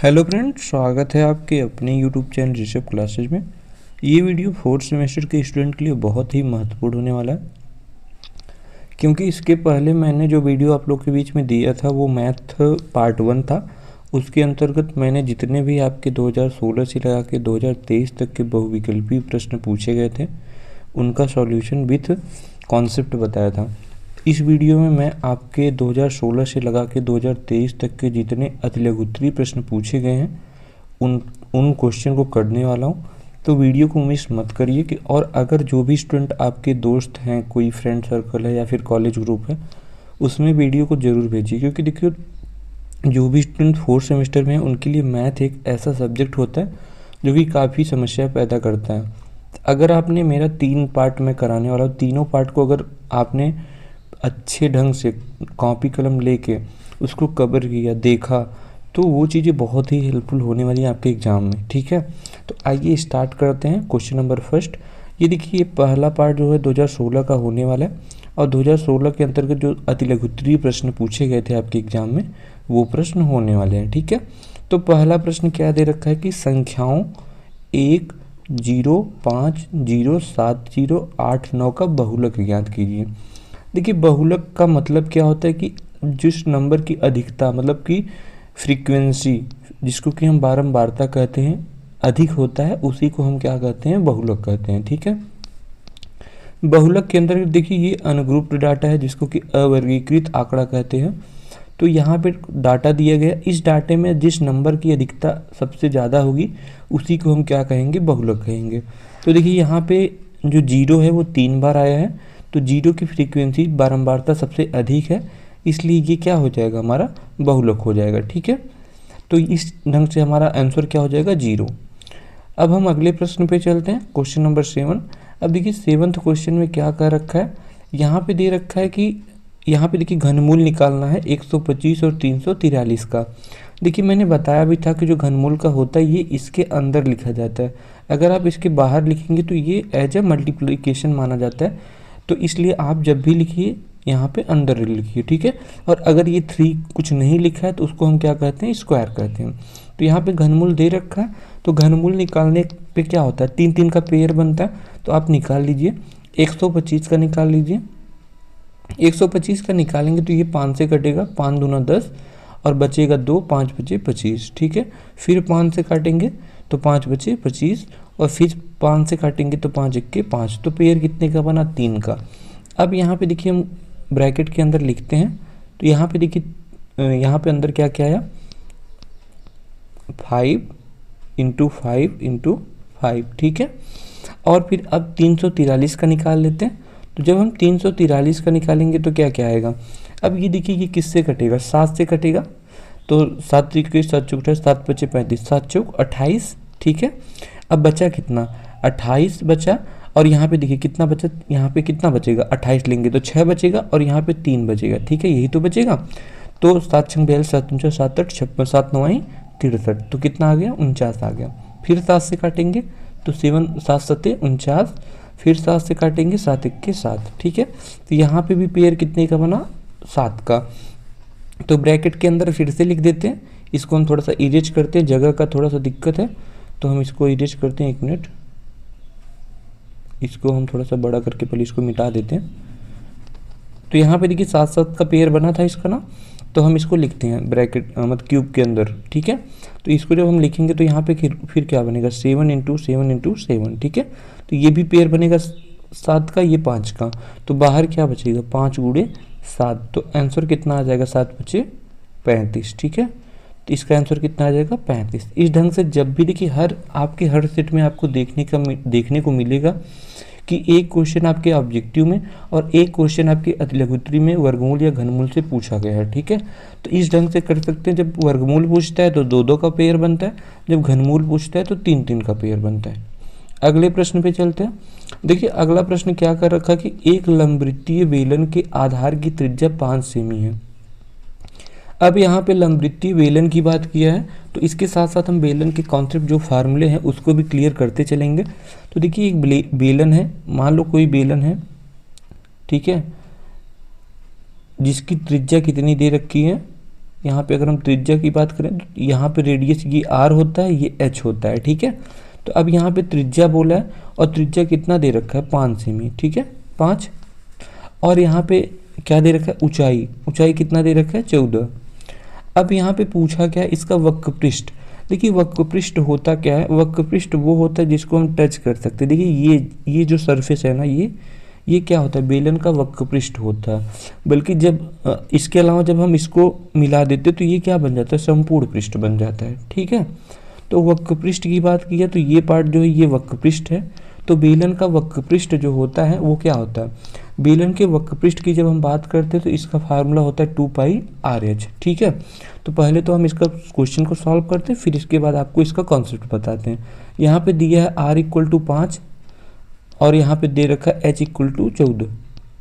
Hello friend, स्वागत है आपके अपने यूट्यूब चैनल ऋषभ क्लासेज में। ये वीडियो फोर्थ सेमेस्टर के स्टूडेंट के लिए बहुत ही महत्वपूर्ण होने वाला है, क्योंकि इसके पहले मैंने जो वीडियो आप लोग के बीच में दिया था वो मैथ पार्ट 1 था। उसके अंतर्गत मैंने जितने भी आपके 2016 से लगा के 2023 तक के बहुविकल्पीय प्रश्न पूछे गए थे उनका सॉल्यूशन विथ कॉन्सेप्ट बताया था। इस वीडियो में मैं आपके 2016 से लगा के 2023 तक के जितने अतिलघुत्तरीय प्रश्न पूछे गए हैं उन क्वेश्चन को करने वाला हूं। तो वीडियो को मिस मत करिए कि और अगर जो भी स्टूडेंट आपके दोस्त हैं, कोई फ्रेंड सर्कल है या फिर कॉलेज ग्रुप है, उसमें वीडियो को ज़रूर भेजिए, क्योंकि देखिए जो भी स्टूडेंट फोर्थ सेमेस्टर में है उनके लिए मैथ एक ऐसा सब्जेक्ट होता है जो कि काफ़ी समस्या पैदा करता है। अगर आपने मेरा 3 पार्ट में कराने वाला हूँ, तीनों पार्ट को अगर आपने अच्छे ढंग से कॉपी कलम लेके उसको कवर किया, देखा, तो वो चीज़ें बहुत ही हेल्पफुल होने वाली हैं आपके एग्ज़ाम में। ठीक है, तो आइए स्टार्ट करते हैं। क्वेश्चन नंबर फर्स्ट, ये देखिए, ये पहला पार्ट जो है 2016 का होने वाला है और 2016 के अंतर्गत जो अतिलघुत्तरीय प्रश्न पूछे गए थे आपके एग्ज़ाम में वो प्रश्न होने वाले हैं। ठीक है, तो पहला प्रश्न क्या दे रखा है कि संख्याओं 1, 0, 5, 0, 7, 0, 8, 9 का बहुलक ज्ञात कीजिए। देखिए, बहुलक का मतलब क्या होता है कि जिस नंबर की अधिकता, मतलब कि फ्रीक्वेंसी, जिसको कि हम बारंबारता कहते हैं, अधिक होता है, उसी को हम क्या कहते हैं, बहुलक कहते हैं। ठीक है, बहुलक के अंदर देखिए ये अनग्रुप्ड डाटा है जिसको कि अवर्गीकृत आंकड़ा कहते हैं। तो यहाँ पे डाटा दिया गया, इस डाटे में जिस नंबर की अधिकता सबसे ज़्यादा होगी उसी को हम क्या कहेंगे, बहुलक कहेंगे। तो देखिए यहाँ पे जो 0 है वो 3 बार आया है, तो 0 की फ्रीक्वेंसी बारंबारता सबसे अधिक है, इसलिए ये क्या हो जाएगा, हमारा बहुलक हो जाएगा। ठीक है, तो इस ढंग से हमारा आंसर क्या हो जाएगा, 0। अब हम अगले प्रश्न पे चलते हैं, क्वेश्चन नंबर 7। अब देखिए 7th क्वेश्चन में क्या कह रखा है, यहाँ पे दे रखा है कि यहाँ पे देखिए घनमूल निकालना है 125 और 343 का। देखिए मैंने बताया भी था कि जो घनमूल का होता है ये इसके अंदर लिखा जाता है, अगर आप इसके बाहर लिखेंगे तो ये एज ए मल्टीप्लिकेशन माना जाता है, तो इसलिए आप जब भी लिखिए यहाँ पे अंदर लिखिए। ठीक है, और अगर ये 3 कुछ नहीं लिखा है तो उसको हम क्या कहते हैं, स्क्वायर कहते हैं। तो यहाँ पे घनमूल दे रखा है, तो घनमूल निकालने पे क्या होता है, 3 का पेयर बनता है, तो आप निकाल लीजिए। 125 का निकाल लीजिए, 125 का निकालेंगे तो ये 5 से कटेगा, 5 दूना 10 और बचेगा 2, 5 बचे 25। ठीक है, फिर 5 से काटेंगे तो 5 बचे 25 और फिर 5 से काटेंगे तो 5 1 के 5, तो पेयर कितने का बना, 3 का। अब यहाँ पे देखिए हम ब्रैकेट के अंदर लिखते हैं, तो यहाँ पे देखिए यहाँ पे अंदर क्या क्या आया, 5 × 5 × 5। ठीक है, और फिर अब 343 का निकाल लेते हैं, तो जब हम 343 का निकालेंगे तो क्या क्या आएगा। अब ये देखिए ये किससे कटेगा, 7 से कटेगा, तो 7 3 7 चौक 7 बचे 35, 7 चौक 28। ठीक है, अब बचा कितना, 28 बचा, और यहाँ पे देखिए कितना बचा, यहाँ पे कितना बचेगा, 28 लेंगे तो 6 बचेगा और यहाँ पे 3 बचेगा। ठीक है, यही तो बचेगा, तो 7 6 42 7 5 7 8 56 7 9 63, तो कितना आ गया, 49 आ गया। फिर 7 से काटेंगे तो 7 7 7 49, फिर 7 से काटेंगे 7 1 के 7। ठीक है, तो यहाँ पे भी पेयर कितने का बना, 7 का। तो ब्रैकेट के अंदर फिर से लिख देते हैं, इसको हम थोड़ा सा इरेज करते हैं, जगह का थोड़ा सा दिक्कत है तो हम इसको इरेज करते हैं। 1 मिनट, इसको हम थोड़ा सा बड़ा करके पहले इसको मिटा देते हैं। तो यहाँ पे देखिए 7 7 का पेयर बना था इसका ना, तो हम इसको लिखते हैं ब्रैकेट मतलब क्यूब के अंदर। ठीक है, तो इसको जब हम लिखेंगे तो यहाँ पे फिर क्या बनेगा, 7 × 7 × 7। ठीक है, तो ये भी पेयर बनेगा 7 का, ये 5 का, तो बाहर क्या बचेगा, 5 × 7, तो आंसर कितना आ जाएगा, 7 बचे 35। ठीक है, तो इसका आंसर कितना आ जाएगा, 35। इस ढंग से जब भी देखिए हर सेट में आपको देखने को मिलेगा कि एक क्वेश्चन आपके ऑब्जेक्टिव में और एक क्वेश्चन आपके अतिलघुत्तरीय में वर्गमूल या घनमूल से पूछा गया है। ठीक है, तो इस ढंग से कर सकते हैं, जब वर्गमूल पूछता है तो 2 2 का पेयर बनता है, जब घनमूल पूछता है तो 3 3 का पेयर बनता है। अगले प्रश्न पे चलते हैं। देखिए अगला प्रश्न क्या कर रखा कि एक लंबवृत्तीय बेलन के आधार की त्रिज्या 5 सेमी है। अब यहाँ पे लंबवृत्तीय बेलन की बात किया है, तो इसके साथ साथ हम बेलन के कॉन्सेप्ट जो फार्मूले हैं उसको भी क्लियर करते चलेंगे। तो देखिए एक बेलन है, मान लो कोई बेलन है, ठीक है, जिसकी त्रिज्या कितनी दे रखी है, यहाँ पे अगर हम त्रिज्या की बात करें तो यहाँ पे रेडियस ये r होता है, ये h होता है, ठीक है। तो अब यहाँ पे त्रिज्या बोला है और त्रिज्या कितना दे रखा है 5 सेमी, ठीक है 5। और यहाँ पे क्या दे रखा है ऊंचाई, ऊंचाई कितना दे रखा है 14। अब यहाँ पे पूछा क्या है इसका वक्र पृष्ठ। देखिए वक्र पृष्ठ होता क्या है, वक्र पृष्ठ वो होता है जिसको हम टच कर सकते हैं। देखिए ये जो सरफेस है ना, ये क्या होता है बेलन का वक्र पृष्ठ होता है। बल्कि जब इसके अलावा जब हम इसको मिला देते तो ये क्या बन जाता है संपूर्ण पृष्ठ बन जाता है, ठीक है। तो वक्र पृष्ठ की बात की है तो ये पार्ट जो है ये वक्र पृष्ठ है। तो बेलन का वक्र पृष्ठ जो होता है वो क्या होता है, बेलन के वक्र पृष्ठ की जब हम बात करते हैं तो इसका फार्मूला होता है 2πr/h, ठीक है। तो पहले तो हम इसका क्वेश्चन को सॉल्व करते हैं, फिर इसके बाद आपको इसका कॉन्सेप्ट बताते हैं। यहाँ पे दिया है r = 5 और यहाँ पे दे रखा है h = 14,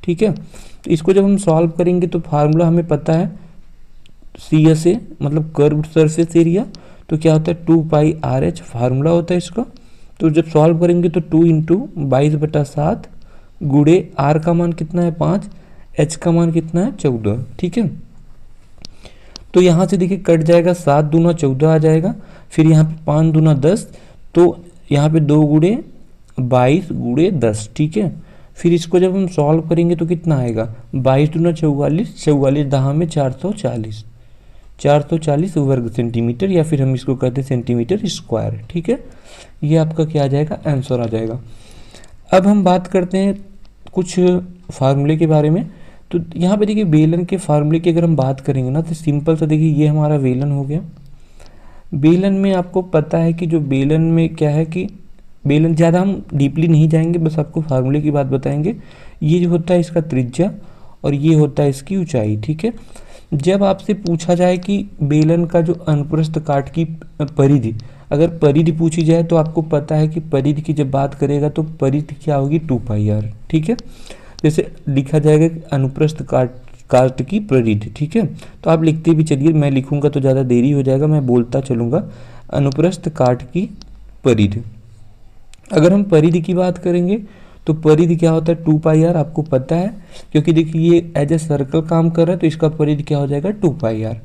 ठीक है। तो इसको जब हम सॉल्व करेंगे तो फार्मूला हमें पता है CSA मतलब कर्व्ड सरफेस एरिया। तो क्या होता है 2πr/h फार्मूला होता है इसका। तो जब सॉल्व करेंगे तो 2 × 22/7 गुणे r का मान कितना है 5, h का मान कितना है 14, ठीक है। तो यहाँ से देखिए कट जाएगा, 7 दूना 14 आ जाएगा, फिर यहाँ पे 5 दूना 10, तो यहाँ पे 2 × 22 × 10, ठीक है। फिर इसको जब हम सॉल्व करेंगे तो कितना आएगा 22 दूना 44, 44 दहा में 440, 440 वर्ग सेंटीमीटर, या फिर हम इसको कहते हैं सेंटीमीटर स्क्वायर, ठीक है। ये आपका क्या आ जाएगा आंसर आ जाएगा। अब हम बात करते हैं कुछ फार्मूले के बारे में। तो यहाँ पे देखिए बेलन के फार्मूले की अगर हम बात करेंगे ना तो सिंपल सा देखिए ये हमारा बेलन हो गया। बेलन में आपको पता है कि जो बेलन में क्या है कि बेलन ज़्यादा हम डीपली नहीं जाएंगे, बस आपको फार्मूले की बात बताएंगे। ये जो होता है इसका त्रिज्या और ये होता है इसकी ऊंचाई, ठीक है। जब आपसे पूछा जाए कि बेलन का जो अनुप्रस्थ काट की परिधि, अगर परिधि पूछी जाए तो आपको पता है कि परिधि की जब बात करेगा तो परिधि क्या होगी 2πr, ठीक है। जैसे लिखा जाएगा कि अनुप्रस्थ काट की परिधि, ठीक है। तो आप लिखते भी चलिए, मैं लिखूंगा तो ज़्यादा देरी हो जाएगा, मैं बोलता चलूँगा अनुप्रस्थ काट की परिधि। अगर हम परिधि की बात करेंगे तो परिधि क्या होता है 2πr, आपको पता है क्योंकि देखिए ये एज ए सर्कल काम कर रहा है तो इसका परिधि क्या हो जाएगा 2πr।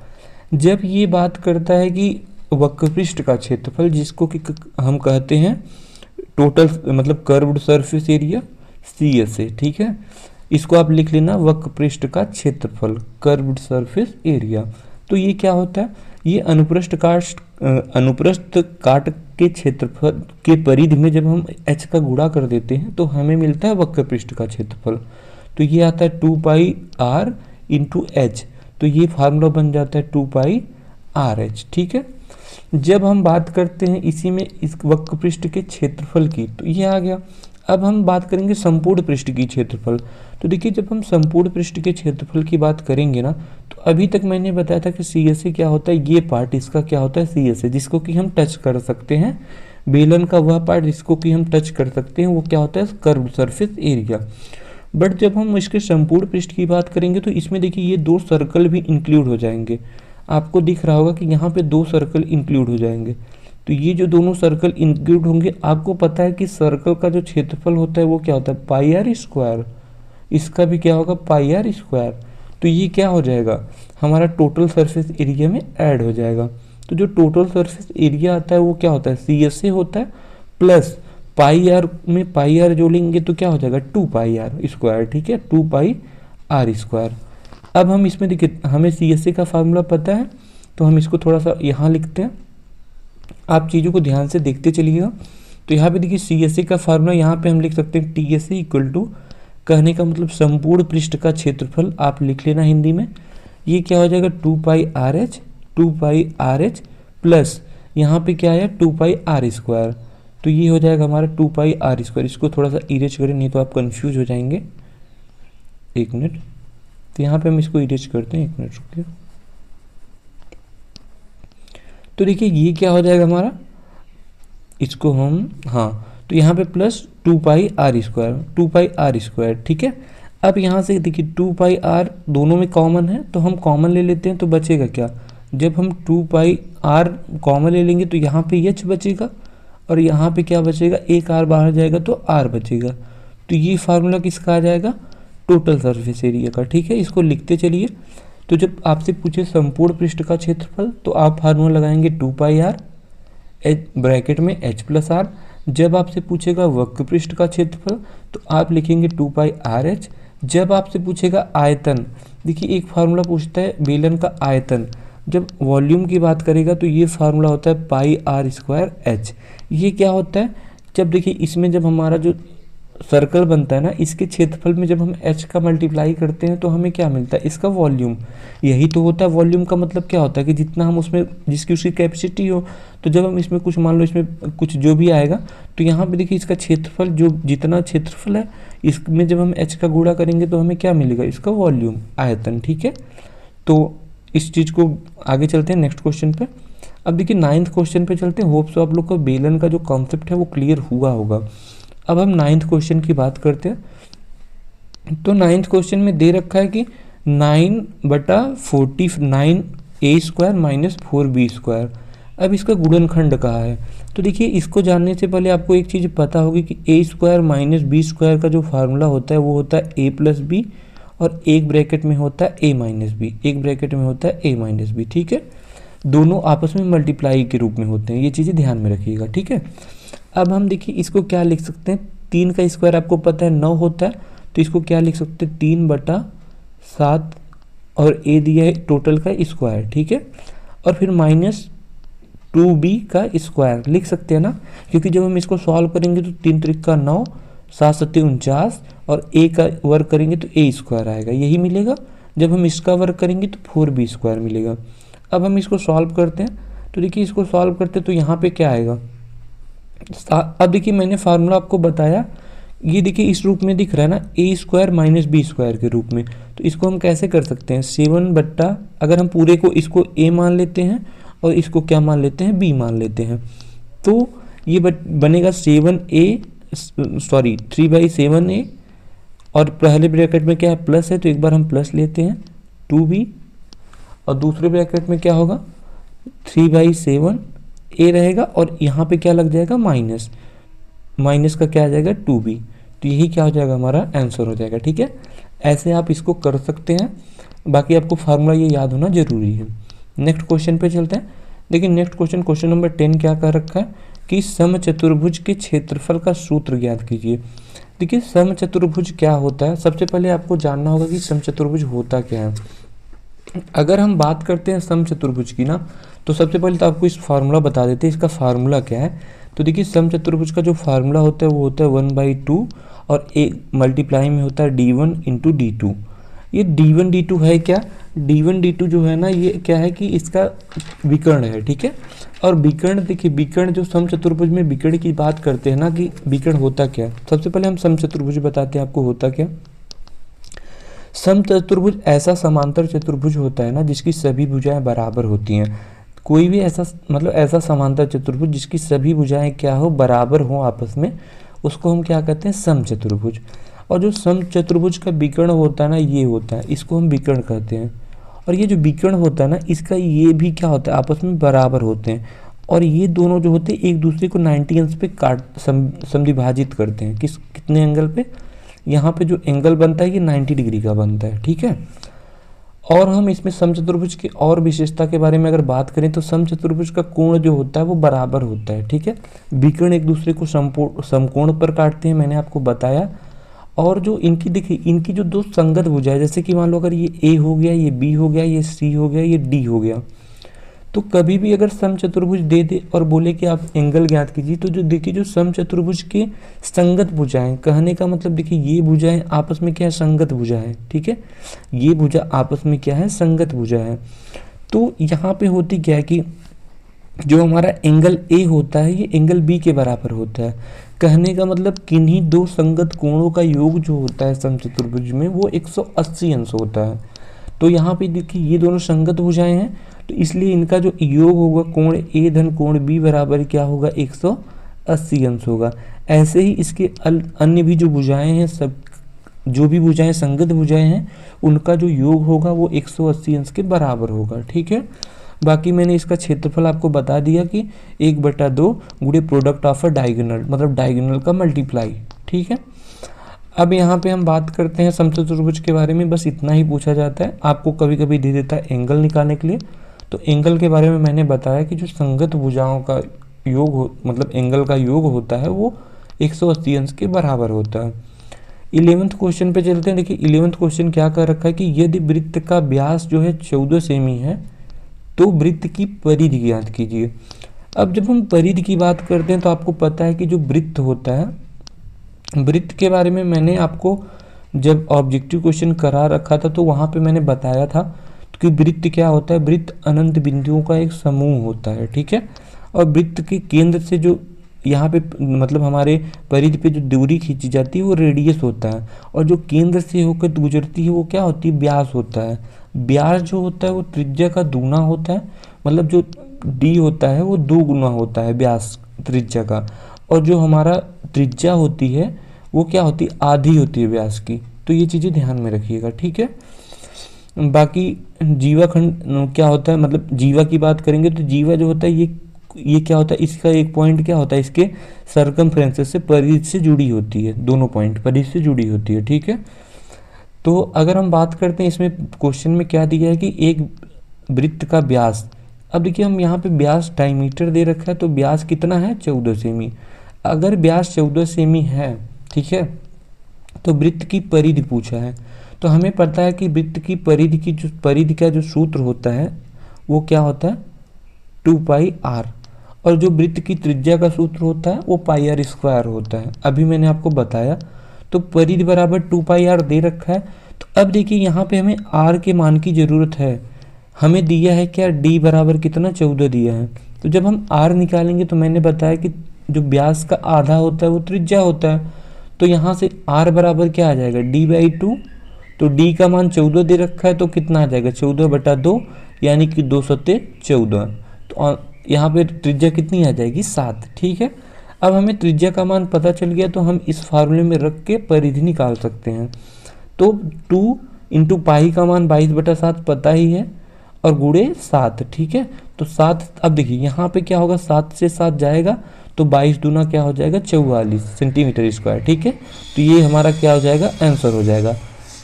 जब ये बात करता है कि वक्र पृष्ठ का क्षेत्रफल जिसको कि हम कहते हैं टोटल मतलब कर्व्ड सरफेस एरिया CSA, ठीक है। इसको आप लिख लेना वक्र पृष्ठ का क्षेत्रफल कर्व्ड सरफेस एरिया। तो ये क्या होता है, ये अनुप्रस्थ काट के क्षेत्रफल के परिधि में जब हम h का गुणा कर देते हैं तो हमें मिलता है वक्र पृष्ठ का क्षेत्रफल। तो ये आता है 2πr × h, तो ये फार्मूला बन जाता है 2πr/h, ठीक है। जब हम बात करते हैं इसी में इस वक्र पृष्ठ के क्षेत्रफल की तो ये आ गया। अब हम बात करेंगे संपूर्ण पृष्ठ की क्षेत्रफल। तो देखिए जब हम संपूर्ण पृष्ठ के क्षेत्रफल की बात करेंगे ना तो अभी तक मैंने बताया था कि CSA क्या होता है, ये पार्ट इसका क्या होता है CSA, जिसको कि हम टच कर सकते हैं। बेलन का वह पार्ट जिसको कि हम टच कर सकते हैं वो क्या होता है कर्व्ड सरफेस एरिया। बट जब हम इसके संपूर्ण पृष्ठ की बात करेंगे तो इसमें देखिए ये 2 सर्कल भी इंक्लूड हो जाएंगे। आपको दिख रहा होगा कि यहाँ पे 2 सर्कल इंक्लूड हो जाएंगे। तो ये जो दोनों सर्कल इंक्लूड होंगे, आपको पता है कि सर्कल का जो क्षेत्रफल होता है वो क्या होता है πr², इसका भी क्या होगा πr²। तो ये क्या हो जाएगा हमारा टोटल सरफेस एरिया में ऐड हो जाएगा। तो जो टोटल सरफेस एरिया आता है वो क्या होता है CSA होता है, प्लस πr में πr जोड़ेंगे तो क्या हो जाएगा 2πr², ठीक है 2πr²। अब हम इसमें देखिए हमें CSA का फार्मूला पता है तो हम इसको थोड़ा सा यहाँ लिखते हैं, आप चीज़ों को ध्यान से देखते चलिएगा। तो यहाँ पे देखिए CSA का फार्मूला यहाँ पे हम लिख सकते हैं TSA = कहने का मतलब संपूर्ण पृष्ठ का क्षेत्रफल, आप लिख लेना हिंदी में। ये क्या हो जाएगा 2πrh प्लस यहाँ पे क्या आया 2πr²। तो ये हो जाएगा हमारा 2πr²। इसको थोड़ा सा इरेज करें नहीं तो आप कंफ्यूज हो जाएंगे। 1 मिनट, तो यहाँ पे हम इसको इरेज करते हैं, 1 मिनट रुकिए। तो देखिए ये क्या हो जाएगा हमारा, इसको हम तो यहाँ पे प्लस 2πr², ठीक है। अब यहाँ से देखिए 2πr दोनों में कॉमन है तो हम कॉमन ले लेते हैं तो बचेगा क्या, जब हम 2πr कॉमन ले लेंगे तो यहाँ पे h बचेगा और यहाँ पे क्या बचेगा, एक r बाहर जाएगा तो r बचेगा। तो ये फार्मूला किसका आ जाएगा टोटल सरफेस एरिया का, ठीक है। इसको लिखते चलिए तो जब आपसे पूछे संपूर्ण पृष्ठ का क्षेत्रफल तो आप फार्मूला लगाएंगे 2πr ब्रैकेट में h+r। जब आपसे पूछेगा वक्र पृष्ठ का क्षेत्रफल तो आप लिखेंगे 2πrh। जब आपसे पूछेगा आयतन, देखिए एक फार्मूला पूछता है बेलन का आयतन, जब वॉल्यूम की बात करेगा तो ये फार्मूला होता है πr²h। ये क्या होता है, जब देखिए इसमें जब हमारा जो सर्कल बनता है ना, इसके क्षेत्रफल में जब हम h का मल्टीप्लाई करते हैं तो हमें क्या मिलता है, इसका वॉल्यूम। यही तो होता है वॉल्यूम का मतलब क्या होता है कि जितना हम उसमें जिसकी उसकी कैपेसिटी हो, तो जब हम इसमें कुछ मान लो इसमें कुछ जो भी आएगा तो यहाँ पे देखिए इसका क्षेत्रफल जो जितना क्षेत्रफल है इसमें जब हम h का गुणा करेंगे तो हमें क्या मिलेगा, इसका वॉल्यूम, आयतन। ठीक है, तो इस चीज़ को आगे चलते हैं नेक्स्ट क्वेश्चन पे। अब देखिए 9th क्वेश्चन पे चलते हैं। होप सो आप लोग को बेलन का जो कॉन्सेप्ट है वो क्लियर हुआ होगा। अब हम 9th क्वेश्चन की बात करते हैं। तो 9th क्वेश्चन में दे रखा है कि 9/49a² - 4b²। अब इसका गुणनखंड कहा है। तो देखिए इसको जानने से पहले आपको एक चीज़ पता होगी कि a² - b² का जो फार्मूला होता है वो होता है a+b और एक ब्रैकेट में होता है a - b, एक ब्रैकेट में होता है a - b। ठीक है, दोनों आपस में मल्टीप्लाई के रूप में होते हैं, ये चीज़ें ध्यान में रखिएगा। ठीक है, अब हम देखिए इसको क्या लिख सकते हैं, 3 का स्क्वायर आपको पता है 9 होता है, तो इसको क्या लिख सकते हैं 3/7 और a दिया है टोटल का स्क्वायर। ठीक है, और फिर -2b का स्क्वायर लिख सकते हैं ना, क्योंकि जब हम इसको सॉल्व करेंगे तो 3 त्रिक का 9, 7 7 49 और a का वर्ग करेंगे तो a² आएगा, यही मिलेगा। जब हम इसका वर्ग करेंगे तो 4b² मिलेगा। अब हम इसको सॉल्व करते हैं, तो देखिए इसको सॉल्व करते हैं तो यहाँ पे क्या आएगा। अब देखिए मैंने फार्मूला आपको बताया, ये देखिए इस रूप में दिख रहा है ना, a² - b² के रूप में। तो इसको हम कैसे कर सकते हैं, 7 अगर हम पूरे को इसको a मान लेते हैं और इसको क्या मान लेते हैं, b मान लेते हैं, तो ये बनेगा 3/7a और पहले ब्रैकेट में क्या है प्लस है, तो एक बार हम प्लस लेते हैं 2b और दूसरे ब्रैकेट में क्या होगा 3/7a रहेगा और यहाँ पे क्या लग जाएगा माइनस, माइनस का क्या आ जाएगा 2b। तो यही क्या हो जाएगा, हमारा आंसर हो जाएगा। ठीक है, ऐसे आप इसको कर सकते हैं, बाकी आपको फार्मूला ये याद होना जरूरी है। नेक्स्ट क्वेश्चन पे चलते हैं। देखिए नेक्स्ट क्वेश्चन नंबर 10 क्या कर रखा है कि समचतुर्भुज के क्षेत्रफल का सूत्र ज्ञात कीजिए। देखिए समचतुर्भुज क्या होता है, सबसे पहले आपको जानना होगा कि समचतुर्भुज होता क्या है। अगर हम बात करते हैं समचतुर्भुज की ना, तो सबसे पहले तो आपको इस फार्मूला बता देते हैं, इसका फार्मूला क्या है। तो देखिए समचतुर्भुज का जो फार्मूला होता है वो होता है 1/2 और एक मल्टीप्लाई में होता है d1 × d2। ये d1 d2 है क्या, d1 d2 जो है ना ये क्या है कि इसका विकर्ण है। ठीक है, और विकर्ण देखिए विकर्ण जो समचतुर्भुज में विकर्ण की बात करते हैं ना कि विकर्ण होता क्या, सबसे पहले हम समचतुर्भुज बताते हैं आपको होता क्या। समचतुर्भुज ऐसा समांतर चतुर्भुज होता है ना जिसकी सभी भुजाएं बराबर होती हैं। कोई भी ऐसा मतलब ऐसा समांतर चतुर्भुज जिसकी सभी भुजाएं क्या हो, बराबर हो आपस में, उसको हम क्या कहते हैं, समचतुर्भुज। और जो समचतुर्भुज का विकर्ण होता है ना ये होता है, इसको हम विकर्ण कहते हैं। और ये जो विकर्ण होता है ना इसका ये भी क्या होता है, आपस में बराबर होते हैं। और ये दोनों जो होते हैं एक दूसरे को 90 अंश पे समद्विभाजित करते हैं। कितने एंगल पे, यहाँ पे जो एंगल बनता है ये 90 डिग्री का बनता है। ठीक है, और हम इसमें समचतुर्भुज की और विशेषता के बारे में अगर बात करें तो समचतुर्भुज का कोण जो होता है वो बराबर होता है। ठीक है, विकर्ण एक दूसरे को समकोण पर काटते हैं, मैंने आपको बताया। और जो इनकी देखिए इनकी जो दो संगत भुजा है, जैसे कि मान लो अगर ये ए हो गया, ये बी हो गया, ये सी हो गया, ये डी हो गया, तो कभी भी अगर समचतुर्भुज दे दे और बोले कि आप एंगल ज्ञात कीजिए, तो जो देखिए जो समचतुर्भुज के संगत भुजाएं, कहने का मतलब देखिए ये भुजाएं आपस में क्या है, संगत भुजा है। ठीक है, ये भुजा आपस में क्या है, संगत भुजा है। तो यहाँ पे होती क्या है कि जो हमारा एंगल ए होता है ये एंगल बी के बराबर होता है। कहने का मतलब किन्हीं दो संगत कोणों का योग जो होता है समचतुर्भुज में वो 180 अंश होता है। तो यहाँ पे देखिए ये दोनों संगत भुजाएं हैं, तो इसलिए इनका जो योग होगा कोण ए धन कोण बी बराबर क्या होगा, 180 अंश होगा। ऐसे ही इसके अन्य भी जो भुजाएं हैं, सब जो भी भुजाएं संगत भुजाएं हैं उनका जो योग होगा वो 180 अंश के बराबर होगा। ठीक है, बाकी मैंने इसका क्षेत्रफल आपको बता दिया कि 1/2 गुणे प्रोडक्ट ऑफ अ डायगोनल, मतलब डायगोनल का मल्टीप्लाई। ठीक है, अब यहाँ पे हम बात करते हैं समचतुर्भुज के बारे में, बस इतना ही पूछा जाता है। आपको कभी कभी दे देता है एंगल निकालने के लिए, तो एंगल के बारे में मैंने बताया कि जो संगत भुजाओं का योग हो, मतलब एंगल का योग होता है वो 180 अंश के बराबर होता है। 11th क्वेश्चन पे चलते हैं। देखिए 11th क्वेश्चन क्या कर रखा है कि यदि वृत्त का व्यास जो है 14 सेमी है तो वृत्त की परिधि ज्ञात कीजिए। अब जब हम परिधि की बात करते हैं तो आपको पता है कि जो वृत्त होता है, वृत्त के बारे में मैंने आपको जब ऑब्जेक्टिव क्वेश्चन करा रखा था तो वहाँ पे मैंने बताया था कि वृत्त क्या होता है। वृत्त अनंत बिंदुओं का एक समूह होता है, ठीक है। और वृत्त के केंद्र से जो यहाँ पे मतलब हमारे परिधि पे जो दूरी खींची जाती है वो रेडियस होता है, और जो केंद्र से होकर गुजरती है वो क्या होती है, व्यास होता है। व्यास जो होता है वो त्रिज्या का दूना होता है, मतलब जो डी होता है वो 2 गुना होता है व्यास त्रिज्या का, और जो हमारा त्रिज्या होती है वो क्या होती है, आधी होती है व्यास की। तो ये चीज़ें ध्यान में रखिएगा, ठीक है। बाकी जीवा खंड क्या होता है, मतलब जीवा की बात करेंगे तो जीवा जो होता है ये क्या होता है, इसका एक पॉइंट क्या होता है, इसके सरकमफ्रेंसेस से परिधि से जुड़ी होती है, दोनों पॉइंट परिधि से जुड़ी होती है, ठीक है। तो अगर हम बात करते हैं इसमें क्वेश्चन में क्या दिया है कि एक वृत्त का व्यास, अब देखिए हम यहाँ पे व्यास डायमीटर दे रखा है तो व्यास कितना है, 14 सेमी। अगर व्यास 14 सेमी है, ठीक है, तो वृत्त की परिधि पूछा है, तो हमें पता है कि वृत्त की परिधि का जो सूत्र होता है वो क्या होता है, 2πr, और जो वृत्त की त्रिज्या का सूत्र होता है वो πr² होता है। अभी मैंने आपको बताया। तो परिधि बराबर 2πr दे रखा है। तो अब देखिए यहाँ पे हमें r के मान की ज़रूरत है। हमें दिया है क्या, d बराबर कितना, 14 दिया है। तो जब हम r निकालेंगे तो मैंने बताया कि जो व्यास का आधा होता है वो त्रिज्या होता है। तो यहाँ से r बराबर क्या आ जाएगा, d/2। तो d का मान 14 दे रखा है तो कितना आ जाएगा, 14/2, यानी कि 2 सत्ते 14। तो यहाँ पे त्रिज्या कितनी आ जाएगी, 7, ठीक है। अब हमें त्रिज्या का मान पता चल गया तो हम इस फार्मूले में रख के परिधि निकाल सकते हैं। तो 2 × पाई का मान 22/7 पता ही है, और गुणे 7, ठीक है। तो 7, अब देखिए यहाँ पे क्या होगा, 7 से 7 जाएगा तो 22 दूना क्या हो जाएगा, 44 सेंटीमीटर स्क्वायर, ठीक है। तो ये हमारा क्या हो जाएगा, आंसर हो जाएगा।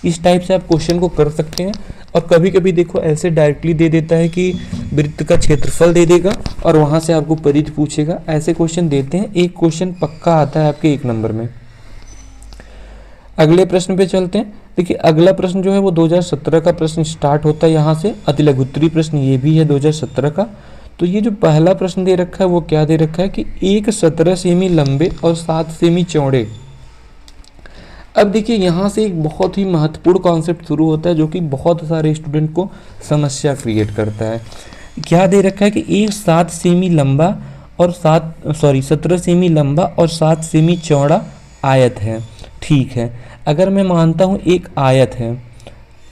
इस टाइप से आप क्वेश्चन को कर सकते हैं। और कभी कभी देखो ऐसे डायरेक्टली दे देता है कि वृत्त का क्षेत्रफल दे देगा और वहाँ से आपको परिधि पूछेगा, ऐसे क्वेश्चन देते हैं। एक क्वेश्चन पक्का आता है आपके 1 नंबर में। अगले प्रश्न पे चलते हैं। देखिए अगला प्रश्न जो है वो 2017 का प्रश्न स्टार्ट होता है यहाँ से। अति लघुत्तरीय प्रश्न ये भी है 2017 का। तो ये जो पहला प्रश्न दे रखा है वो क्या दे रखा है कि एक 17 सेमी लंबे और 7 सेमी चौड़े। अब देखिए यहाँ से एक बहुत ही महत्वपूर्ण कॉन्सेप्ट शुरू होता है जो कि बहुत सारे स्टूडेंट को समस्या क्रिएट करता है। क्या दे रखा है कि एक 17 सेमी लंबा और 17 सेमी लंबा और 7 सेमी चौड़ा आयत है, ठीक है। अगर मैं मानता हूँ एक आयत है,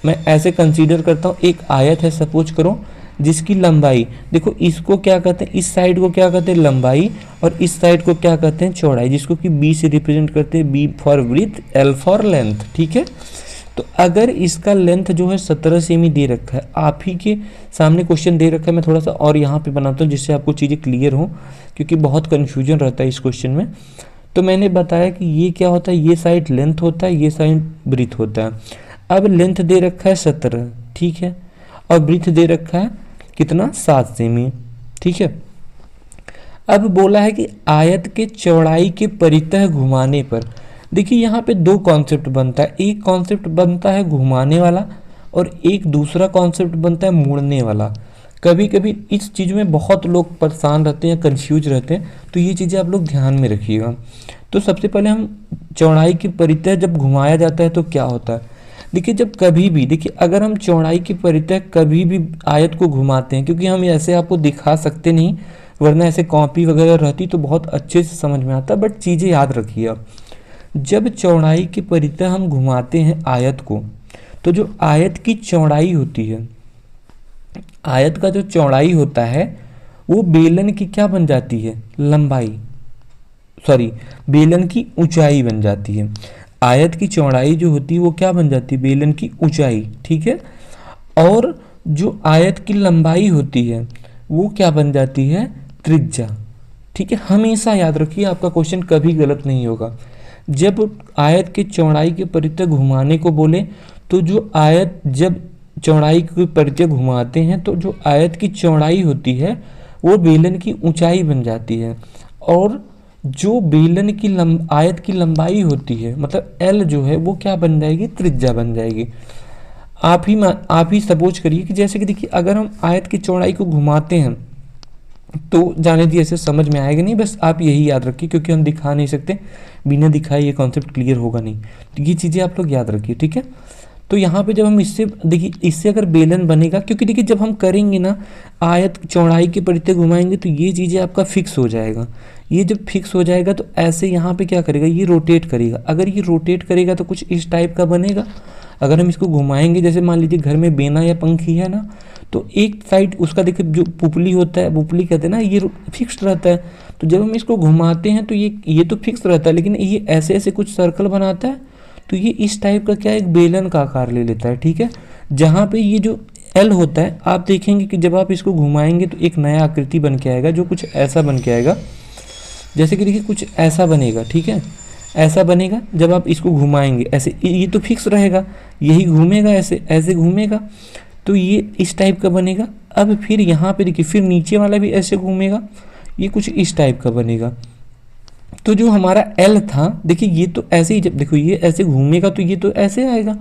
मैं ऐसे कंसीडर करता हूँ एक आयत है, सपोज करो, जिसकी लंबाई, देखो इसको क्या कहते हैं, इस साइड को क्या कहते हैं लंबाई, और इस साइड को क्या कहते हैं चौड़ाई, जिसको कि बी से रिप्रेजेंट करते हैं, B for breath, L for length, ठीक है। तो अगर इसका लेंथ जो है 17 सेमी दे रखा है, आप ही के सामने क्वेश्चन दे रखा है, मैं थोड़ा सा और यहाँ पे बनाता हूँ जिससे आपको चीज़ें क्लियर हो, क्योंकि बहुत कन्फ्यूजन रहता है इस क्वेश्चन में। तो मैंने बताया कि ये क्या होता है, ये साइड लेंथ होता है, ये साइड ब्रीथ होता है। अब लेंथ दे रखा है 17, ठीक है, और ब्रीथ दे रखा है कितना, 7 सेमी, ठीक है। अब बोला है कि आयत के चौड़ाई के परितः घुमाने पर, देखिए यहाँ पे 2 कॉन्सेप्ट बनता है। एक कॉन्सेप्ट बनता है घुमाने वाला और एक दूसरा कॉन्सेप्ट बनता है मुड़ने वाला। कभी कभी इस चीज़ में बहुत लोग परेशान रहते हैं, कंफ्यूज रहते हैं, तो ये चीज़ें आप लोग ध्यान में रखिएगा। तो सबसे पहले हम चौड़ाई की परितः जब घुमाया जाता है तो क्या होता है, देखिए जब कभी भी, देखिए अगर हम चौड़ाई की परितः कभी भी आयत को घुमाते हैं, क्योंकि हम ऐसे आपको दिखा सकते नहीं, वरना ऐसे कॉपी वगैरह रहती तो बहुत अच्छे से समझ में आता, बट चीज़ें याद रखिए आप। जब चौड़ाई की परितः हम घुमाते हैं आयत को, तो जो आयत की चौड़ाई होती है, आयत का जो चौड़ाई होता है वो बेलन की क्या बन जाती है, लंबाई, बेलन की ऊंचाई बन जाती है। आयत की चौड़ाई जो होती है वो क्या बन जाती है, बेलन की ऊंचाई, ठीक है। और जो आयत की लंबाई होती है वो क्या बन जाती है, त्रिज्या, ठीक है। हमेशा याद रखिए, आपका क्वेश्चन कभी गलत नहीं होगा। जब आयत के चौड़ाई के परितः घुमाने को बोले तो जो आयत जब चौड़ाई के परितः घुमाते हैं तो जो आयत की चौड़ाई होती है वो बेलन की ऊंचाई बन जाती है, और जो बेलन की आयत की लंबाई होती है मतलब एल जो है वो क्या बन जाएगी, त्रिज्या बन जाएगी। आप ही सपोज करिए कि जैसे कि देखिए अगर हम आयत की चौड़ाई को घुमाते हैं तो जाने दिए ऐसे समझ में आएगा नहीं, बस आप यही याद रखिए क्योंकि हम दिखा नहीं सकते, बिना दिखाए ये कॉन्सेप्ट क्लियर होगा नहीं, तो ये चीज़ें आप लोग याद रखिए, ठीक है। तो यहाँ पे जब हम इससे देखिए इससे अगर बेलन बनेगा, क्योंकि देखिए जब हम करेंगे ना आयत चौड़ाई के परितः घुमाएंगे तो ये चीज़ें आपका फिक्स हो जाएगा। ये जब फिक्स हो जाएगा तो ऐसे यहाँ पे क्या करेगा, ये रोटेट करेगा। अगर ये रोटेट करेगा तो कुछ इस टाइप का बनेगा। अगर हम इसको घुमाएंगे, जैसे मान लीजिए घर में बेना या पंखी है ना, तो एक साइड उसका देखिए जो पुपली होता है, पुपली कहते हैं ना, ये फिक्स रहता है। तो जब हम इसको घुमाते हैं तो ये तो फिक्स रहता है, लेकिन ये ऐसे ऐसे कुछ सर्कल बनाता है तो ये इस टाइप का क्या एक बेलन का आकार ले लेता है, ठीक है। जहाँ पे ये जो एल होता है आप देखेंगे कि जब आप इसको घुमाएंगे तो एक नया आकृति बन के आएगा, जो कुछ ऐसा बन के आएगा, जैसे कि देखिए कुछ ऐसा बनेगा, ठीक है, ऐसा बनेगा। जब आप इसको घुमाएंगे ऐसे, ये तो फिक्स रहेगा, यही घूमेगा, ऐसे ऐसे घूमेगा, तो ये इस टाइप का बनेगा। अब फिर यहाँ पे देखिए फिर नीचे वाला भी ऐसे घूमेगा, ये कुछ इस टाइप का बनेगा। तो जो हमारा एल था देखिए ये तो ऐसे ही, जब देखो ये ऐसे घूमेगा तो ये तो ऐसे आएगा,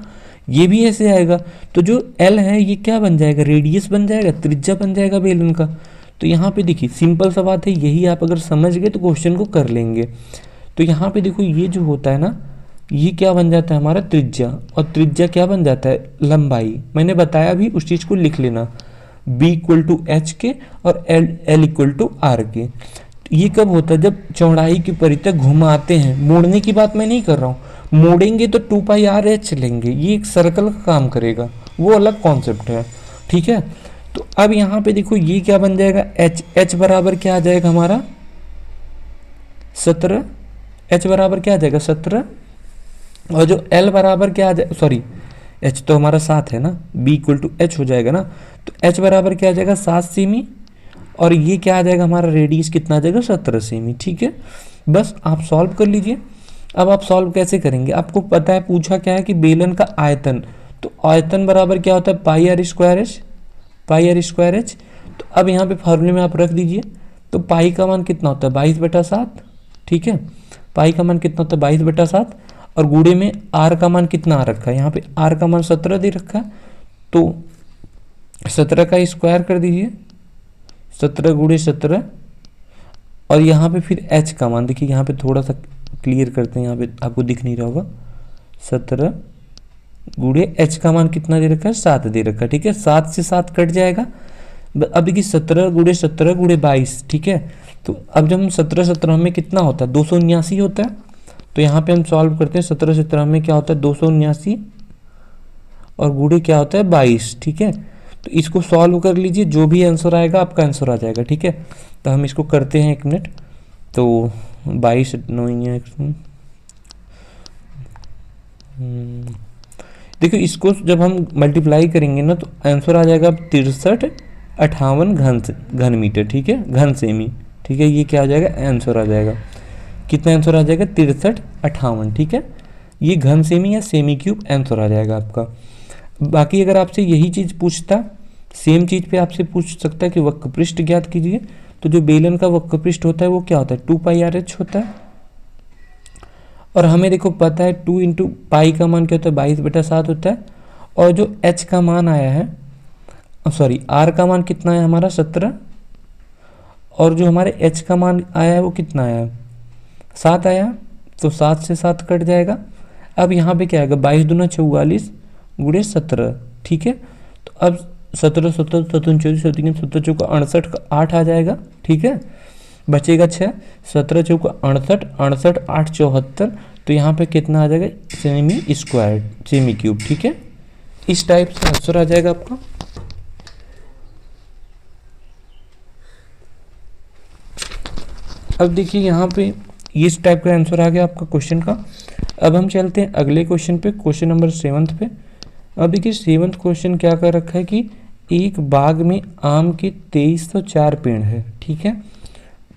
ये भी ऐसे आएगा। तो जो एल है ये क्या बन जाएगा, रेडियस बन जाएगा, त्रिज्या बन जाएगा बेलन का। तो यहाँ पे देखिए सिंपल सा बात है, यही आप अगर समझ गए तो क्वेश्चन को कर लेंगे। तो यहाँ पे देखो ये जो होता है ना, ये क्या बन जाता है हमारा त्रिज्या, और त्रिज्या क्या बन जाता है, लंबाई। मैंने बताया भी, उस चीज़ को लिख लेना, b = h के और l = r के। ये कब होता है, जब चौड़ाई की परितः घुमाते हैं। मोड़ने की बात मैं नहीं कर रहा हूँ, मोड़ेंगे तो 2πr/h लेंगे, ये एक सर्कल का काम करेगा, वो अलग कॉन्सेप्ट है, ठीक है। तो अब यहाँ पे देखो ये क्या बन जाएगा, h बराबर क्या आ जाएगा हमारा 17, h बराबर क्या आ जाएगा 17, और जो l बराबर क्या आ जाएगा, सॉरी h तो हमारा 7 है ना, b = h हो जाएगा ना, तो h बराबर क्या आ जाएगा 7 सेमी, और ये क्या आ जाएगा हमारा रेडियस कितना आ जाएगा 17 सेमी, ठीक है। बस आप सॉल्व कर लीजिए। अब आप सॉल्व कैसे करेंगे, आपको पता है पूछा क्या है कि बेलन का आयतन, तो आयतन बराबर क्या होता है πr²h। तो अब यहाँ पे फार्मूले में आप रख दीजिए, तो पाई का मान कितना होता है 22/7, ठीक है। पाई का मान कितना होता है 22/7, और गुणे में आर का मान कितना आ रखा है, यहाँ पे आर का मान 17 दे रखा है, तो 17 का स्क्वायर कर दीजिए, 17 × 17, और यहाँ पे फिर h का मान देखिए, यहाँ पे थोड़ा सा क्लियर करते हैं, यहाँ पे आपको दिख नहीं रहा होगा, 17 × h का मान कितना दे रखा है 7 दे रखा है, ठीक है। 7 से 7 कट जाएगा। अब देखिए 17 × 17 × 22, ठीक है। तो अब जब हम 17 में कितना होता है 279 होता है, तो यहाँ पे हम सॉल्व करते हैं, 17 में क्या होता है 279, और गुणे क्या होता है 22, ठीक है। तो इसको सॉल्व कर लीजिए, जो भी आंसर आएगा आपका आंसर आ जाएगा, ठीक है। तो हम इसको करते हैं 1 मिनट, तो 22 देखो इसको जब हम मल्टीप्लाई करेंगे ना तो आंसर आ जाएगा 6358 घन मीटर, ठीक है, घन सेमी, ठीक है। ये क्या आ जाएगा आंसर आ जाएगा, कितना आंसर आ जाएगा 6358, ठीक है। ये घन सेमी या सेमी क्यूब आंसर आ जाएगा आपका। बाकी अगर आपसे यही चीज़ पूछता, सेम चीज़ पे आपसे पूछ सकता है कि वक्रपृष्ठ ज्ञात कीजिए, तो जो बेलन का वक्रपृष्ठ होता है वो क्या होता है 2πr/h होता है, और हमें देखो पता है 2 × पाई का मान क्या होता है 22/7 होता है, और जो h का मान आया है, सॉरी r का मान कितना है हमारा 17, और जो हमारे h का मान आया है वो कितना आया 7 आया, तो 7 से 7 कट जाएगा। अब यहाँ पे क्या आएगा 22 दूना 44 × 17, ठीक है। तो अब 17 17 17 24 17 17 चौका 68 का 8 आ जाएगा, ठीक है। बचेगा 6, 17 चौका 68, 68 8 74, तो यहाँ पे कितना आ जाएगा सेमी स्क्वायर, सेमी क्यूब, ठीक है। इस टाइप से आंसर आ जाएगा आपका। अब देखिए यहाँ पे इस टाइप का आंसर आ गया आपका क्वेश्चन का। अब हम चलते हैं अगले क्वेश्चन पे, क्वेश्चन नंबर 7 पे। अब देखिए 7वां क्वेश्चन क्या कर रखा है कि एक बाग में आम के 2304 पेड़ है, ठीक है।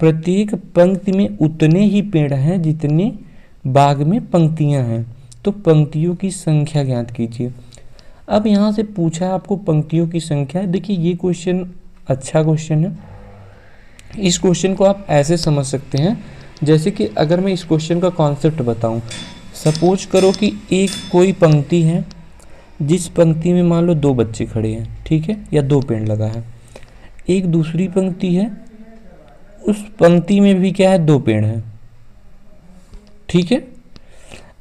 प्रत्येक पंक्ति में उतने ही पेड़ हैं जितने बाग में पंक्तियां हैं, तो पंक्तियों की संख्या ज्ञात कीजिए। अब यहाँ से पूछा है आपको पंक्तियों की संख्या। देखिए ये क्वेश्चन अच्छा क्वेश्चन है। इस क्वेश्चन को आप ऐसे समझ सकते हैं, जैसे कि अगर मैं इस क्वेश्चन का कॉन्सेप्ट बताऊं, सपोज करो कि एक कोई पंक्ति है, जिस पंक्ति में मान लो 2 बच्चे खड़े हैं, ठीक है, या 2 पेड़ लगा है। एक दूसरी पंक्ति है, उस पंक्ति में भी क्या है, 2 पेड़ हैं, ठीक है।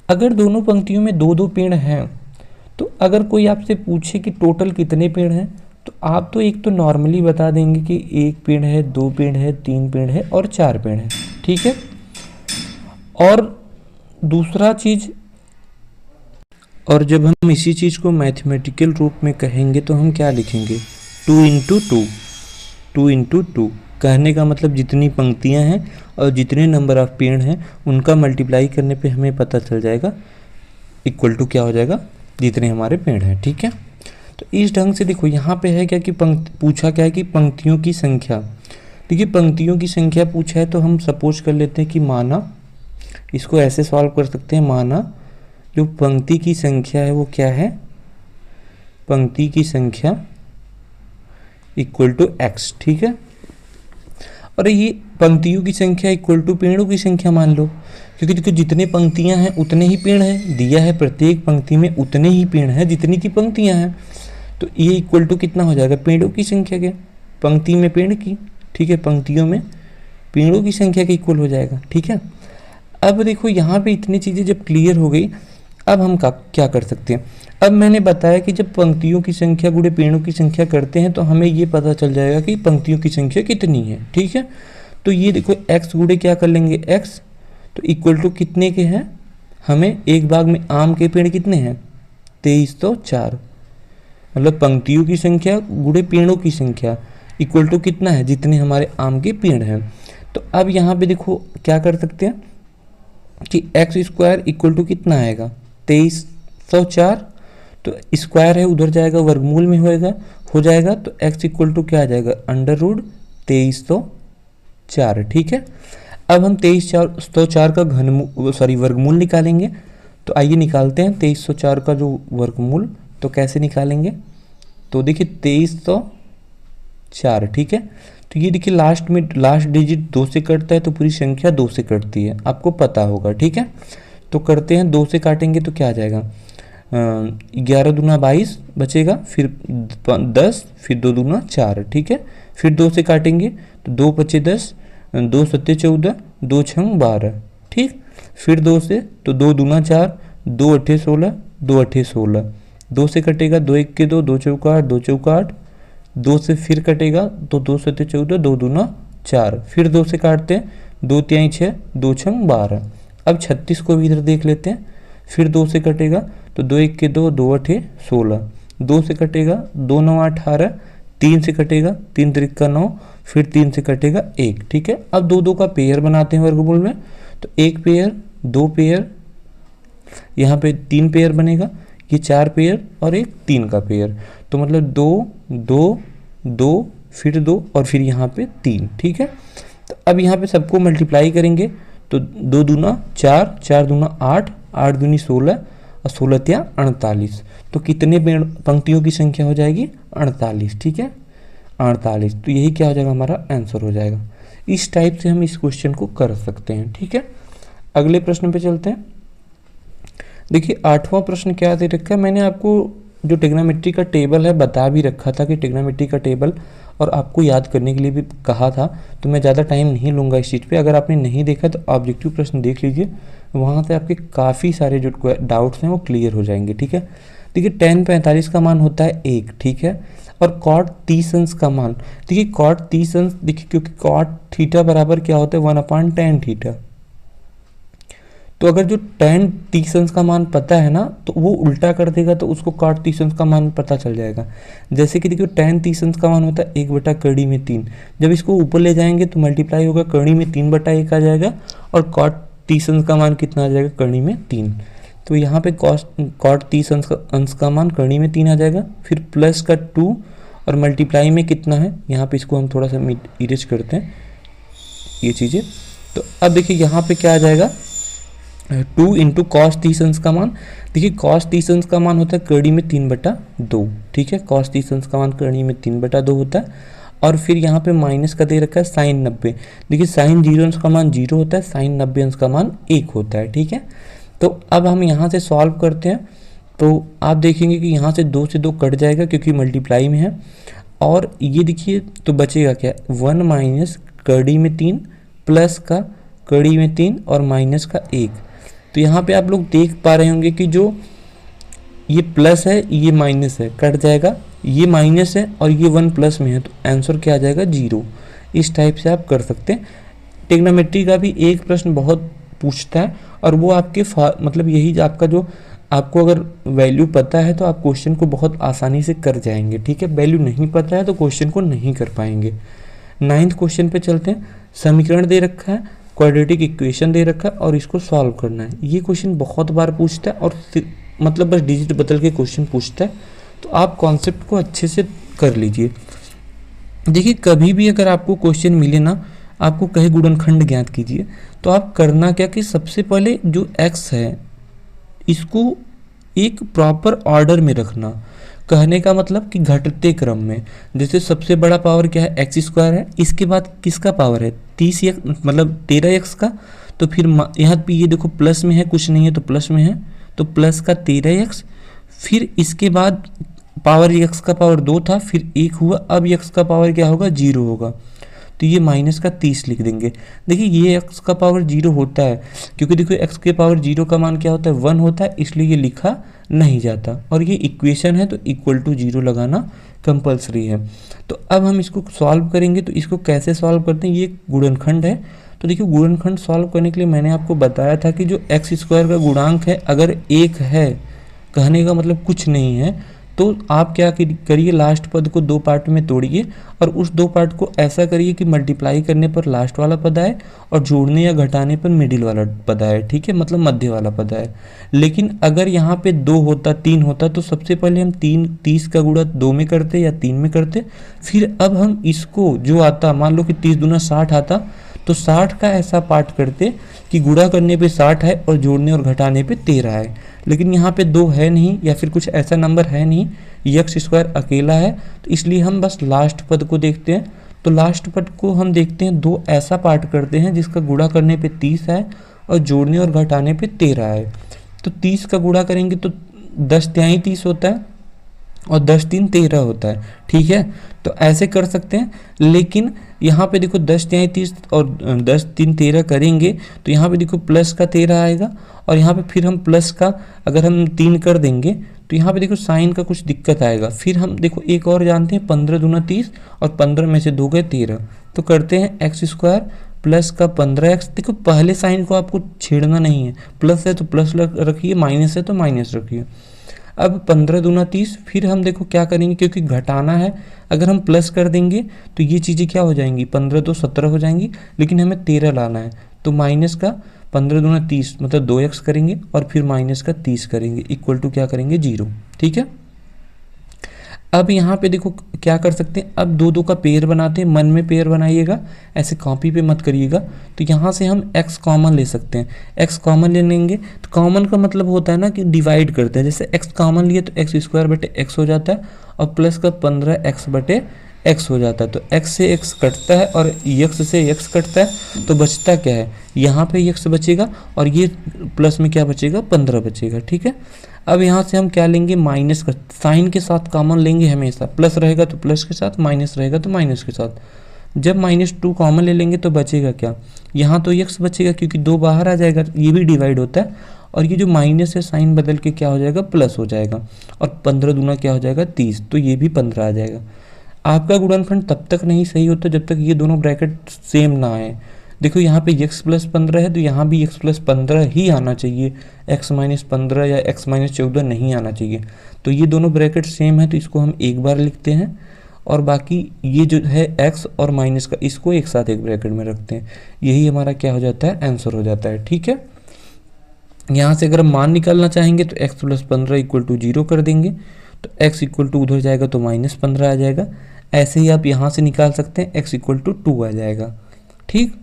अगर दोनों पंक्तियों में 2-2 पेड़ हैं, तो अगर कोई आपसे पूछे कि टोटल कितने पेड़ हैं, तो आप तो एक तो नॉर्मली बता देंगे कि 1 पेड़ है, 2 पेड़ है, 3 पेड़ है और 4 पेड़ है, ठीक है। और दूसरा चीज, और जब हम इसी चीज को मैथमेटिकल रूप में कहेंगे तो हम क्या लिखेंगे, 2 इंटू 2, 2 इंटू 2। कहने का मतलब जितनी पंक्तियां हैं और जितने नंबर ऑफ पेड़ हैं उनका मल्टीप्लाई करने पे हमें पता चल जाएगा, इक्वल टू क्या हो जाएगा, जितने हमारे पेड़ हैं, ठीक है। तो इस ढंग से देखो यहाँ पे है क्या कि पूछा क्या है कि पंक्तियों की संख्या। देखिए पंक्तियों की संख्या पूछा है, तो हम सपोज कर लेते हैं कि माना, इसको ऐसे सॉल्व कर सकते हैं, माना जो पंक्ति की संख्या है वो क्या है, पंक्ति की संख्या इक्वल टू x, ठीक है। और ये पंक्तियों की संख्या इक्वल टू पेड़ों की संख्या मान लो, क्योंकि देखो जितने पंक्तियां हैं उतने ही पेड़ हैं, दिया है प्रत्येक पंक्ति में उतने ही पेड़ हैं जितनी की पंक्तियां हैं। तो ये इक्वल टू कितना हो जाएगा, पेड़ों की संख्या के, पंक्ति में पेड़ की, ठीक है, पंक्तियों में पेड़ों की संख्या के इक्वल हो जाएगा, ठीक है। अब देखो यहाँ पे इतनी चीज़ें जब क्लियर हो गई, अब हम क्या कर सकते हैं। अब मैंने बताया कि जब पंक्तियों की संख्या गुणे पेड़ों की संख्या करते हैं तो हमें ये पता चल जाएगा कि पंक्तियों की संख्या कितनी है, ठीक है। तो ये देखो x गुणे क्या कर लेंगे, x, तो इक्वल टू कितने के हैं, हमें एक बाग में आम के पेड़ कितने हैं, 2304, मतलब पंक्तियों की संख्या गुणे पेड़ों की संख्या इक्वल टू कितना है, जितने हमारे आम के पेड़ हैं। तो अब यहाँ पे देखो क्या कर सकते हैं कि एक्स स्क्वायर इक्वल टू कितना आएगा, 2304, तो स्क्वायर है उधर जाएगा वर्गमूल में हो जाएगा, तो x इक्वल टू क्या आ जाएगा, अंडर रूट 2304, ठीक है। अब हम 2304 का वर्गमूल निकालेंगे, तो आइए निकालते हैं 2304 का जो वर्गमूल। तो कैसे निकालेंगे, तो देखिए 2304, ठीक है। तो ये देखिए लास्ट डिजिट 2 से कटता है, तो पूरी संख्या 2 से कटती है, आपको पता होगा, ठीक है। तो करते हैं, 2 से काटेंगे तो क्या आ जाएगा, 11 दूना 22 बचेगा, फिर 10, फिर 2 दूना 4, ठीक है। फिर 2 से काटेंगे तो 2 पचे 10, 2 सत्ते 14, 2 छंग 12, ठीक। फिर 2 से तो 2 दूना 4, 2 अट्ठे 16, 2 अट्ठे 16, 2 से कटेगा 2 1 के 2, 2 चौका 8, 2 चौका 8, 2 से फिर कटेगा तो 2 सत्ते 14, 2 दूना 4, फिर 2 से काटते हैं, 2 तिहाई 6, 2 छंग 12। अब 36 को भी इधर देख लेते हैं, फिर 2 से कटेगा तो 2 1 के 2, 2 अट्ठे 16, 2 से कटेगा 2 9 18, 3 से कटेगा 3 त्रिक का 9, फिर 3 से कटेगा 1, ठीक है। अब 2 का पेयर बनाते हैं वर्गमूल में, तो 1 पेयर 2 पेयर, यहाँ पे 3 पेयर बनेगा, ये 4 पेयर और एक 3 का पेयर, तो मतलब 2 2 2 फिर 2 और फिर यहाँ पे 3, ठीक है। तो अब यहाँ पे सबको मल्टीप्लाई करेंगे, तो 2 दूना 4, 4 दूना 8, 8 दूनी 16 और 16 त्या 48, तो कितने पंक्तियों की संख्या हो जाएगी, 48, ठीक है, 48। तो यही क्या हो जाएगा, हमारा आंसर हो जाएगा। इस टाइप से हम इस क्वेश्चन को कर सकते हैं, ठीक है। अगले प्रश्न पे चलते हैं। देखिए 8वां प्रश्न क्या दे रखा है, मैंने आपको जो ट्रिग्नोमेट्री का टेबल है बता भी रखा था कि ट्रिग्नोमेट्री का टेबल, और आपको याद करने के लिए भी कहा था, तो मैं ज़्यादा टाइम नहीं लूँगा इस चीज़ पे। अगर आपने नहीं देखा तो ऑब्जेक्टिव प्रश्न देख लीजिए, वहाँ से आपके काफ़ी सारे जो डाउट्स हैं वो क्लियर हो जाएंगे, ठीक है। देखिए tan 45 का मान होता है 1, ठीक है, और cot 30 अंश का मान, देखिए cot 30 अंश, देखिए क्योंकि cot थीटा बराबर क्या होता है, 1/tan थीटा, तो अगर जो tan 30 अंश का मान पता है ना, तो वो उल्टा कर देगा तो उसको cot 30 अंश का मान पता चल जाएगा। जैसे कि देखिए tan 30 अंश का मान होता है 1/कड़ी में 3, जब इसको ऊपर ले जाएंगे तो मल्टीप्लाई होगा, कड़ी में 3/1 आ जाएगा, और cot 30 अंश का मान कितना आ जाएगा, कड़ी में 3। तो यहाँ पे cot 30 अंश का मान कड़ी में 3 आ जाएगा, फिर प्लस का 2 और मल्टीप्लाई में कितना है, यहाँ पे इसको हम थोड़ा सा इरेज करते हैं ये चीज़ें। तो अब देखिए यहाँ पे क्या आ जाएगा, 2 इंटू कॉस 30 अंश का मान। देखिए कॉस 30 अंश का मान होता है कड़ी में 3/2, ठीक है, कॉस 30 अंश का मान कड़ी में 3/2 होता है। और फिर यहाँ पे माइनस का दे रखा है साइन 90। देखिए साइन 0 अंश का मान 0 होता है, साइन 90 अंश का मान 1 होता है, ठीक है। तो अब हम यहाँ से सॉल्व करते हैं, तो आप देखेंगे कि यहाँ से 2 से 2 कट जाएगा क्योंकि मल्टीप्लाई में है। और ये देखिए तो बचेगा क्या, 1 माइनस कड़ी में 3 प्लस का कड़ी में 3 और माइनस का 1। तो यहाँ पे आप लोग देख पा रहे होंगे कि जो ये प्लस है ये माइनस है, कट जाएगा, ये माइनस है और ये 1 प्लस में है, तो आंसर क्या आ जाएगा 0। इस टाइप से आप कर सकते हैं। ट्रिग्नोमेट्री का भी एक प्रश्न बहुत पूछता है और वो आपके मतलब यही आपका जो आपको अगर वैल्यू पता है तो आप क्वेश्चन को बहुत आसानी से कर जाएंगे, ठीक है। वैल्यू नहीं पता है तो क्वेश्चन को नहीं कर पाएंगे। 9th क्वेश्चन पे चलते हैं। समीकरण दे रखा है, क्वाड्रेटिक इक्वेशन दे रखा है और इसको सॉल्व करना है। ये क्वेश्चन बहुत बार पूछता है और मतलब बस डिजिट बदल के क्वेश्चन पूछता है, तो आप कॉन्सेप्ट को अच्छे से कर लीजिए। देखिए कभी भी अगर आपको क्वेश्चन मिले ना, आपको कहे गुणनखंड ज्ञात कीजिए, तो आप करना क्या कि सबसे पहले जो x है इसको एक प्रॉपर ऑर्डर में रखना। कहने का मतलब कि घटते क्रम में, जैसे सबसे बड़ा पावर क्या है x² है, इसके बाद किसका पावर है 30x मतलब 13x का, तो फिर यहाँ पे ये देखो प्लस में है, कुछ नहीं है तो प्लस में है, तो प्लस का 13x, फिर इसके बाद पावर x का पावर 2 था, फिर 1 हुआ, अब x का पावर क्या होगा 0 होगा, तो ये माइनस का 30 लिख देंगे। देखिए ये x का पावर 0 होता है क्योंकि देखो x के पावर 0 का मान क्या होता है 1 होता है, इसलिए ये लिखा नहीं जाता। और ये इक्वेशन है तो इक्वल टू 0 लगाना कंपलसरी है। तो अब हम इसको सॉल्व करेंगे, तो इसको कैसे सॉल्व करते हैं, ये गुणनखंड है। तो देखिए गुणनखंड सॉल्व करने के लिए मैंने आपको बताया था कि जो x² का गुणांक है अगर 1 है, कहने का मतलब कुछ नहीं है, तो आप क्या करिए लास्ट पद को 2 पार्ट में तोड़िए और उस 2 पार्ट को ऐसा करिए कि मल्टीप्लाई करने पर लास्ट वाला पद आए और जोड़ने या घटाने पर मिडिल वाला पद आए, ठीक है, मतलब मध्य वाला पद आए। लेकिन अगर यहाँ पे 2 होता 3 होता तो सबसे पहले हम 30 का गुणा 2 में करते या 3 में करते, फिर अब हम इसको जो आता, मान लो कि 30 दूना 60 आता, तो 60 का ऐसा पार्ट करते कि गुणा करने पे 60 है और जोड़ने और घटाने पे 13 है। लेकिन यहाँ पे 2 है नहीं या फिर कुछ ऐसा नंबर है नहीं, x² अकेला है, तो इसलिए हम बस लास्ट पद को देखते हैं। तो लास्ट पद को हम देखते हैं 2 ऐसा पार्ट करते हैं जिसका गुणा करने पे 30 है और जोड़ने और घटाने पे 13 है। तो 30 का गुणा करेंगे तो 10 तिहाई 30 होता है और 10 3 13 होता है, ठीक है। तो ऐसे कर सकते हैं, लेकिन यहाँ पे देखो 10 तिहाई 30 और 10 3 13 करेंगे तो यहाँ पे देखो प्लस का 13 आएगा और यहाँ पे फिर हम प्लस का अगर हम 3 कर देंगे तो यहाँ पे देखो साइन का कुछ दिक्कत आएगा। फिर हम देखो एक और जानते हैं 15 दूना 30 और 15 में से 2 गए 13, तो करते हैं x² प्लस का 15x। देखो पहले साइन को आपको छेड़ना नहीं है, प्लस है तो प्लस रखिए, माइनस है तो माइनस रखिए। अब 15 दूना 30, फिर हम देखो क्या करेंगे क्योंकि घटाना है, अगर हम प्लस कर देंगे तो ये चीज़ें क्या हो जाएंगी 15 तो 17 हो जाएंगी, लेकिन हमें 13 लाना है, तो माइनस का 15 दूना 30 मतलब 2x करेंगे और फिर माइनस का 30 करेंगे, इक्वल टू क्या करेंगे 0, ठीक है। अब यहाँ पे देखो क्या कर सकते हैं, अब 2 2 का पेयर बनाते हैं, मन में पेयर बनाइएगा, ऐसे कॉपी पे मत करिएगा। तो यहाँ से हम x कॉमन ले सकते हैं, x कॉमन ले लेंगे तो कॉमन का मतलब होता है ना कि डिवाइड करते हैं, जैसे x कॉमन लिए तो x² बटे x हो जाता है और प्लस का 15x बटे x हो जाता है। तो x से x कटता है और x से x कटता है, तो बचता क्या है, यहाँ पे x बचेगा और ये प्लस में क्या बचेगा 15 बचेगा, ठीक है। अब यहाँ से हम क्या लेंगे, माइनस का साइन के साथ कॉमन लेंगे हमेशा, प्लस रहेगा तो प्लस के साथ, माइनस रहेगा तो माइनस के साथ। जब -2 कॉमन ले लेंगे तो बचेगा क्या, यहाँ तो x बचेगा क्योंकि 2 बाहर आ जाएगा, ये भी डिवाइड होता है, और ये जो माइनस है साइन बदल के क्या हो जाएगा प्लस हो जाएगा, और 15 दूना क्या हो जाएगा 30, तो ये भी 15 आ जाएगा। आपका गुणनखंड तब तक नहीं सही होता जब तक ये दोनों ब्रैकेट सेम ना आए। देखो यहाँ पे x + 15 है तो यहाँ भी x + 15 ही आना चाहिए, x - 15 या x - 14 नहीं आना चाहिए। तो ये दोनों ब्रैकेट सेम है तो इसको हम एक बार लिखते हैं और बाकी ये जो है x और माइनस का इसको एक साथ एक ब्रैकेट में रखते हैं, यही हमारा क्या हो जाता है आंसर हो जाता है, ठीक है। यहाँ से अगर हम मान निकालना चाहेंगे तो x + 15 = 0 कर देंगे, तो x = उधर जाएगा तो -15 आ जाएगा। ऐसे ही आप यहाँ से निकाल सकते हैं, x = 2 आ जाएगा, ठीक।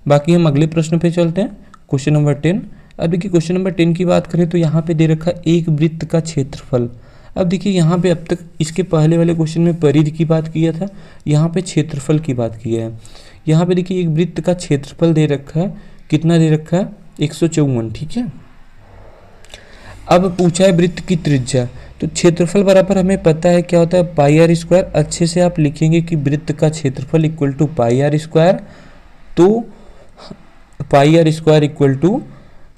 बाकी हम अगले प्रश्न पे चलते हैं, क्वेश्चन नंबर 10। अब देखिए क्वेश्चन नंबर 10 की बात करें तो यहाँ पे दे रखा है एक वृत्त का क्षेत्रफल। अब देखिए यहाँ पे अब तक इसके पहले वाले क्वेश्चन में परिधि की बात किया था, यहाँ पे क्षेत्रफल की बात किया है। यहाँ पे देखिए एक वृत्त का क्षेत्रफल दे रखा है, कितना दे रखा है 154, ठीक है। अब पूछा है वृत्त की त्रिज्या, तो क्षेत्रफल बराबर हमें पता है क्या होता है पाई आर स्क्वायर। अच्छे से आप लिखेंगे कि वृत्त का क्षेत्रफल equal to pi R square, तो pi R square equal to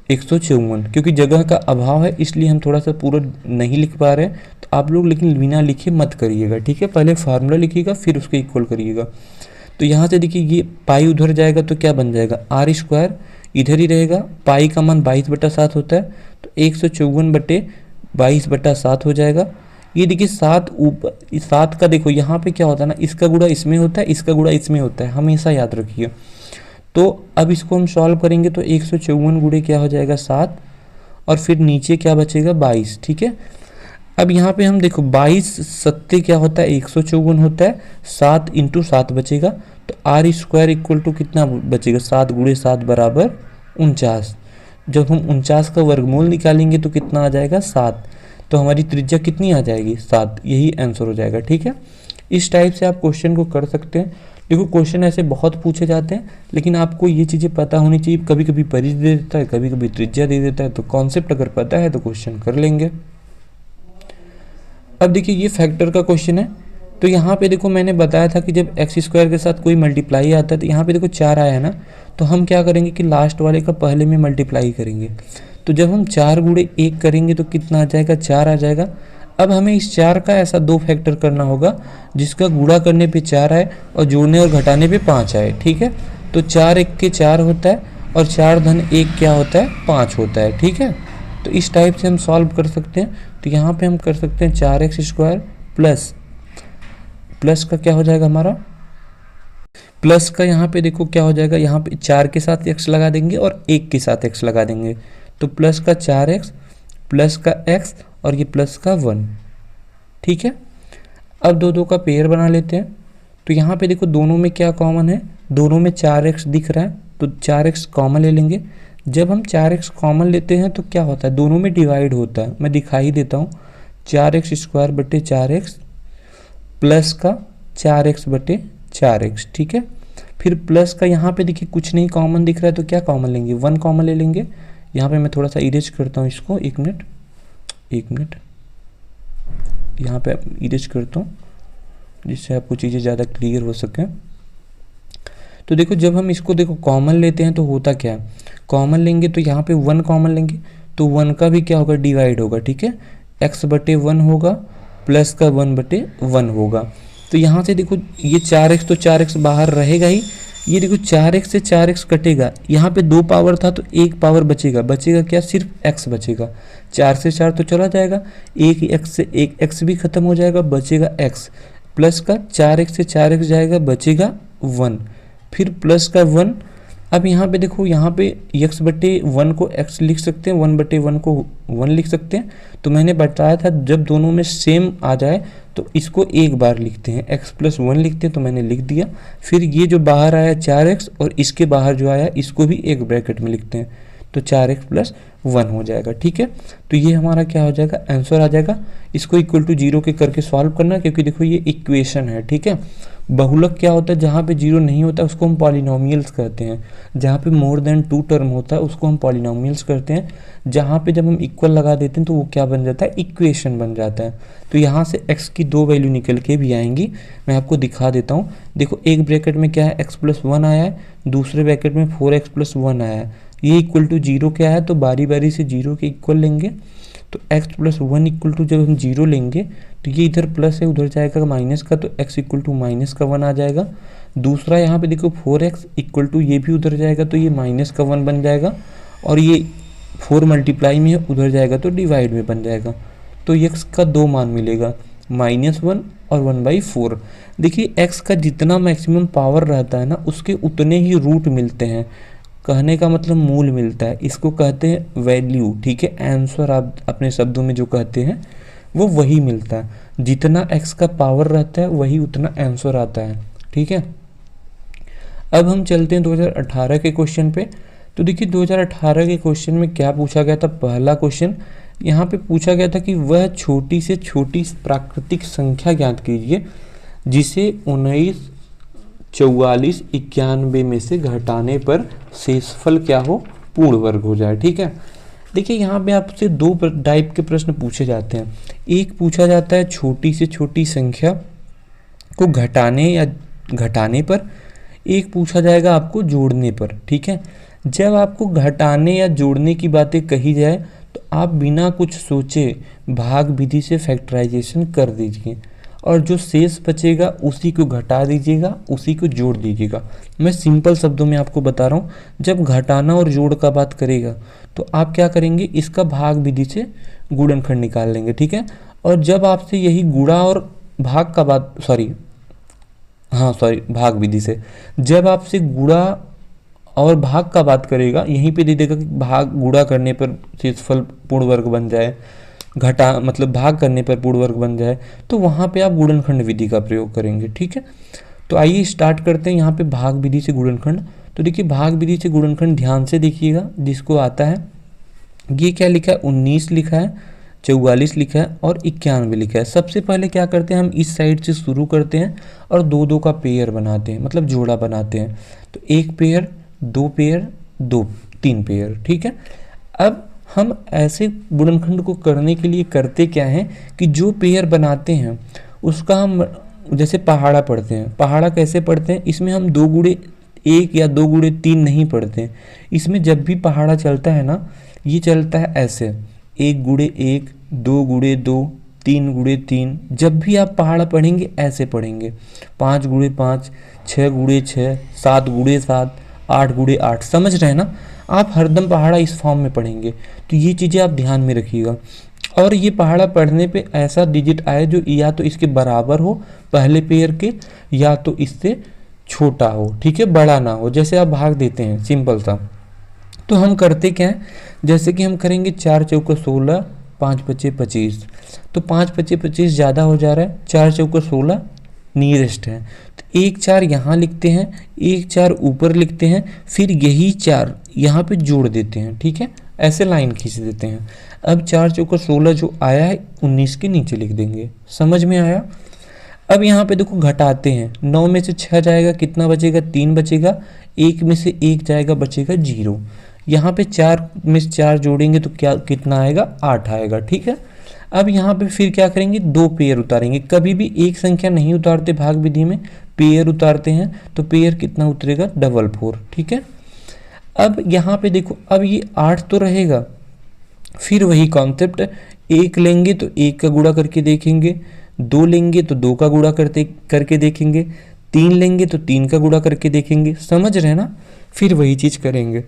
154। क्योंकि जगह का अभाव है इसलिए हम थोड़ा सा पूरा नहीं लिख पा रहे हैं, तो आप लोग लेकिन बिना लिखे मत करिएगा, ठीक है। पहले फार्मूला लिखिएगा फिर उसके इक्वल करिएगा। तो यहाँ से देखिए ये पाई उधर जाएगा तो क्या बन जाएगा आर स्क्वायर, इधर ही रहेगा। पाई का मान 22/7 होता है, तो 154/22/7 हो जाएगा। ये देखिए 7 ऊपर, 7 का देखो यहाँ पे क्या होता है ना, इसका गुणा इसमें होता है, इसका गुणा इसमें होता है, हमेशा याद रखिए। तो अब इसको हम सॉल्व करेंगे तो 154 गुणे क्या हो जाएगा 7, और फिर नीचे क्या बचेगा 22, ठीक है। अब यहाँ पे हम देखो 22 सत्ते क्या होता है 154 होता है, 7 × 7 बचेगा, तो आर स्क्वायर इक्वल टू कितना बचेगा 7 × 7 बराबर 49। जब हम 49 का वर्गमूल निकालेंगे तो कितना आ जाएगा 7, तो हमारी त्रिज्या कितनी आ जाएगी 7, यही आंसर हो जाएगा, ठीक है। इस टाइप से आप क्वेश्चन को कर सकते हैं। देखो क्वेश्चन ऐसे बहुत पूछे जाते हैं, लेकिन आपको ये चीज़ें पता होनी चाहिए। कभी कभी परिधि दे देता है, कभी कभी त्रिज्या दे देता है, तो कॉन्सेप्ट अगर पता है तो क्वेश्चन कर लेंगे। अब देखिए ये फैक्टर का क्वेश्चन है, तो यहाँ पे देखो मैंने बताया था कि जब एक्स स्क्वायर के साथ कोई मल्टीप्लाई आता है तो यहाँ पे देखो 4 आया है ना, तो हम क्या करेंगे कि लास्ट वाले का पहले में मल्टीप्लाई करेंगे। तो जब हम 4 × 1 करेंगे तो कितना आ जाएगा 4 आ जाएगा। अब हमें इस 4 का ऐसा 2 फैक्टर करना होगा जिसका गुणा करने पे 4 आए और जोड़ने और घटाने पे 5 आए, ठीक है। तो 4 × 1 = 4 होता है और 4 × 1 क्या होता है 5 होता है, ठीक है। तो इस टाइप से हम सॉल्व कर सकते हैं। तो यहाँ पे हम कर सकते हैं 4x² प्लस का क्या हो जाएगा हमारा, प्लस का यहाँ पे देखो क्या हो जाएगा, यहाँ पे 4 के साथ x लगा देंगे और 1 के साथ x लगा देंगे, तो प्लस का 4x प्लस का x और ये प्लस का 1, ठीक है। अब दो का पेयर बना लेते हैं। तो यहाँ पे देखो दोनों में क्या कॉमन है, दोनों में 4x दिख रहा है, तो 4x कॉमन ले लेंगे। जब हम 4x कॉमन लेते हैं तो क्या होता है, दोनों में डिवाइड होता है। मैं दिखाई देता हूँ, 4x² 4x प्लस का 4x/4x, ठीक है। फिर प्लस का यहाँ पे देखिए कुछ नहीं कॉमन दिख रहा है, तो क्या कॉमन लेंगे 1 कॉमन ले लेंगे। यहाँ पे मैं थोड़ा सा इरेज करता हूँ इसको, एक मिनट यहाँ पे इरेज करता हूँ जिससे आपको चीज़ें ज़्यादा क्लियर हो सकें। तो देखो जब हम इसको देखो कॉमन लेते हैं तो होता क्या है, कॉमन लेंगे तो यहाँ पे 1 कॉमन लेंगे तो 1 का भी क्या होगा डिवाइड होगा, ठीक है। x/1 होगा प्लस का 1/1 होगा। तो यहाँ से देखो ये 4x तो 4x बाहर रहेगा ही, ये देखो 4x से 4x कटेगा, यहाँ पे 2 पावर था तो 1 पावर बचेगा क्या सिर्फ x बचेगा। 4 से 4 तो चला जाएगा, 1x से 1x भी खत्म हो जाएगा, बचेगा x प्लस का 4x से 4x जाएगा, बचेगा 1, फिर प्लस का 1। अब यहाँ पे देखो यहाँ पे x/1 को x लिख सकते हैं, 1/1 को 1 लिख सकते हैं। तो मैंने बताया था जब दोनों में सेम आ जाए तो इसको एक बार लिखते हैं, x+1 लिखते हैं, तो मैंने लिख दिया। फिर ये जो बाहर आया 4x और इसके बाहर जो आया इसको भी एक ब्रैकेट में लिखते हैं, तो 4x+1 हो जाएगा, ठीक है। तो ये हमारा क्या हो जाएगा आंसर आ जाएगा। इसको इक्वल टू 0 के करके सॉल्व करना, क्योंकि देखो ये इक्वेशन है, ठीक है। बहुलक क्या होता है, जहाँ पे 0 नहीं होता उसको हम पॉलिनोमियल्स कहते हैं, जहाँ पे मोर देन 2 टर्म होता है उसको हम पॉलिनोमियल्स करते हैं, जहाँ पे जब हम इक्वल लगा देते हैं तो वो क्या बन जाता है इक्वेशन बन जाता है। तो यहाँ से x की 2 वैल्यू निकल के भी आएंगी, मैं आपको दिखा देता हूँ। देखो एक ब्रैकेट में क्या है x+1 आया है, दूसरे ब्रैकेट में 4x+1 आया है, ये इक्वल टू 0 क्या है, तो बारी बारी से 0 के इक्वल लेंगे। तो x+1 इक्वल टू जब हम 0 लेंगे तो ये इधर प्लस है उधर जाएगा माइनस का, तो x इक्वल टू -1 आ जाएगा। दूसरा यहाँ पे देखो 4x इक्वल टू ये भी उधर जाएगा तो ये -1 बन जाएगा, और ये 4 मल्टीप्लाई में उधर जाएगा तो डिवाइड में बन जाएगा। तो x का 2 मान मिलेगा, -1 और 1/4। देखिए x का जितना मैक्सिमम पावर रहता है ना उसके उतने ही रूट मिलते हैं, कहने का मतलब मूल मिलता है, इसको कहते हैं वैल्यू, ठीक है। आंसर आप अपने शब्दों में जो कहते हैं वो वही मिलता है, जितना x का पावर रहता है वही उतना आंसर आता है, ठीक है। अब हम चलते हैं 2018 के क्वेश्चन पे। तो देखिए 2018 के क्वेश्चन में क्या पूछा गया था। पहला क्वेश्चन यहाँ पे पूछा गया था कि वह छोटी से छोटी प्राकृतिक संख्या ज्ञात कीजिए जिसे 19, 44, 91 में से घटाने पर शेषफल क्या हो, पूर्ण वर्ग हो जाए। ठीक है, देखिए यहाँ पे आपसे दो टाइप के प्रश्न पूछे जाते हैं। एक पूछा जाता है छोटी से छोटी संख्या को घटाने या घटाने पर, एक पूछा जाएगा आपको जोड़ने पर। ठीक है, जब आपको घटाने या जोड़ने की बातें कही जाए तो आप बिना कुछ सोचे भाग विधि से फैक्टराइजेशन कर दीजिए और जो शेष बचेगा उसी को घटा दीजिएगा, उसी को जोड़ दीजिएगा। मैं सिंपल शब्दों में आपको बता रहा हूँ, जब घटाना और जोड़ का बात करेगा तो आप क्या करेंगे, इसका भाग विधि से गुणनखंड निकाल लेंगे। ठीक है, और जब आपसे यही गुणा और भाग का बात भाग विधि से जब आपसे गुणा और भाग का बात करेगा, यहीं पे दे देगा कि भाग गुणा करने पर शेषफल पूर्ण वर्ग बन जाए, घटा मतलब भाग करने पर पूर्ण वर्ग बन जाए, तो वहाँ पे आप गुणनखंड विधि का प्रयोग करेंगे। ठीक है, तो आइए स्टार्ट करते हैं यहाँ पे भाग विधि से गुणनखंड। तो देखिए भाग विधि से गुणनखंड ध्यान से देखिएगा, जिसको आता है ये क्या लिखा है, 19 लिखा है, 44 लिखा है और 91 लिखा है। सबसे पहले क्या करते हैं, हम इस साइड से शुरू करते हैं और दो दो का पेयर बनाते हैं, मतलब जोड़ा बनाते हैं। तो एक पेयर, दो पेयर, दो, तीन पेयर। ठीक है, अब हम ऐसे गुणनखंड को करने के लिए करते क्या हैं कि जो पेयर बनाते हैं उसका हम जैसे पहाड़ा पढ़ते हैं। पहाड़ा कैसे पढ़ते हैं, इसमें हम 2 गुणे 1 या 2 गुणे 3 नहीं पढ़ते हैं। इसमें जब भी पहाड़ा चलता है ना, ये चलता है ऐसे 1 गुणे 1, 2 गुणे 2, 3 गुणे 3। जब भी आप पहाड़ा पढ़ेंगे ऐसे पढ़ेंगे, 5 गुणे 5, 6 गुणे 6, 7 गुणे 7, 8 गुणे 8। समझ रहे हैं ना, आप हरदम पहाड़ा इस फॉर्म में पढ़ेंगे। तो ये चीज़ें आप ध्यान में रखिएगा। और ये पहाड़ा पढ़ने पे ऐसा डिजिट आए जो या तो इसके बराबर हो पहले पेयर के, या तो इससे छोटा हो। ठीक है, बड़ा ना हो। जैसे आप भाग देते हैं सिंपल सा, तो हम करते क्या है, जैसे कि हम करेंगे 4 चौका 16, 5 पचे 25। तो 5 पचे 25 ज़्यादा हो जा रहा है, 4 चौका 16 नियरेस्ट है, तो 1 4 यहाँ लिखते हैं, 1 4 ऊपर लिखते हैं, फिर यही 4 यहाँ पे जोड़ देते हैं। ठीक है, ऐसे लाइन खींच देते हैं। अब 4 चौका 16 जो आया है 19 के नीचे लिख देंगे। समझ में आया। अब यहाँ पे देखो घटाते हैं, 9 में से 6 जाएगा, कितना बचेगा, 3 बचेगा, 1 में से 1 जाएगा, बचेगा 0। यहाँ पे 4 में से 4 जोड़ेंगे तो क्या कितना आएगा, 8 आएगा। ठीक है, अब यहाँ पे फिर क्या करेंगे, 2 पेयर उतारेंगे। कभी भी एक संख्या नहीं उतारते भाग विधि में, पेयर उतारते हैं। तो पेयर कितना उतरेगा, 444। ठीक है, अब यहाँ पे देखो, अब ये 8 तो रहेगा, फिर वही कॉन्सेप्ट, 1 लेंगे तो 1 का गुणा करके देखेंगे, 2 लेंगे तो 2 का गुणा करके देखेंगे, 3 लेंगे तो 3 का गुणा करके देखेंगे। समझ रहे ना, फिर वही चीज़ करेंगे।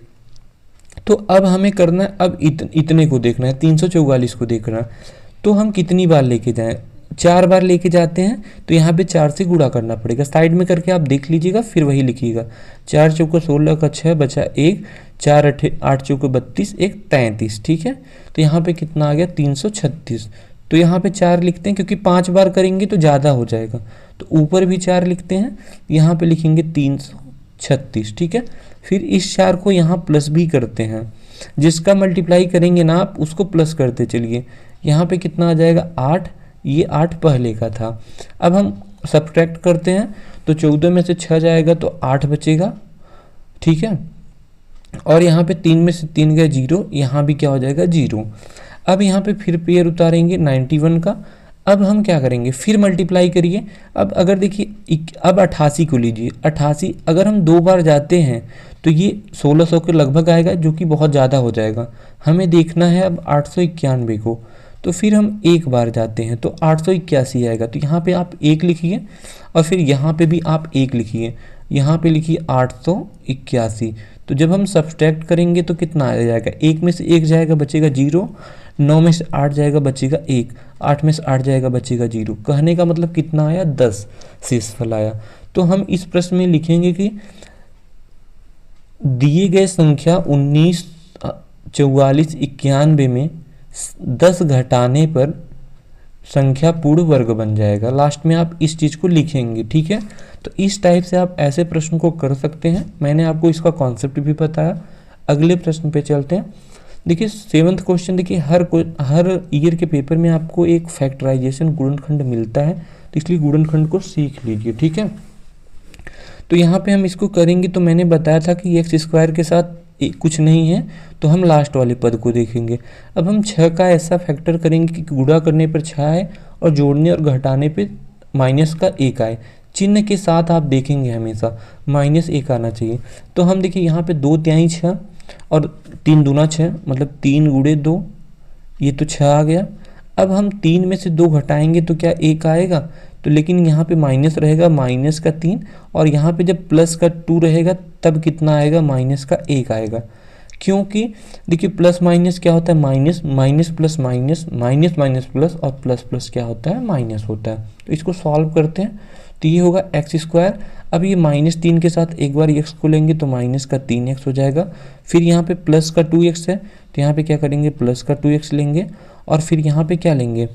तो अब हमें करना है, अब इतने को देखना है, 344 को देखना है। तो हम कितनी बार लेके जाएं, 4 बार लेके जाते हैं, तो यहाँ पे 4 से गुणा करना पड़ेगा। साइड में करके आप देख लीजिएगा, फिर वही लिखिएगा। 4 चौका 16 का 6 बचा 1, 4 8 चौका 32, 1 33। ठीक है, तो यहाँ पे कितना आ गया, 336। तो यहाँ पे 4 लिखते हैं, क्योंकि 5 बार करेंगे तो ज़्यादा हो जाएगा, तो ऊपर भी 4 लिखते हैं, यहाँ पे लिखेंगे 336। ठीक है, फिर इस 4 को यहाँ प्लस भी करते हैं, जिसका मल्टीप्लाई करेंगे ना आप उसको प्लस करते चलिए। यहाँ पे कितना आ जाएगा, 8। ये 8 पहले का था। अब हम सब्ट्रैक्ट करते हैं, तो 14 में से 6 जाएगा तो 8 बचेगा। ठीक है, और यहाँ पे 3 में से 3 गया 0, यहाँ भी क्या हो जाएगा, 0। अब यहाँ पे फिर पेयर उतारेंगे 91 का। अब हम क्या करेंगे, फिर मल्टीप्लाई करिए। अब अगर देखिए, अब 88 को लीजिए, 88 अगर हम 2 बार जाते हैं तो ये 1600 के लगभग आएगा, जो कि बहुत ज़्यादा हो जाएगा। हमें देखना है अब 891 को, तो फिर हम 1 बार जाते हैं तो 881 आएगा। तो यहाँ पे आप 1 लिखिए और फिर यहाँ पे भी आप 1 लिखिए, यहाँ पे लिखिए 881। तो जब हम सब्सट्रैक्ट करेंगे तो कितना आ जाएगा, 1 में से 1 जाएगा, बचेगा 0, 9 में से 8 जाएगा, बचेगा 1, 8 में से 8 जाएगा, बचेगा 0। कहने का मतलब कितना आया, 10 शेषफल आया। तो हम इस प्रश्न में लिखेंगे कि दिए गए संख्या 19, 44, 91 में 10 घटाने पर संख्या पूर्ण वर्ग बन जाएगा। लास्ट में आप इस चीज़ को लिखेंगे। ठीक है, तो इस टाइप से आप ऐसे प्रश्न को कर सकते हैं। मैंने आपको इसका कॉन्सेप्ट भी बताया। अगले प्रश्न पे चलते हैं। देखिए 7th क्वेश्चन, देखिए हर ईयर के पेपर में आपको एक फैक्टराइजेशन गुणनखंड मिलता है, तो इसलिए गुणनखंड को सीख लीजिए, ठीक है। तो यहाँ पे हम इसको करेंगे, तो मैंने बताया था कि एक्स स्क्वायर के साथ कुछ नहीं है, तो हम लास्ट वाले पद को देखेंगे। अब हम 6 का ऐसा फैक्टर करेंगे कि गुणा करने पर 6 आए और जोड़ने और घटाने पे माइनस का 1 आए। चिन्ह के साथ आप देखेंगे हमेशा -1 आना चाहिए। तो हम देखिए यहाँ पे 2 तिहाई 6 और 3 दूना 6, मतलब 3 गुणे 2, ये तो 6 आ गया। अब हम 3 में से 2 घटाएंगे तो क्या 1 आएगा, तो लेकिन यहाँ पे माइनस रहेगा, माइनस का 3, और यहाँ पे जब प्लस का 2 रहेगा तब कितना आएगा, माइनस का 1 आएगा। क्योंकि देखिए प्लस माइनस क्या होता है, minus, minus plus minus, minus minus plus, और प्लस प्लस क्या होता है, माइनस होता है। तो इसको सॉल्व करते हैं, तो ये होगा एक्स स्क्वायर। अब ये -3 के साथ एक बार एक्स को लेंगे तो माइनस का 3x हो जाएगा। फिर यहाँ पे प्लस का 2x है, तो यहाँ पे क्या करेंगे, प्लस का 2x लेंगे, और फिर यहाँ पे क्या लेंगे,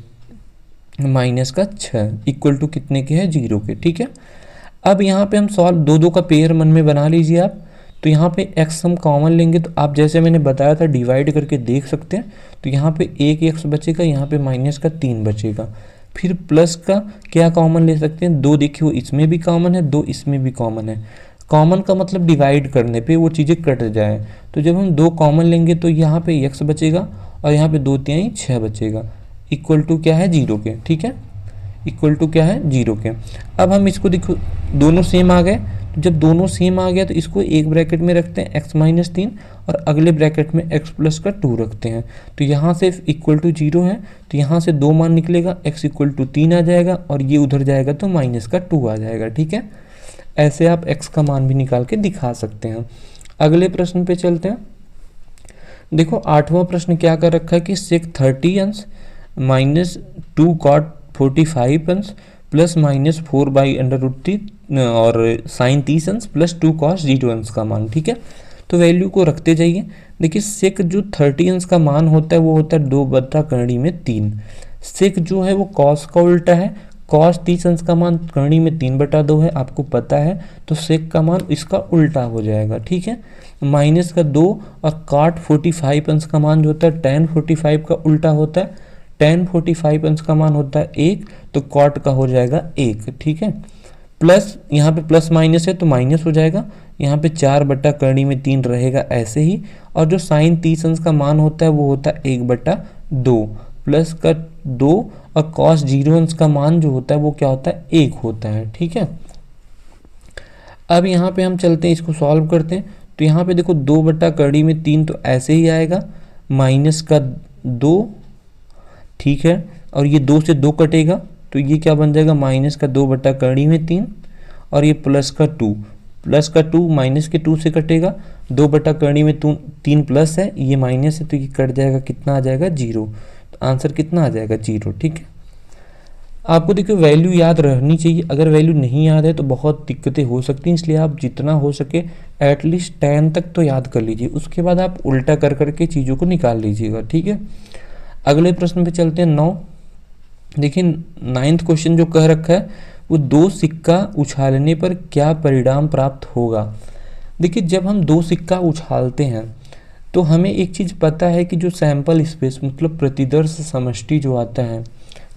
माइनस का 6, इक्वल टू कितने के है, 0 के, ठीक है। अब यहाँ पे हम सॉल्व 2 का पेयर मन में बना लीजिए आप। तो यहाँ पे x हम कॉमन लेंगे, तो आप जैसे मैंने बताया था डिवाइड करके देख सकते हैं। तो यहाँ पे 1x बचेगा, यहाँ पे माइनस का 3 बचेगा। फिर प्लस का क्या कॉमन ले सकते हैं, 2 देखिए वो इसमें भी कॉमन है, 2 इसमें भी कॉमन है। कॉमन का मतलब डिवाइड करने पे वो चीज़ें कट जाए। तो जब हम 2 कॉमन लेंगे तो यहाँ पे x बचेगा और यहाँ पे 2 तिहाई 6 बचेगा, इक्वल टू क्या है, 0 के, ठीक है, इक्वल टू क्या है, 0 के। अब हम इसको देखो दोनों सेम आ गए, तो जब दोनों सेम आ गया तो इसको एक ब्रैकेट में रखते हैं x - 3 और अगले ब्रैकेट में x प्लस का 2 रखते हैं। तो यहाँ से इक्वल टू 0 है, तो यहाँ से 2 मान निकलेगा, x इक्वल टू 3 आ जाएगा और ये उधर जाएगा तो माइनस का 2 आ जाएगा, ठीक है। ऐसे आप x का मान भी निकाल के दिखा सकते हैं। अगले प्रश्न पे चलते हैं। देखो 8वां प्रश्न क्या कर रखा है कि sec 30 अंश -2 cot 45 अंश प्लस -4/√3 और sin 30 अंश प्लस 2 cos 0 अंश का मान, ठीक है। तो वैल्यू को रखते जाइए। देखिए सेक जो 30 अंश का मान होता है वो होता है 2/3। सेक जो है वो कॉस का उल्टा है। कॉस 30 अंश का मान करणी में 3/2 है, आपको पता है, तो सेक का मान इसका उल्टा हो जाएगा, ठीक है। माइनस का 2 और काट 45 अंश का मान जो होता है tan 45 का उल्टा होता है। tan 45 अंश का मान होता है 1, तो कॉट का हो जाएगा 1, ठीक है। प्लस यहाँ पे प्लस माइनस है तो माइनस हो जाएगा, यहाँ पे 4/करणी में 3 रहेगा ऐसे ही। और जो साइन 30 अंश का मान होता है वो होता है 1/2 प्लस का 2 और कॉस 0 अंश का मान जो होता है वो क्या होता है 1 होता है, ठीक है। अब यहाँ पे हम चलते हैं, इसको सॉल्व करते हैं। तो यहाँ पे देखो 2/करणी में 3 तो ऐसे ही आएगा, माइनस का 2, ठीक है, और ये 2 से 2 कटेगा तो ये क्या बन जाएगा, माइनस का 2/करणी में 3 और ये प्लस का 2, प्लस का 2 माइनस के 2 से कटेगा, 2/करणी में 3 प्लस है, ये माइनस है, तो ये कट जाएगा, कितना आ जाएगा 0। तो आंसर कितना आ जाएगा 0, ठीक है। आपको देखिए वैल्यू याद रहनी चाहिए, अगर वैल्यू नहीं याद है तो बहुत दिक्कतें हो सकती हैं, इसलिए आप जितना हो सके एटलीस्ट 10 तक तो याद कर लीजिए, उसके बाद आप उल्टा कर करके चीज़ों को निकाल लीजिएगा, ठीक है। अगले प्रश्न पे चलते हैं 9। देखिए 9th क्वेश्चन जो कह रखा है वो 2 सिक्का उछालने पर क्या परिणाम प्राप्त होगा। देखिए जब हम 2 सिक्का उछालते हैं तो हमें एक चीज़ पता है कि जो सैंपल स्पेस मतलब प्रतिदर्श समष्टि जो आता है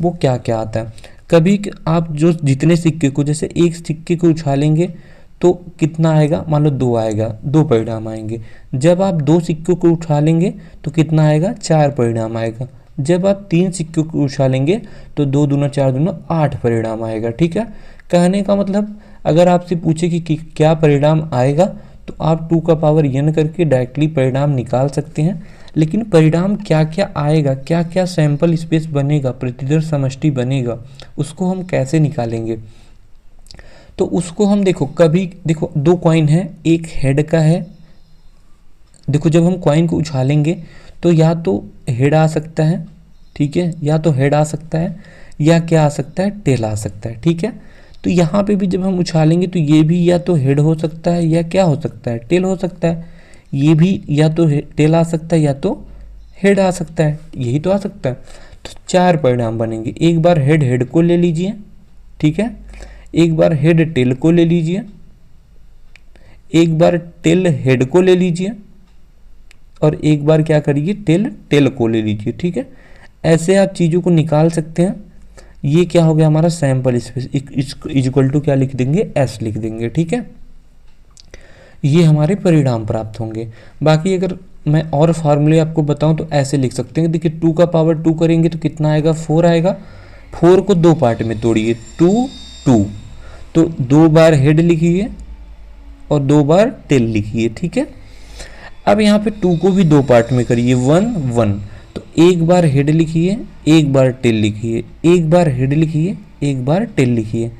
वो क्या क्या आता है। कभी आप जो जितने सिक्के को, जैसे एक सिक्के को उछालेंगे तो कितना आएगा, मान लो 2 आएगा, 2 परिणाम आएंगे। जब आप 2 सिक्कों को उछालेंगे तो कितना आएगा, 4 परिणाम आएगा। जब आप 3 सिक्कों को उछालेंगे तो 2 दूना 4 दूना 8 परिणाम आएगा, ठीक है। कहने का मतलब अगर आपसे पूछे कि क्या परिणाम आएगा तो आप 2 का पावर n करके डायरेक्टली परिणाम निकाल सकते हैं। लेकिन परिणाम क्या क्या आएगा, क्या क्या सैंपल स्पेस बनेगा, प्रतिदर्श समष्टि बनेगा, उसको हम कैसे निकालेंगे। तो उसको हम देखो, कभी देखो 2 कॉइन है, एक हेड का है। देखो जब हम कॉइन को उछालेंगे तो या तो हेड आ सकता है, ठीक है, या तो हेड आ सकता है, या क्या आ सकता है, टेल आ सकता है, ठीक है। तो यहाँ पे भी जब हम उछालेंगे तो ये भी या तो हेड हो सकता है या क्या हो सकता है, टेल हो सकता है। ये भी या तो टेल आ सकता है या तो हेड आ सकता है, यही तो आ सकता है। तो 4 परिणाम बनेंगे। एक बार हेड को ले लीजिए, ठीक है, एक बार हेड टेल को ले लीजिए, एक बार टेल हेड को ले लीजिए, और एक बार क्या करिए टेल को ले लीजिए, ठीक है। ऐसे आप चीज़ों को निकाल सकते हैं। ये क्या हो गया हमारा सैंपल स्पेस इक्वल टू क्या लिख देंगे, एस लिख देंगे, ठीक है। ये हमारे परिणाम प्राप्त होंगे। बाकी अगर मैं और फार्मूले आपको बताऊं तो ऐसे लिख सकते हैं, देखिए 2 का पावर 2 करेंगे तो कितना आएगा, 4 आएगा। 4 को 2 पार्ट में तोड़िए, 2 2, तो 2 बार हेड लिखिए और 2 बार टेल लिखिए, ठीक है। अब यहाँ पे 2 को भी 2 पार्ट में करिए, 1 1, तो एक बार हेड लिखिए, एक बार टेल लिखिए, एक बार हेड लिखिए, एक बार टेल लिखिए।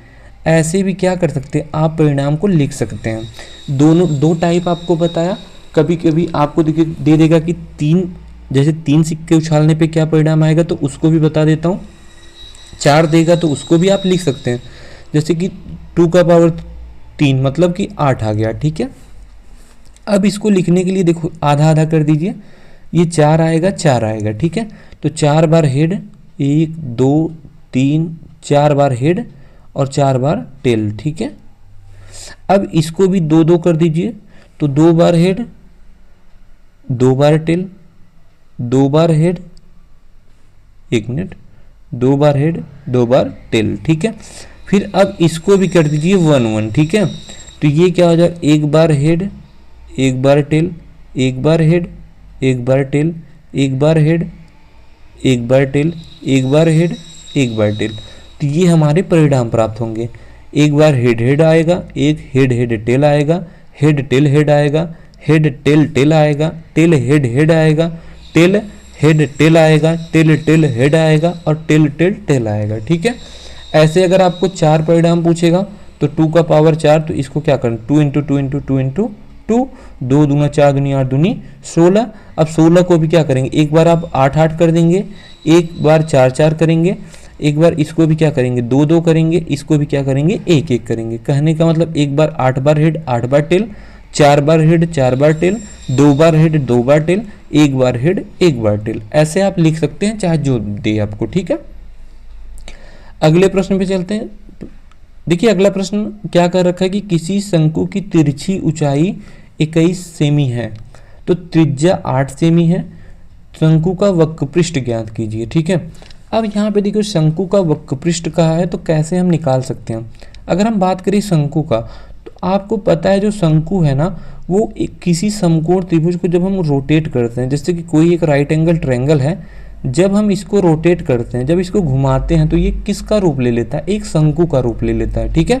ऐसे भी क्या कर सकते हैं, आप परिणाम को लिख सकते हैं। दोनों 2 टाइप आपको बताया। कभी कभी आपको देखिए दे देगा कि 3, जैसे 3 सिक्के उछालने पे क्या परिणाम आएगा, तो उसको भी बता देता हूँ। 4 देगा तो उसको भी आप लिख सकते हैं, जैसे कि 2 का पावर 3 मतलब कि 8 आ गया, ठीक है। अब इसको लिखने के लिए देखो आधा आधा कर दीजिए, ये 4 आएगा 4 आएगा, ठीक है। तो 4 बार हेड, 1 2 3, 4 बार हेड और 4 बार टेल, ठीक है। अब इसको भी 2 2 कर दीजिए, तो 2 बार हेड, 2 बार टेल, 2 बार हेड, 1 मिनट, 2 बार हेड 2 बार टेल, ठीक है। फिर अब इसको भी कर दीजिए 1 1, ठीक है। तो ये क्या हो जाएगा, 1 बार हेड, 1 बार टेल, 1 बार हेड, 1 बार टेल, 1 बार हेड, 1 बार टेल, 1 बार हेड, 1 बार टेल। तो ये हमारे परिणाम प्राप्त होंगे। एक बार हेड हेड आएगा, एक हेड हेड टेल आएगा, हेड टेल हेड आएगा, हेड टेल टेल आएगा, टेल हेड हेड आएगा, टेल हेड टेल आएगा, टेल टेल हेड आएगा और टेल टेल टेल आएगा, ठीक है। ऐसे अगर आपको 4 परिणाम पूछेगा तो 2 का पावर 4, तो इसको क्या करना, 2 इंटू 2 इंटू 2 इंटू 2, 2 दूना 4 दूनी 8 दूनी 16। अब 16 को भी क्या करेंगे, एक बार आप 8 8 कर देंगे, एक बार 4 4 करेंगे, एक बार इसको भी क्या करेंगे 2 2 करेंगे, इसको भी क्या करेंगे 1 1 करेंगे। कहने का मतलब एक बार 8 बार हेड 8 बार टेल, 4 बार हेड 4 बार टेल, 2 बार हेड 2 बार टेल, 1 बार हेड 1 बार टेल। ऐसे आप लिख सकते हैं चाहे जो दे आपको, ठीक है। अगले प्रश्न पे चलते हैं। देखिए अगला प्रश्न क्या कर रखा है कि किसी शंकु की तिरछी ऊंचाई 21 सेमी है, तो त्रिज्या 8 सेमी है, शंकु का वक्रपृष्ठ ज्ञात कीजिए, ठीक है। अब यहाँ पे देखिए शंकु का वक्रपृष्ठ कहा है, तो कैसे हम निकाल सकते हैं। अगर हम बात करें शंकु का, तो आपको पता है जो शंकु है ना, वो किसी समकोण त्रिभुज को जब हम रोटेट करते हैं, जैसे कि कोई एक राइट एंगल ट्रायंगल है, जब हम इसको रोटेट करते हैं, जब इसको घुमाते हैं, तो ये किसका रूप ले लेता है, एक शंकु का रूप ले लेता है, ठीक है।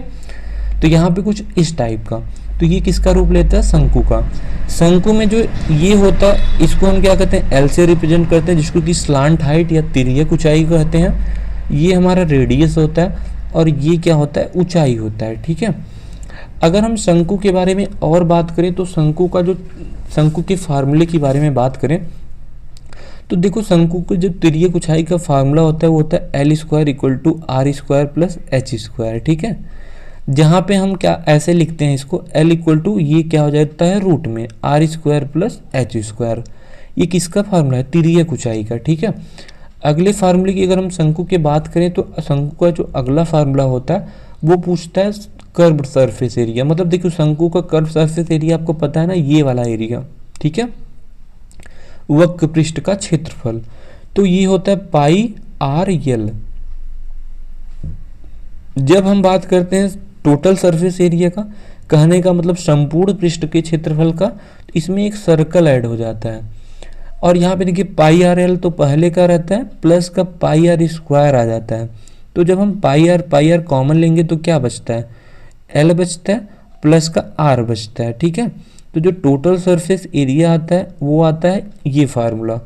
तो यहाँ पे कुछ इस टाइप का, तो ये किसका रूप लेता है, शंकु का। शंकु में जो ये होता है इसको हम क्या कहते हैं, एल से रिप्रेजेंट करते हैं, जिसको कि स्लांट हाइट या तिर्यक ऊंचाई कहते हैं। ये हमारा रेडियस होता है और ये क्या होता है, ऊंचाई होता है, ठीक है। अगर हम शंकु के बारे में और बात करें, तो शंकु के फार्मूले के बारे में बात करें, तो देखो शंकु को जो तिर्यक ऊंचाई का फार्मूला होता है वो होता है L square equal to R square plus H square, ठीक है। जहाँ पे हम क्या ऐसे लिखते हैं इसको, L इक्वल टू ये क्या हो जाता है रूट में R square plus H square. ये किसका फार्मूला है, तिर्यक ऊंचाई का, ठीक है। अगले फार्मूले की अगर हम शंकु की बात करें, तो शंकु का जो अगला फार्मूला होता है वो पूछता है कर्व सरफेस एरिया। मतलब देखो शंकु का कर्व सरफेस एरिया आपको पता है ना, ये वाला एरिया, ठीक है, वक्र पृष्ठ का क्षेत्रफल। तो ये होता है पाई आर एल। जब हम बात करते हैं टोटल सरफेस एरिया का, कहने का मतलब संपूर्ण पृष्ठ के क्षेत्रफल का, तो इसमें एक सर्कल ऐड हो जाता है। और यहाँ पे देखिए पाई आर एल तो पहले का रहता है, प्लस का पाई आर स्क्वायर आ जाता है। तो जब हम पाई आर कॉमन लेंगे तो क्या बचता है, एल बचता है प्लस का आर बचता है, ठीक है। तो जो टोटल सरफेस एरिया आता है वो आता है ये फार्मूला।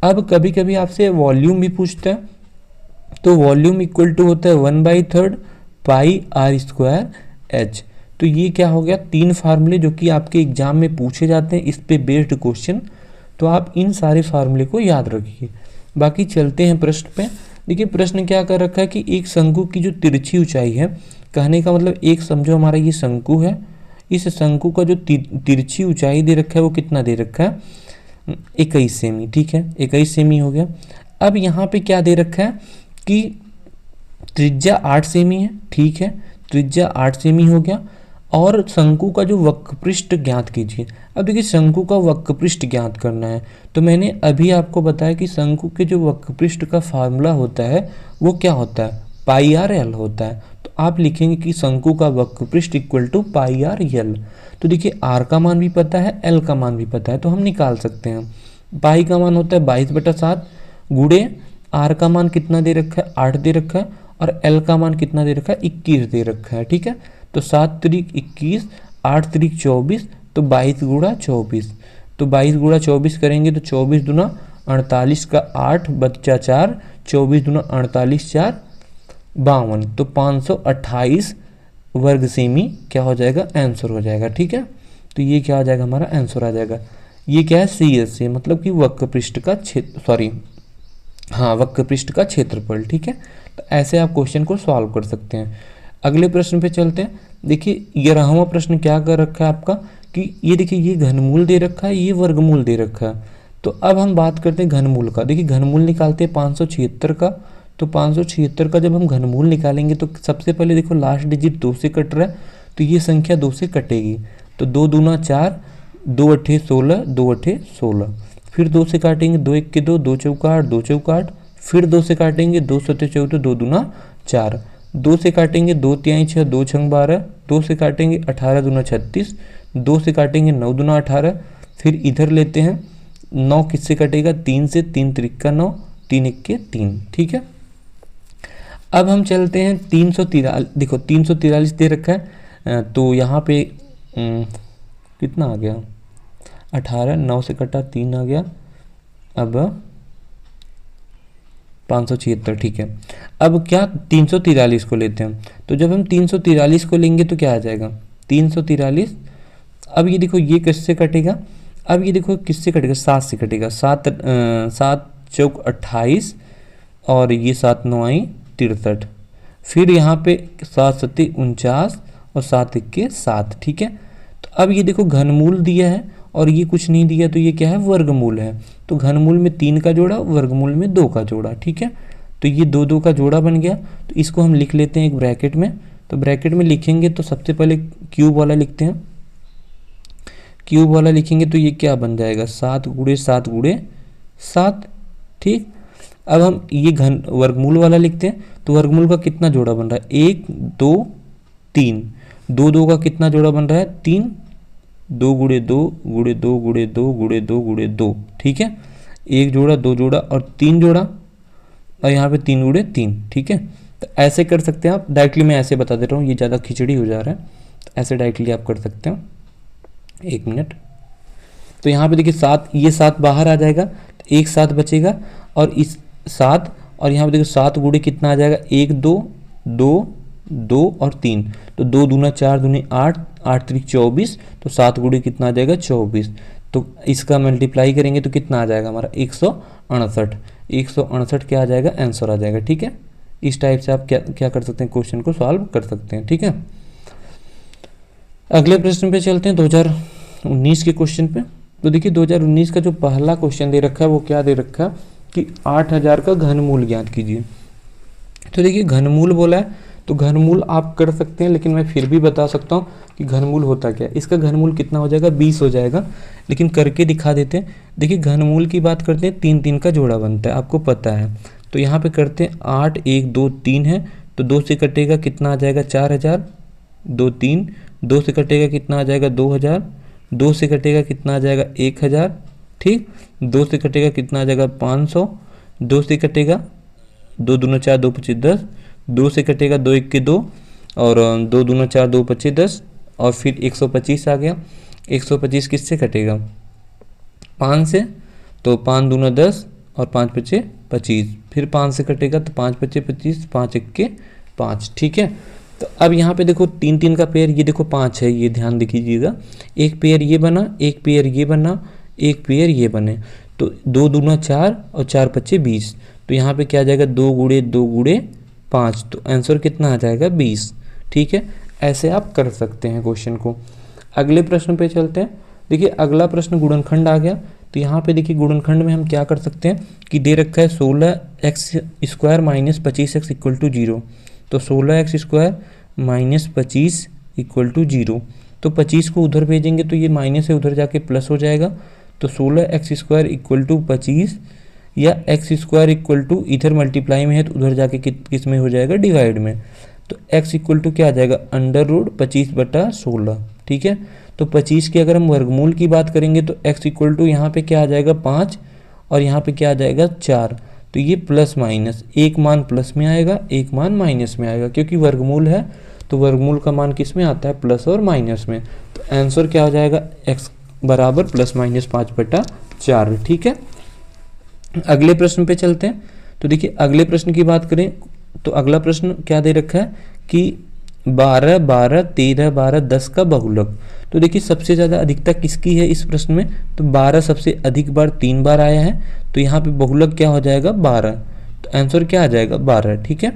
अब कभी कभी आपसे वॉल्यूम भी पूछता है, तो वॉल्यूम इक्वल टू होता है 1/3 पाई आर स्क्वायर एच। तो ये क्या हो गया, 3 फार्मूले जो कि आपके एग्जाम में पूछे जाते हैं, इस पे बेस्ड क्वेश्चन। तो आप इन सारे फार्मूले को याद रखिए। बाकी चलते हैं प्रश्न पे। देखिए प्रश्न क्या कर रखा है कि एक शंकु की जो तिरछी ऊंचाई है, कहने का मतलब एक समझो हमारा ये शंकु है, इस शंकु का जो तिरछी ऊंचाई दे रखा है वो कितना दे रखा है, 21 सेमी, ठीक है, 21 सेमी हो गया। अब यहाँ पे क्या दे रखा है कि त्रिज्या 8 सेमी है, ठीक है, त्रिज्या 8 सेमी हो गया। और शंकु का जो वक्रपृष्ठ ज्ञात कीजिए। अब देखिए शंकु का वक्रपृष्ठ ज्ञात करना है, तो मैंने अभी आपको बताया कि शंकु के जो वक्रपृष्ठ का फार्मूला होता है वो क्या होता है, पाई आर एल होता है। तो आप लिखेंगे कि शंकु का वक्रपृष्ठ equal to pi R L. तो देखिए आर का मान भी पता है, एल का मान भी पता है, तो हम निकाल सकते हैं। पाई का मान होता है 22/7 गुणे आर का मान कितना दे रखा है, 8 दे रखा है, और एल का मान कितना दे रखा है, 21 दे रखा है। ठीक है, तो 7 त्रिक 21, 8 त्रिक 24, तो 22 गुणा 24। तो 22 गुणा 24 करेंगे तो 24 दूना 48 का 8 बच्चा 4, 24 दूना 48 4 52, तो 528 वर्ग सेमी क्या हो जाएगा, आंसर हो जाएगा। ठीक है, तो ये क्या हो जाएगा, हमारा आंसर आ जाएगा। ये क्या है, CS से मतलब कि वक्रपृष्ठ का क्षेत्र, वक्रपृष्ठ का क्षेत्रफल। ठीक है, तो ऐसे आप क्वेश्चन को सॉल्व कर सकते हैं। अगले प्रश्न पे चलते हैं। देखिए 11वां प्रश्न क्या कर रखा है आपका कि ये देखिए ये घनमूल दे रखा है, ये वर्गमूल दे रखा है। तो अब हम बात करते हैं घनमूल का। देखिए घनमूल निकालते हैं 576 का। तो 576 का जब हम घनमूल निकालेंगे तो सबसे पहले देखो लास्ट डिजिट 2 से कट रहा है, तो ये संख्या 2 से कटेगी। तो 2 दूना 4, 2 अट्ठे 16, 2 अट्ठे 16। फिर 2 से काटेंगे, 2 1 के 2, 2 चौका 8, 2 चौका 8। फिर 2 से काटेंगे, 2 सत्ते 14, 2 दूना 4। 2 से काटेंगे, 2 तिहाई 6, 2 छंग 12। 2 से काटेंगे 18 दूना 36। 2 से काटेंगे 9 दूना 18। फिर इधर लेते हैं 9 किससे कटेगा, 3 से, 3 त्रिक का 9, 3 1 के 3। ठीक है, अब हम चलते हैं 343। देखो 343 दे रखा है, तो यहाँ पे कितना आ गया, 18, 9 से कटा 3 आ गया, अब 576। ठीक है, अब क्या 343 को लेते हैं। तो जब हम 343 को लेंगे तो क्या आ जाएगा, 343। अब ये देखो ये किससे कटेगा, अब ये देखो किससे कटेगा, 7 से कटेगा। 7 चौक 28, और ये 7 9 आई 63। फिर यहाँ पे 7 सत्ते 49, और 7 1 के 7। ठीक है, तो अब ये देखो घनमूल दिया है और ये कुछ नहीं दिया, तो ये क्या है, वर्गमूल है। तो घनमूल में 3 का जोड़ा, वर्गमूल में 2 का जोड़ा। ठीक है, तो ये 2 2 का जोड़ा बन गया। तो इसको हम लिख लेते हैं एक ब्रैकेट में। तो ब्रैकेट में लिखेंगे तो सबसे पहले क्यूब वाला लिखते हैं। क्यूब वाला लिखेंगे तो ये क्या बन जाएगा, 7 गुणे 7 गुणे 7। ठीक, अब हम ये घन वर्गमूल वाला लिखते हैं। तो वर्गमूल का कितना जोड़ा बन रहा है, 1 2 3। 2 2 का कितना जोड़ा बन रहा है, 3। 2 गुणे 2 गुणे 2 गुणे 2 गुणे 2 गुणे 2। ठीक है, 1 जोड़ा 2 जोड़ा और 3 जोड़ा, और यहाँ पे 3 गुणे 3। ठीक है, तो ऐसे कर सकते हैं आप। डायरेक्टली मैं ऐसे बता दे रहा हूँ, ये ज़्यादा खिचड़ी हो जा रहा है, तो ऐसे डायरेक्टली आप कर सकते हो। 1 मिनट। तो यहाँ पे देखिए 7, ये 7 बाहर आ जाएगा, तो 1 7 बचेगा, और इस 7, और यहाँ पे देखो 7 गुणे कितना आ जाएगा, 1 2 2 2 और 3। तो 2 दूना 4 दूनी 8, 8 त्रिक 24। तो 7 गुणे कितना आ जाएगा, 24। तो इसका मल्टीप्लाई करेंगे तो कितना आ जाएगा हमारा, 168। 168 क्या आ जाएगा, आंसर आ जाएगा। ठीक है, इस टाइप से आप क्या कर सकते हैं, क्वेश्चन को सॉल्व कर सकते हैं। ठीक है, अगले प्रश्न पे चलते हैं, 2019 के क्वेश्चन पे। तो देखिए 2019 का जो पहला क्वेश्चन दे रखा है वो क्या दे रखा है कि 8000 का घनमूल ज्ञात कीजिए। तो देखिए घनमूल बोला है, तो घनमूल आप कर सकते हैं, लेकिन मैं फिर भी बता सकता हूँ कि घनमूल होता क्या है। इसका घनमूल कितना हो जाएगा, 20 हो जाएगा, लेकिन करके दिखा देते हैं। देखिए घनमूल की बात करते हैं, 3 3 का जोड़ा बनता है, आपको पता है। तो यहाँ पे करते हैं 8 1 2 3 है, तो 2 से कटेगा कितना आ जाएगा, 4000। 2 3, 2 से कटेगा कितना आ जाएगा, 2000। 2 से कटेगा कितना आ जाएगा, 1000। ठीक, 2 से कटेगा कितना आ जाएगा, 500। 2 से कटेगा 2 दूना 4, 2 25 10। 2 से कटेगा 2 1 के 2, और 2 दूना 4, 2 25 10, और फिर 125 आ गया। 125 किससे कटेगा, 5 से, तो 5 दूना 10, और 5 पचे 25। फिर 5 से कटेगा तो 5 पचे 25, 5 1 के 5। ठीक है, तो अब यहाँ पे देखो 3 3 का पेयर, ये देखो 5 है, ये ध्यान दीजिएगा। एक पेयर ये बना, एक पेयर ये बना, एक पेयर ये बने। तो 2 दूना 4, और 4 पचे 20। तो यहाँ पे क्या आ जाएगा, 2 गुणे 2 गुणे 5। तो आंसर कितना आ जाएगा, 20। ठीक है, ऐसे आप कर सकते हैं क्वेश्चन को। अगले प्रश्न पे चलते हैं। देखिए अगला प्रश्न गुणनखंड आ गया। तो यहाँ पे देखिए गुणनखंड में हम क्या कर सकते हैं कि दे रखा है 16x² - 25x = 0। तो 16x² - 25 इक्वल टू 0। तो 25 को उधर भेजेंगे तो ये माइनस से उधर जाके प्लस हो जाएगा। तो 16x² इक्वल टू 25 या x² इक्वल टू इधर मल्टीप्लाई में है तो उधर जाके किस में हो जाएगा, डिवाइड में। तो x इक्वल टू क्या आ जाएगा, √25/16। ठीक है, तो 25 के अगर हम वर्गमूल की बात करेंगे तो x इक्वल टू यहाँ पे क्या आ जाएगा 5 और यहाँ पे क्या आ जाएगा 4। तो ये प्लस माइनस, एक मान प्लस में आएगा, एक मान माइनस में आएगा, क्योंकि वर्गमूल है तो वर्गमूल का मान किस में आता है, प्लस और माइनस में। तो आंसर क्या हो जाएगा, x बराबर +-5/4। ठीक है, अगले प्रश्न पे चलते हैं। तो देखिए अगले प्रश्न की बात करें तो अगला प्रश्न क्या दे रखा है कि 12, 12, 13, 12, 10 का बहुलक। तो देखिए सबसे ज़्यादा अधिकता किसकी है इस प्रश्न में, तो 12 सबसे अधिक बार 3 बार आया है, तो यहाँ पे बहुलक क्या हो जाएगा 12। तो आंसर क्या आ जाएगा 12। ठीक है,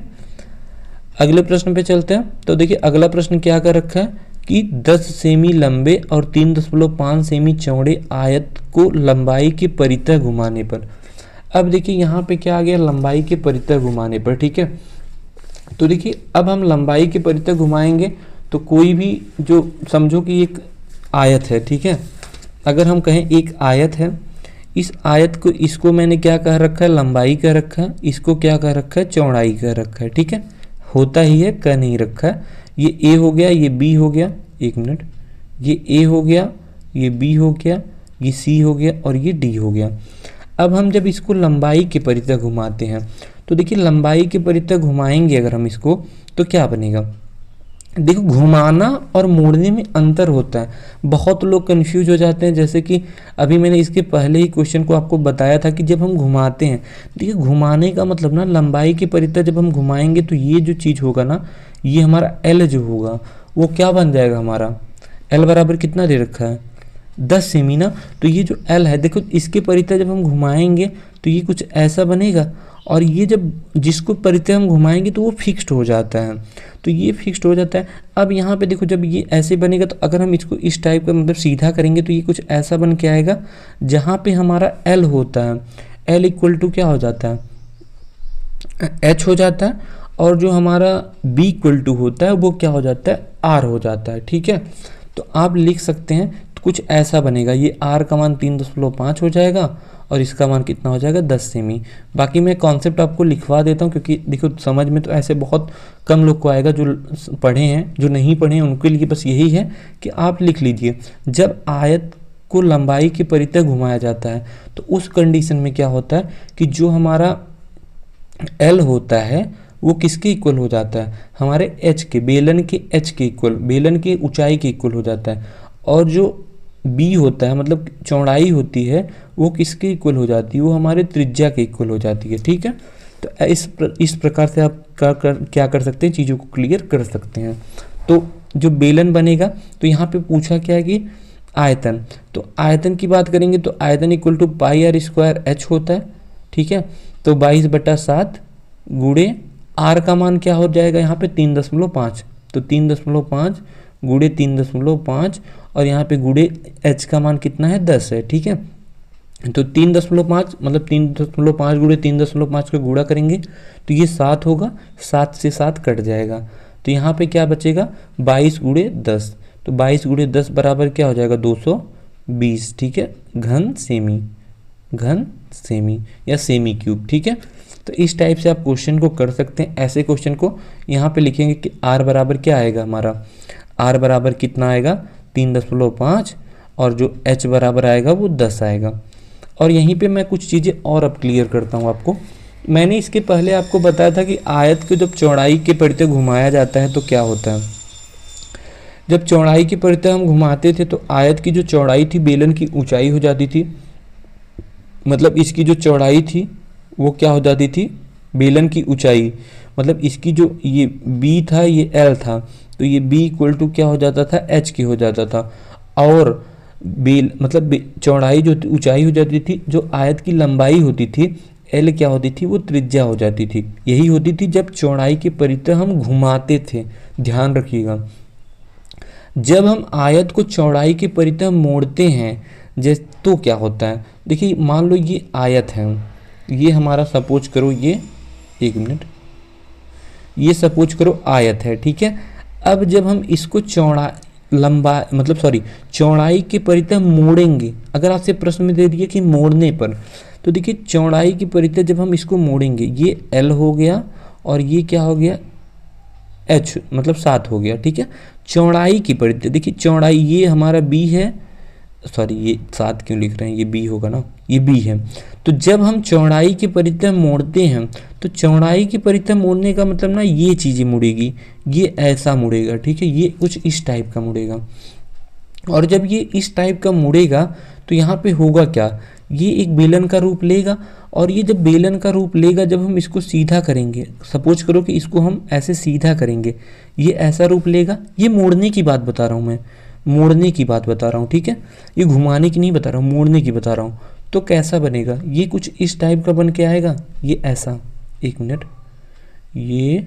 अगले प्रश्न पे चलते हैं। तो देखिए अगला प्रश्न क्या कर रखा है कि 10 सेमी लंबे और 3.5 सेमी चौड़े आयत को लंबाई के परितः घुमाने पर। अब देखिए यहाँ पे क्या आ गया, लंबाई के परितः घुमाने पर। ठीक है, तो देखिए अब हम लंबाई के परितः घुमाएंगे तो कोई भी जो समझो कि एक आयत है। ठीक है, अगर हम कहें एक आयत है, इस आयत को, इसको मैंने क्या कह रखा है, लंबाई कह रखा है, इसको क्या कह रखा है, चौड़ाई कह रखा है। ठीक है, होता ही है, कह नहीं रखा है। ये ए हो गया, ये बी हो गया, एक मिनट, ये ए हो गया, ये बी हो गया, ये सी हो गया और ये डी हो गया। अब हम जब इसको लंबाई के परितः घुमाते हैं तो देखिए लंबाई के परितः घुमाएंगे अगर हम इसको तो क्या बनेगा, देखो घुमाना और मोड़ने में अंतर होता है। बहुत लोग कंफ्यूज हो जाते हैं, जैसे कि अभी मैंने इसके पहले ही क्वेश्चन को आपको बताया था कि जब हम घुमाते हैं, देखिए घुमाने का मतलब ना, लंबाई के परितः जब हम घुमाएंगे तो ये जो चीज़ होगा ना, ये हमारा एल जो होगा वो क्या बन जाएगा, हमारा एल बराबर कितना दे रखा है 10 सेमी ना। तो ये जो एल है देखो, इसके परितः जब हम घुमाएंगे तो ये कुछ ऐसा बनेगा, और ये जब जिसको परितः हम घुमाएंगे तो वो फिक्स्ड हो जाता है, तो ये फिक्स्ड हो जाता है। अब यहाँ पे देखो जब ये ऐसे बनेगा तो अगर हम इसको इस टाइप का मतलब सीधा करेंगे तो ये कुछ ऐसा बन के आएगा, जहाँ पे हमारा एल होता है, एल इक्वल टू क्या हो जाता है, एच हो जाता है, और जो हमारा बी इक्वल टू होता है वो क्या हो जाता है, आर हो जाता है। ठीक है, तो आप लिख सकते हैं तो कुछ ऐसा बनेगा, ये आर का मान 3.5 हो जाएगा और इसका मान कितना हो जाएगा 10 सेमी। बाकी मैं कॉन्सेप्ट आपको लिखवा देता हूँ, क्योंकि देखो समझ में तो ऐसे बहुत कम लोग को आएगा, जो पढ़े हैं, जो नहीं पढ़े हैं उनके लिए बस यही है कि आप लिख लीजिए। जब आयत को लंबाई के परितः घुमाया जाता है तो उस कंडीशन में क्या होता है कि जो हमारा एल होता है वो किसके इक्वल हो जाता है, हमारे एच के, बेलन के एच के इक्वल, बेलन की ऊंचाई के इक्वल हो जाता है, और जो बी होता है मतलब चौड़ाई होती है वो किसके इक्वल हो जाती है, वो हमारे त्रिज्या के इक्वल हो जाती है। ठीक है, तो इस प्रकार से आप क्या कर सकते हैं, चीज़ों को क्लियर कर सकते हैं। तो जो बेलन बनेगा, तो यहाँ पे पूछा क्या है कि आयतन, तो आयतन की बात करेंगे तो आयतन इक्वल टू πr² होता है। ठीक है, तो 22/7 गुणे आर का मान क्या हो जाएगा यहाँ पे 3.5, तो 3.5 गुणे 3.5 और यहाँ पे गुणे एच का मान कितना है 10 है। ठीक है, तो 3.5 मतलब 3.5 गुणे 3.5 का गुणा करेंगे तो ये 7 होगा, 7 से 7 कट जाएगा, तो यहाँ पे क्या बचेगा 22 गुणे 10, तो 22 गुणे 10 बराबर क्या हो जाएगा 220। ठीक है, घन सेमी या सेमी क्यूब। ठीक है, तो इस टाइप से आप क्वेश्चन को कर सकते हैं। ऐसे क्वेश्चन को यहाँ पे लिखेंगे कि आर बराबर क्या आएगा, हमारा आर बराबर कितना आएगा 3.5 और जो एच बराबर आएगा वो 10 आएगा। और यहीं पे मैं कुछ चीज़ें और अब क्लियर करता हूँ आपको। मैंने इसके पहले आपको बताया था कि आयत को जब चौड़ाई के परितः घुमाया जाता है तो क्या होता है, जब चौड़ाई के परितः हम घुमाते थे तो आयत की जो चौड़ाई थी बेलन की ऊंचाई हो जाती थी, मतलब इसकी जो चौड़ाई थी वो क्या हो जाती थी, बेलन की ऊंचाई, मतलब इसकी जो ये बी था ये एल था, तो ये बी इक्वल टू क्या हो जाता था, एच की हो जाता था, और मतलब चौड़ाई जो ऊंचाई हो जाती थी, जो आयत की लंबाई होती थी एल क्या होती थी, वो त्रिज्या हो जाती थी। यही होती थी जब चौड़ाई के परितः हम घुमाते थे। ध्यान रखिएगा, जब हम आयत को चौड़ाई के परितः मोड़ते हैं जैसे तो क्या होता है, देखिए मान लो ये आयत है, ये हमारा सपोज करो ये, एक मिनट, ये सपोज करो आयत है। ठीक है, अब जब हम इसको चौड़ाई के परितः मोड़ेंगे, अगर आपसे प्रश्न में दे दिया कि मोड़ने पर, तो देखिए चौड़ाई की परितः जब हम इसको मोड़ेंगे, ये L हो गया और ये क्या हो गया, H, मतलब 7 हो गया, ठीक है। चौड़ाई की परिधि, देखिए चौड़ाई ये हमारा B है, सॉरी ये 7 क्यों लिख रहे हैं, ये B होगा ना, ये B है। तो जब हम चौड़ाई की परिधि मोड़ते हैं, तो चौड़ाई की परिधि मोड़ने का मतलब ना ये चीज़ें मुड़ेगी, ये ऐसा मुड़ेगा, ठीक है, ये कुछ इस टाइप का मुड़ेगा। और जब ये इस टाइप का मुड़ेगा तो यहाँ पे होगा क्या, ये एक बेलन का रूप लेगा, और ये जब बेलन का रूप लेगा, जब हम इसको सीधा करेंगे, सपोज करो कि इसको हम ऐसे सीधा करेंगे, ये ऐसा रूप लेगा। ये मोड़ने की बात बता रहा हूँ मैं, मोड़ने की बात बता रहा हूँ, ठीक है, ये घुमाने की नहीं बता रहा हूँ, मोड़ने की बता रहा हूँ। तो कैसा बनेगा, ये कुछ इस टाइप का बन के आएगा, ये ऐसा, एक मिनट, ये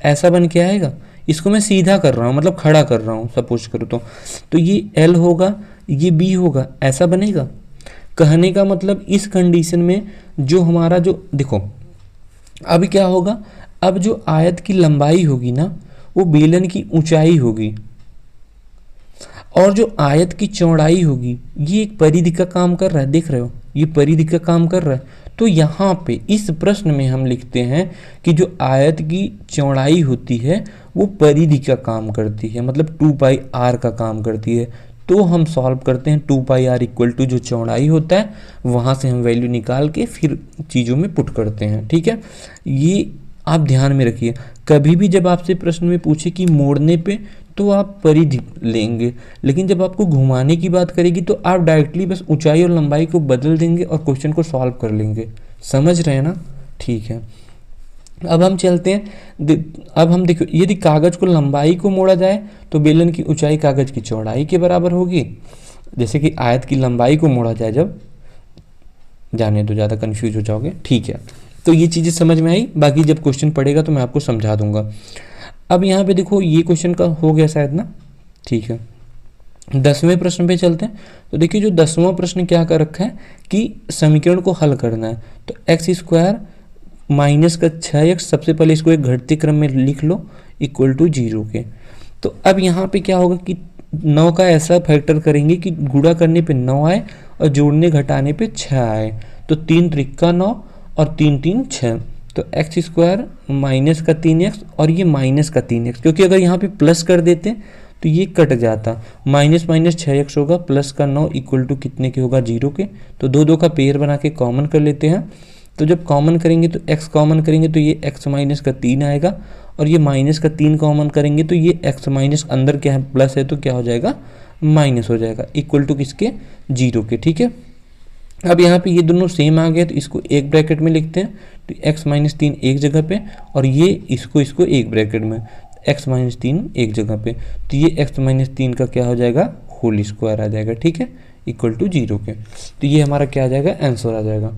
ऐसा बन के आएगा। इसको मैं सीधा कर रहा हूँ, मतलब खड़ा कर रहा हूँ, सपोज करो तो ये L होगा, ये B होगा, ऐसा बनेगा। कहने का मतलब इस कंडीशन में जो हमारा जो देखो, अब क्या होगा, अब जो आयत की लंबाई होगी ना, वो बेलन की ऊंचाई होगी, और जो आयत की चौड़ाई होगी, ये एक परिधि का काम कर रहा है, देख रहे हो, ये परिधि का काम कर रहा है। तो यहाँ पे इस प्रश्न में हम लिखते हैं कि जो आयत की चौड़ाई होती है वो परिधि का काम करती है, मतलब 2πr का काम करती है। तो हम सॉल्व करते हैं 2πr इक्वल टू जो चौड़ाई होता है, वहाँ से हम वैल्यू निकाल के फिर चीज़ों में पुट करते हैं, ठीक है। ये आप ध्यान में रखिए, कभी भी जब आपसे प्रश्न में पूछे कि मोड़ने पे, तो आप परिधि लेंगे, लेकिन जब आपको घुमाने की बात करेगी तो आप डायरेक्टली बस ऊंचाई और लंबाई को बदल देंगे और क्वेश्चन को सॉल्व कर लेंगे। समझ रहे हैं ना, ठीक है। अब हम चलते हैं, अब हम देखो, यदि कागज को लंबाई को मोड़ा जाए तो बेलन की ऊंचाई कागज की चौड़ाई के बराबर होगी। जैसे कि आयत की लंबाई को मोड़ा जाए, जब जाने तो ज़्यादा कंफ्यूज हो जाओगे, ठीक है। तो ये चीज़ें समझ में आई, बाकी जब क्वेश्चन पड़ेगा तो मैं आपको समझा दूंगा। अब यहाँ पे देखो, ये क्वेश्चन का हो गया शायद ना, ठीक है। 10वें प्रश्न पे चलते हैं। तो देखिए जो 10वां प्रश्न क्या कर रखा है कि समीकरण को हल करना है। तो x² माइनस का 6x, सबसे पहले इसको एक घटते क्रम में लिख लो, इक्वल टू 0 के। तो अब यहाँ पे क्या होगा कि 9 का ऐसा फैक्टर करेंगे कि गुणा करने पे 9 आए और जोड़ने घटाने पे 6 आए। तो 3 त्रिका 9 और 3 3 6। तो x² माइनस का 3x और ये माइनस का 3x, क्योंकि अगर यहाँ पे प्लस कर देते तो ये कट जाता, माइनस माइनस 6x होगा, प्लस का 9 इक्वल टू कितने के होगा, 0 के। तो 2 2 का पेयर बना के कॉमन कर लेते हैं। तो जब कॉमन करेंगे तो x कॉमन करेंगे तो ये x माइनस का 3 आएगा, और ये माइनस का 3 कॉमन करेंगे तो ये x माइनस अंदर क्या है, प्लस है, तो क्या हो जाएगा, माइनस हो जाएगा, इक्वल टू किसके, 0 के, ठीक है। अब यहाँ पे ये दोनों सेम आ गए तो इसको एक ब्रैकेट में लिखते हैं। तो x माइनस 3 एक जगह पे, और ये इसको एक ब्रैकेट में, x माइनस 3 एक जगह पे। तो ये x माइनस 3 का क्या हो जाएगा, होल स्क्वायर आ जाएगा, ठीक है, इक्वल टू 0 के। तो ये हमारा क्या आ जाएगा, आंसर आ जाएगा।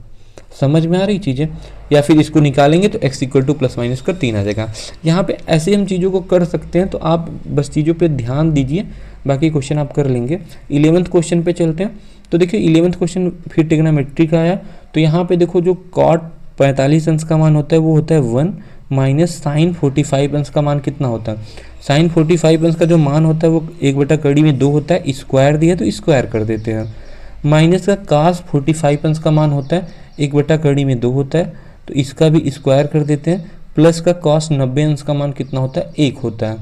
समझ में आ रही चीज़ें, या फिर इसको निकालेंगे तो x equal two plus minus का 3 आ जाएगा। यहाँ पे ऐसे हम चीज़ों को कर सकते हैं, तो आप बस चीज़ों पे ध्यान दीजिए, बाकी क्वेश्चन आप कर लेंगे। 11वें क्वेश्चन पे चलते हैं। तो देखिए 11वें क्वेश्चन फिर ट्रिग्नोमेट्री का आया। तो यहाँ पे देखो जो कॉट 45 अंश का मान होता है वो होता है 1, माइनस साइन 45 अंश का मान कितना होता है, साइन 45 अंश का जो मान होता है वो 1/2 होता है, स्क्वायर दिया तो स्क्वायर कर देते हैं। माइनस का कास 45 अंश का मान होता है, 1/2 होता है, तो इसका भी स्क्वायर कर देते हैं। प्लस का कॉस 90 अंश का मान कितना होता है, 1 होता है।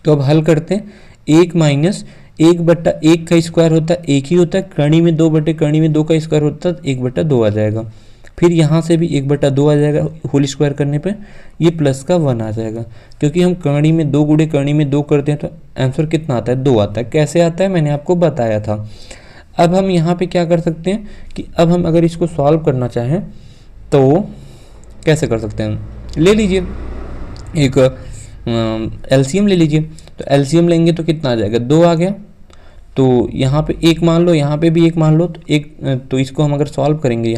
तो अब हल करते हैं, 1 माइनस 1/1 का स्क्वायर होता है 1 ही होता है, कड़ी में 2/2 का स्क्वायर होता है 1/2 आ जाएगा। फिर यहाँ से भी 1/2 आ जाएगा होल स्क्वायर करने पे, ये प्लस का 1 आ जाएगा, क्योंकि हम कड़ी में 2 गुणे कड़ी में 2 करते हैं तो आंसर कितना आता है, 2 आता है। कैसे आता है मैंने आपको बताया था। अब हम यहाँ पे क्या कर सकते हैं कि अब हम अगर इसको सॉल्व करना चाहें तो कैसे कर सकते हैं, ले लीजिए एक एलसीएम ले लीजिए। तो एलसीएम लेंगे तो कितना आ जाएगा, 2 आ गया। तो यहाँ पे 1 मान लो, यहाँ पे भी 1 मान लो, तो इसको हम अगर सॉल्व करेंगे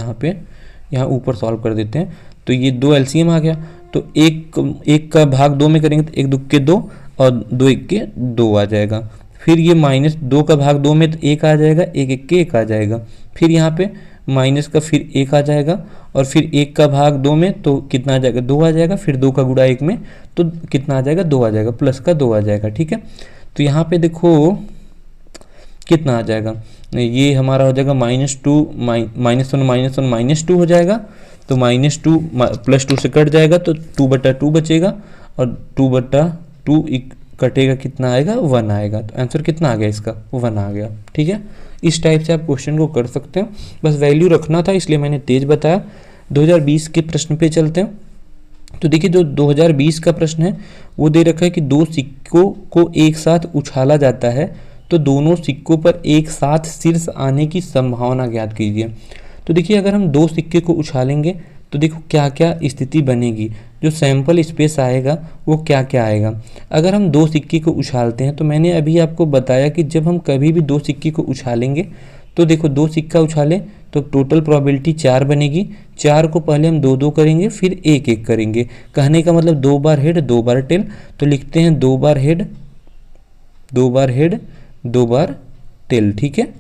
यहाँ ऊपर सॉल्व कर देते हैं, तो ये 2 एलसीएम आ गया। तो 1 का भाग 2 में करेंगे तो 1 2 के 2 और 2 1 के 2 आ जाएगा। फिर ये माइनस 2 का भाग 2 में तो 1 आ जाएगा, 1 1 के 1 आ जाएगा। फिर यहाँ पे माइनस का फिर 1 आ जाएगा, और फिर 1 का भाग 2 में तो कितना आ जाएगा, 2 आ जाएगा, फिर 2 का गुणा 1 में तो कितना आ जाएगा, 2 आ जाएगा, प्लस का 2 आ जाएगा। ठीक है, तो यहाँ पे देखो कितना आ जाएगा, ये हमारा हो जाएगा -2 -1 -2 हो जाएगा, तो -2 +2 से कट जाएगा तो 2/2 बचेगा, और 2/2 कटेगा, कितना आएगा, 1 आएगा। तो आंसर कितना आ गया इसका, 1 आ गया। ठीक है, इस टाइप से आप क्वेश्चन को कर सकते हो, बस वैल्यू रखना था इसलिए मैंने तेज बताया। 2020 के प्रश्न पे चलते हैं। तो देखिए जो 2020 का प्रश्न है वो दे रखा है कि 2 सिक्कों को एक साथ उछाला जाता है तो दोनों सिक्कों पर एक साथ शीर्ष आने की संभावना ज्ञात कीजिए। तो देखिए अगर हम 2 सिक्के को उछालेंगे तो देखो क्या क्या स्थिति बनेगी, जो सैंपल स्पेस आएगा वो क्या क्या आएगा। अगर हम 2 सिक्के को उछालते हैं तो मैंने अभी आपको बताया कि जब हम कभी भी 2 सिक्के को उछालेंगे तो देखो 2 सिक्का उछालें तो टोटल प्रोबेबिलिटी 4 बनेगी। 4 को पहले हम 2-2 करेंगे, फिर 1-1 करेंगे। कहने का मतलब 2 बार हेड 2 बार टेल, तो लिखते हैं 2 बार हेड 2 बार हेड 2 बार टेल। ठीक है,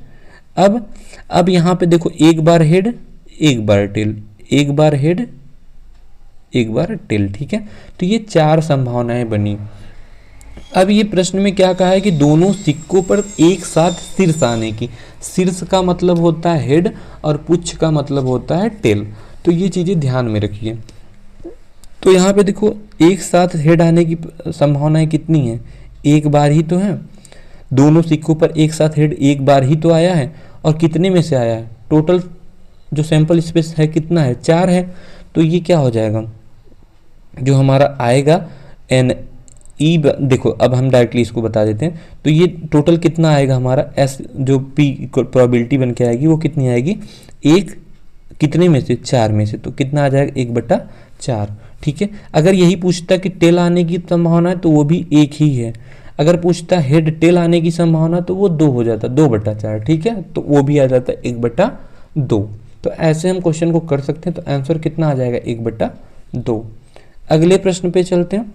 अब यहाँ पे देखो 1 बार हेड 1 बार टेल, 1 बार हेड 1 बार टेल। ठीक है, तो ये 4 संभावनाएं बनी। अब ये प्रश्न में क्या कहा है कि दोनों सिक्कों पर एक साथ शीर्ष आने की। शीर्ष का मतलब होता है हेड और पुच्छ का मतलब होता है टेल, तो ये चीज़ें ध्यान में रखिए। तो यहाँ पे देखो एक साथ हेड आने की संभावनाएं कितनी है, 1 बार ही तो है। दोनों सिक्कों पर एक साथ हेड 1 बार ही तो आया है, और कितने में से आया है, टोटल जो सैंपल स्पेस है कितना है, 4 है। तो ये क्या हो जाएगा, जो हमारा आएगा एन ई, देखो अब हम डायरेक्टली इसको बता देते हैं। तो ये टोटल कितना आएगा हमारा, एस जो पी प्रोबेबिलिटी बन के आएगी वो कितनी आएगी, 1 कितने में से, 4 में से, तो कितना आ जाएगा 1/4। ठीक है, अगर यही पूछता कि टेल आने की संभावना है तो वो भी 1 ही है। अगर पूछता हेड टेल आने की संभावना तो वो 2 हो जाता, 2/4। ठीक है, तो वो भी आ जाता है 1/2। तो ऐसे हम क्वेश्चन को कर सकते हैं। तो आंसर कितना आ जाएगा, 1/2। अगले प्रश्न पे चलते हैं।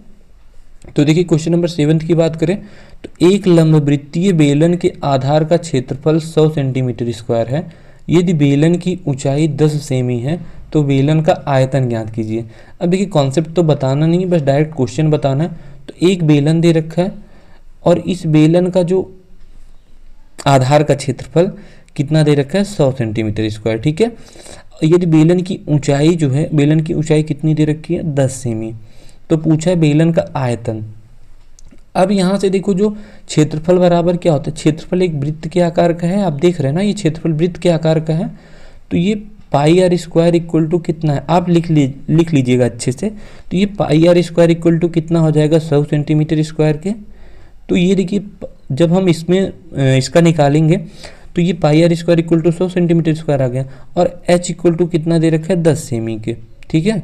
तो देखिए क्वेश्चन नंबर 7 की बात करें तो एक लंबवृत्तीय बेलन के आधार का क्षेत्रफल 100 सेंटीमीटर स्क्वायर है। यदि बेलन की ऊंचाई 10 सेमी है तो बेलन का आयतन ज्ञात कीजिए। अब देखिए कॉन्सेप्ट तो बताना नहीं, बस डायरेक्ट क्वेश्चन बताना है। तो एक बेलन दे रखा है और इस बेलन का जो आधार का क्षेत्रफल कितना दे रखा है, 100 सेंटीमीटर स्क्वायर। ठीक है, यदि बेलन की ऊंचाई जो है, बेलन की ऊंचाई कितनी दे रखी है, 10 सेमी। तो पूछा है बेलन का आयतन। अब यहाँ से देखो जो क्षेत्रफल बराबर क्या होता है, क्षेत्रफल एक वृत्त के आकार का है, आप देख रहे हैं ना, ये क्षेत्रफल वृत्त के आकार का है। तो ये πr² इक्वल टू कितना है, आप लिख लीजिएगा अच्छे से। तो ये πr² इक्वल टू कितना हो जाएगा, 100 सेंटीमीटर स्क्वायर के। तो ये देखिए जब हम इसमें इसका निकालेंगे तो ये πr² equal to 100 centimetre square आ गया, और h इक्वल टू कितना दे रखा है, 10 सेमी के। ठीक है,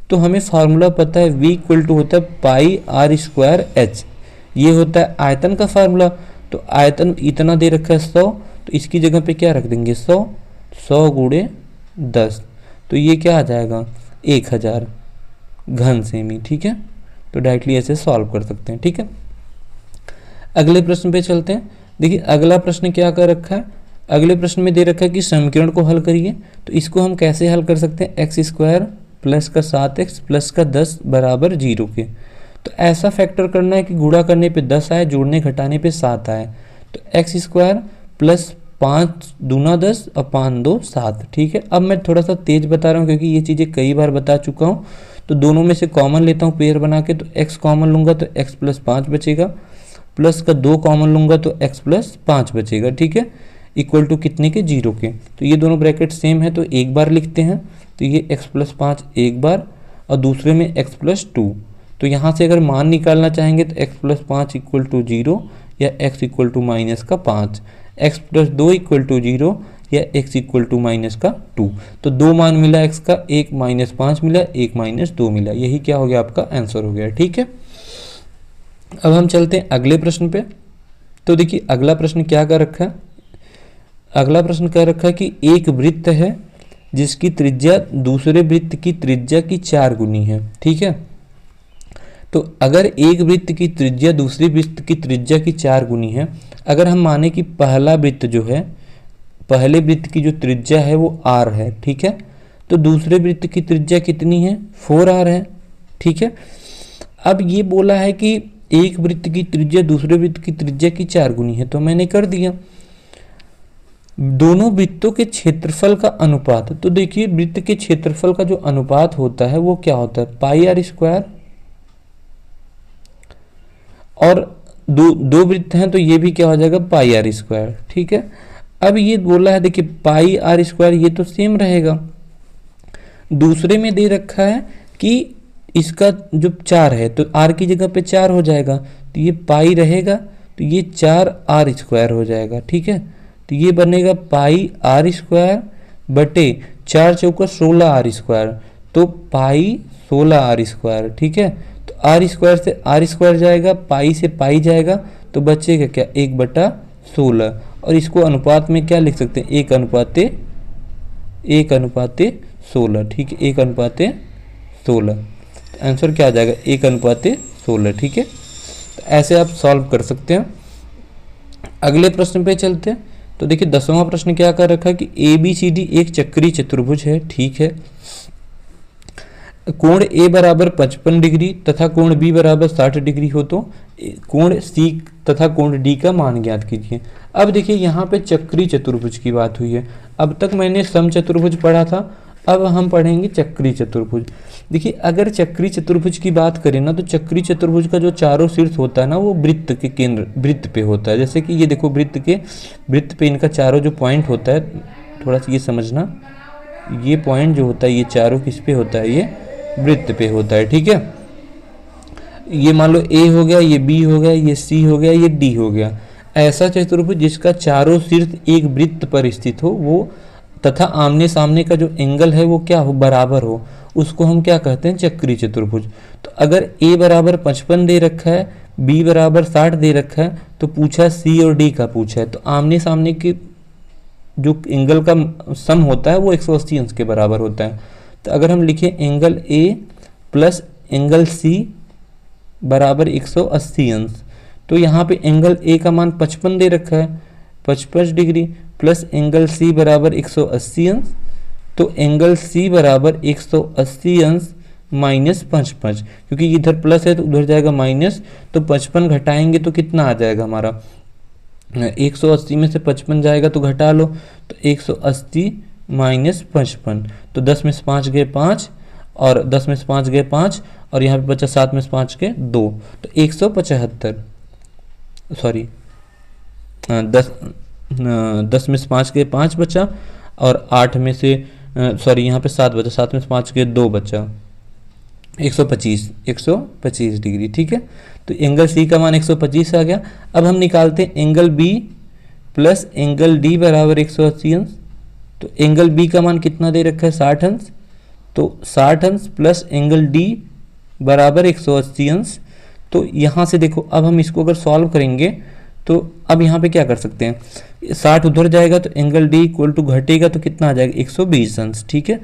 तो हमें फार्मूला पता है, v इक्वल टू होता है πr² h, ये होता है आयतन का फार्मूला। तो आयतन इतना दे रखा है 100, तो इसकी जगह पे क्या रख देंगे, 100 गुणे 10, तो ये क्या आ जाएगा, 1000 घन सेमी। ठीक है, तो डायरेक्टली ऐसे सॉल्व कर सकते हैं। ठीक है, अगले प्रश्न पे चलते हैं। देखिए अगला प्रश्न क्या कर रखा है, अगले प्रश्न में दे रखा है कि समीकरण को हल करिए। तो इसको हम कैसे हल कर सकते हैं, x² प्लस का 7x प्लस का 10 बराबर 0 के। तो ऐसा फैक्टर करना है कि गुणा करने पे 10 आए, जोड़ने घटाने पे 7 आए। तो x² प्लस 5 दूना 10 और 5 2 7। ठीक है, अब मैं थोड़ा सा तेज बता रहा हूँ क्योंकि ये चीज़ें कई बार बता चुका हूँ। तो दोनों में से कॉमन लेता हूँ पेयर बना के, तो x कॉमन लूँगा तो x प्लस 5 बचेगा, प्लस का 2 कॉमन लूँगा तो x प्लस 5 बचेगा। ठीक है, इक्वल टू कितने के, 0 के। तो ये दोनों ब्रैकेट सेम है तो एक बार लिखते हैं। तो ये x प्लस 5 एक बार और दूसरे में x प्लस 2। तो यहाँ से अगर मान निकालना चाहेंगे तो x प्लस 5 इक्वल टू 0 या x इक्वल टू माइनस का 5, x प्लस 2 इक्वल टू 0 या x इक्वल टू माइनस का 2। तो 2 मान मिला x का, 1 माइनस 5 मिला, 1 माइनस 2 मिला। यही क्या हो गया, आपका आंसर हो गया। ठीक है, अब हम चलते हैं अगले प्रश्न पे। तो देखिए अगला प्रश्न क्या कर रखा है, अगला प्रश्न कह रखा है कि एक वृत्त है जिसकी त्रिज्या दूसरे वृत्त की त्रिज्या की 4 गुनी है। ठीक है, तो अगर एक वृत्त की त्रिज्या दूसरे वृत्त की त्रिज्या की 4 गुनी है, अगर हम माने कि पहला वृत्त जो है पहले वृत्त की जो त्रिज्या है वो r है, ठीक है। तो दूसरे वृत्त की त्रिज्या कितनी है, 4r है, ठीक है। अब ये बोला है कि एक वृत्त की त्रिज्या दूसरे वृत्त की त्रिज्या की 4 गुनी है, तो मैंने कर दिया। दोनों वृत्तों के क्षेत्रफल का अनुपात, तो देखिए वृत्त के क्षेत्रफल का जो अनुपात होता है वो क्या होता है, पाई आर स्क्वायर, और दो वृत्त हैं तो ये भी क्या हो जाएगा, पाई आर स्क्वायर, ठीक है। अब ये बोला है देखिए पाई आर स्क्वायर, ये तो सेम रहेगा। दूसरे में दे रखा है कि इसका जो 4 है तो r की जगह पे 4 हो जाएगा, तो ये पाई रहेगा, तो ये 4r स्क्वायर हो जाएगा, ठीक है। तो ये बनेगा पाई आर स्क्वायर बटे 4 चौका 16r स्क्वायर, तो पाई 16r स्क्वायर, ठीक है। तो r स्क्वायर से r स्क्वायर जाएगा, पाई से पाई जाएगा, तो बचेगा क्या, 1/16, और इसको अनुपात में क्या लिख सकते हैं, 1:16, ठीक है, 1:16। आंसर क्या आ जाएगा, 1:16, ठीक है। तो ऐसे आप सॉल्व कर सकते हैं। अगले प्रश्न पे चलते हैं। तो देखिए 10वां प्रश्न क्या कर रखा है कि ABCD एक चक्रीय चतुर्भुज है, ठीक है। कोण A बराबर 55 डिग्री तथा कोण B बराबर 60 डिग्री हो तो कोण C तथा कोण D का मान ज्ञात कीजिए। अब देखिए यहाँ पे चक्रीय चतुर्भुज की बात हुई है। अब तक मैंने समचतुर्भुज पढ़ा था, अब हम पढ़ेंगे चक्रीय चतुर्भुज। देखिए अगर चक्रीय चतुर्भुज की बात करें ना, तो चक्रीय चतुर्भुज का जो चारों शीर्ष होता है ना, वो वृत्त के केंद्र, वृत्त पे होता है। जैसे कि ये देखो वृत्त पे इनका चारों जो पॉइंट होता है, थोड़ा सा ये समझना, ये पॉइंट जो होता है ये चारों किस पे होता है, ये वृत्त पे होता है, ठीक है। ये मान लो A हो गया, ये B हो गया, ये C हो गया, ये D हो गया। ऐसा चतुर्भुज जिसका चारों शीर्ष एक वृत्त पर स्थित हो, वो तथा आमने सामने का जो एंगल है वो क्या हो, बराबर हो, उसको हम क्या कहते हैं, चक्रीय चतुर्भुज। तो अगर A बराबर 55 दे रखा है, B बराबर 60 दे रखा है, तो पूछा C और D का पूछा है, तो आमने सामने के जो एंगल का सम होता है वो 180 अंश के बराबर होता है। तो अगर हम लिखें angle A plus angle C बराबर 180 अंश, तो यहाँ पे एंगल A का मान 55 दे रखा है, 55 डिग्री, प्लस एंगल C बराबर 180 अंश, तो एंगल C बराबर 180 अंश माइनस 55, क्योंकि इधर प्लस है तो उधर जाएगा माइनस, तो 55 घटाएंगे तो कितना आ जाएगा हमारा, 180 में से 55 जाएगा तो घटा लो, तो 180 माइनस 55, तो 10 में से 5 गए 5, और 10 में से 5 गए 5, और यहाँ पे बचा 7 में से 5 गए 2, तो 175, सॉरी 10 में से 5 गए 5 बचा, और 8 में से सॉरी यहाँ पे 7 बचा, 7 में से 5 गए 2 बचा, 125 डिग्री, ठीक है। तो एंगल सी का मान 125 आ गया। अब हम निकालते हैं angle B plus angle D बराबर 180 अंश। तो एंगल बी का मान कितना दे रखा है, 60 अंश, तो 60 अंश प्लस एंगल डी बराबर 180 अंश। तो यहाँ से देखो, अब हम इसको अगर सॉल्व करेंगे तो अब यहाँ पे क्या कर सकते हैं, 60 उधर जाएगा तो एंगल डी इक्वल टू घटेगा तो कितना आ जाएगा, 120 अंश, ठीक है।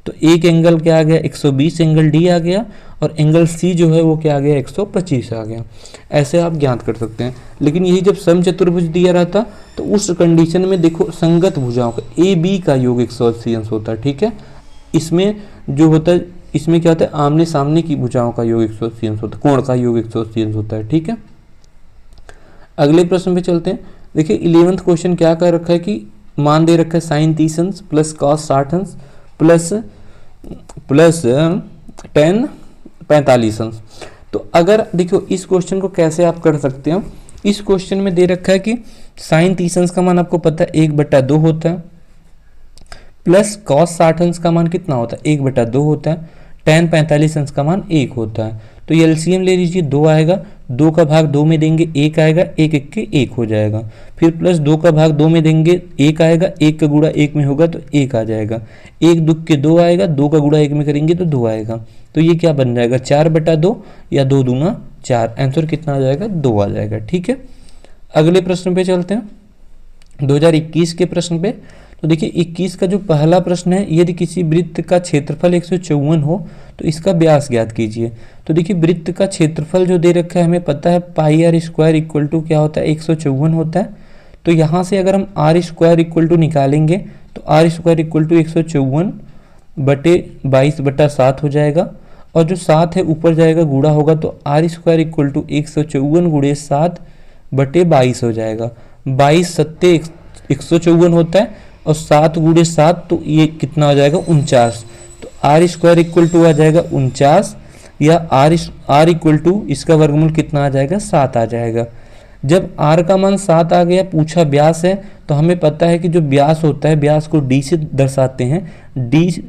तो एक एंगल क्या आ गया, 120 एंगल डी आ गया, और एंगल सी जो है वो क्या आ गया, 125 आ गया। ऐसे आप ज्ञात कर सकते हैं। लेकिन यही जब समचतुर्भुज दिया रहता तो उस कंडीशन में देखो संगत भुजाओं का ए बी का योग 180 अंश होता है, ठीक है। इसमें जो होता है, इसमें क्या होता है, आमने सामने की भुजाओं का योग 180 अंश होता है, कोण का योग 180 अंश होता है, ठीक है। अगले प्रश्न पे चलते हैं। देखिए 11वां क्वेश्चन क्या कर रखा है कि मान दे रखा है साइन 30 अंश प्लस कॉस 60 अंश प्लस टेन 45 अंश। तो अगर देखो इस क्वेश्चन को कैसे आप कर सकते हो, इस क्वेश्चन में दे रखा है कि साइन 30 अंश का मान आपको पता है 1/2 होता है, प्लस कॉस 60 अंश का मान कितना होता है, 1/2 होता है, टेन 45 अंश का मान 1 होता है। तो ये एलसीएम ले लीजिए, 2 आएगा, 2 का भाग 2 में देंगे 1 आएगा, 1 1 के 1 हो जाएगा। फिर प्लस 2 का भाग 2 में देंगे 1 आएगा, 1 का गुणा 1 में होगा तो 1 आ जाएगा, 1 2 के 2 आएगा, 2 का गुणा 1 में करेंगे तो 2 आएगा। तो ये क्या बन जाएगा, 4/2 या 2 दूना 4। आंसर कितना आ जाएगा, 2 आ जाएगा, ठीक है। अगले प्रश्न पे चलते हैं, 2021 के प्रश्न पे। तो देखिए 21 का जो पहला प्रश्न है, यदि किसी वृत्त का क्षेत्रफल 154 हो तो इसका व्यास ज्ञात कीजिए। तो देखिए वृत्त का क्षेत्रफल जो दे रखा है हमें पता है पाई आर स्क्वायर इक्वल टू क्या होता है, 154 होता है। तो यहाँ से अगर हम आर स्क्वायर इक्वल टू निकालेंगे तो आर स्क्वायर इक्वल टू 154/22/7 हो जाएगा, और जो 7 है ऊपर जाएगा गुणा होगा तो आर स्क्वायर इक्वल टू 154 × 7/22 हो जाएगा। 22 सत्ते 154 होता है और 7 × 7 तो ये कितना हो जाएगा 49। तो आर स्क्वायर इक्वल टू आ जाएगा 49, या आर इक्वल टू इसका वर्गमूल कितना आ जाएगा 7 आ जाएगा। जब r का मान 7 आ गया, पूछा व्यास है, तो हमें पता है कि जो व्यास होता है व्यास को d से दर्शाते हैं, d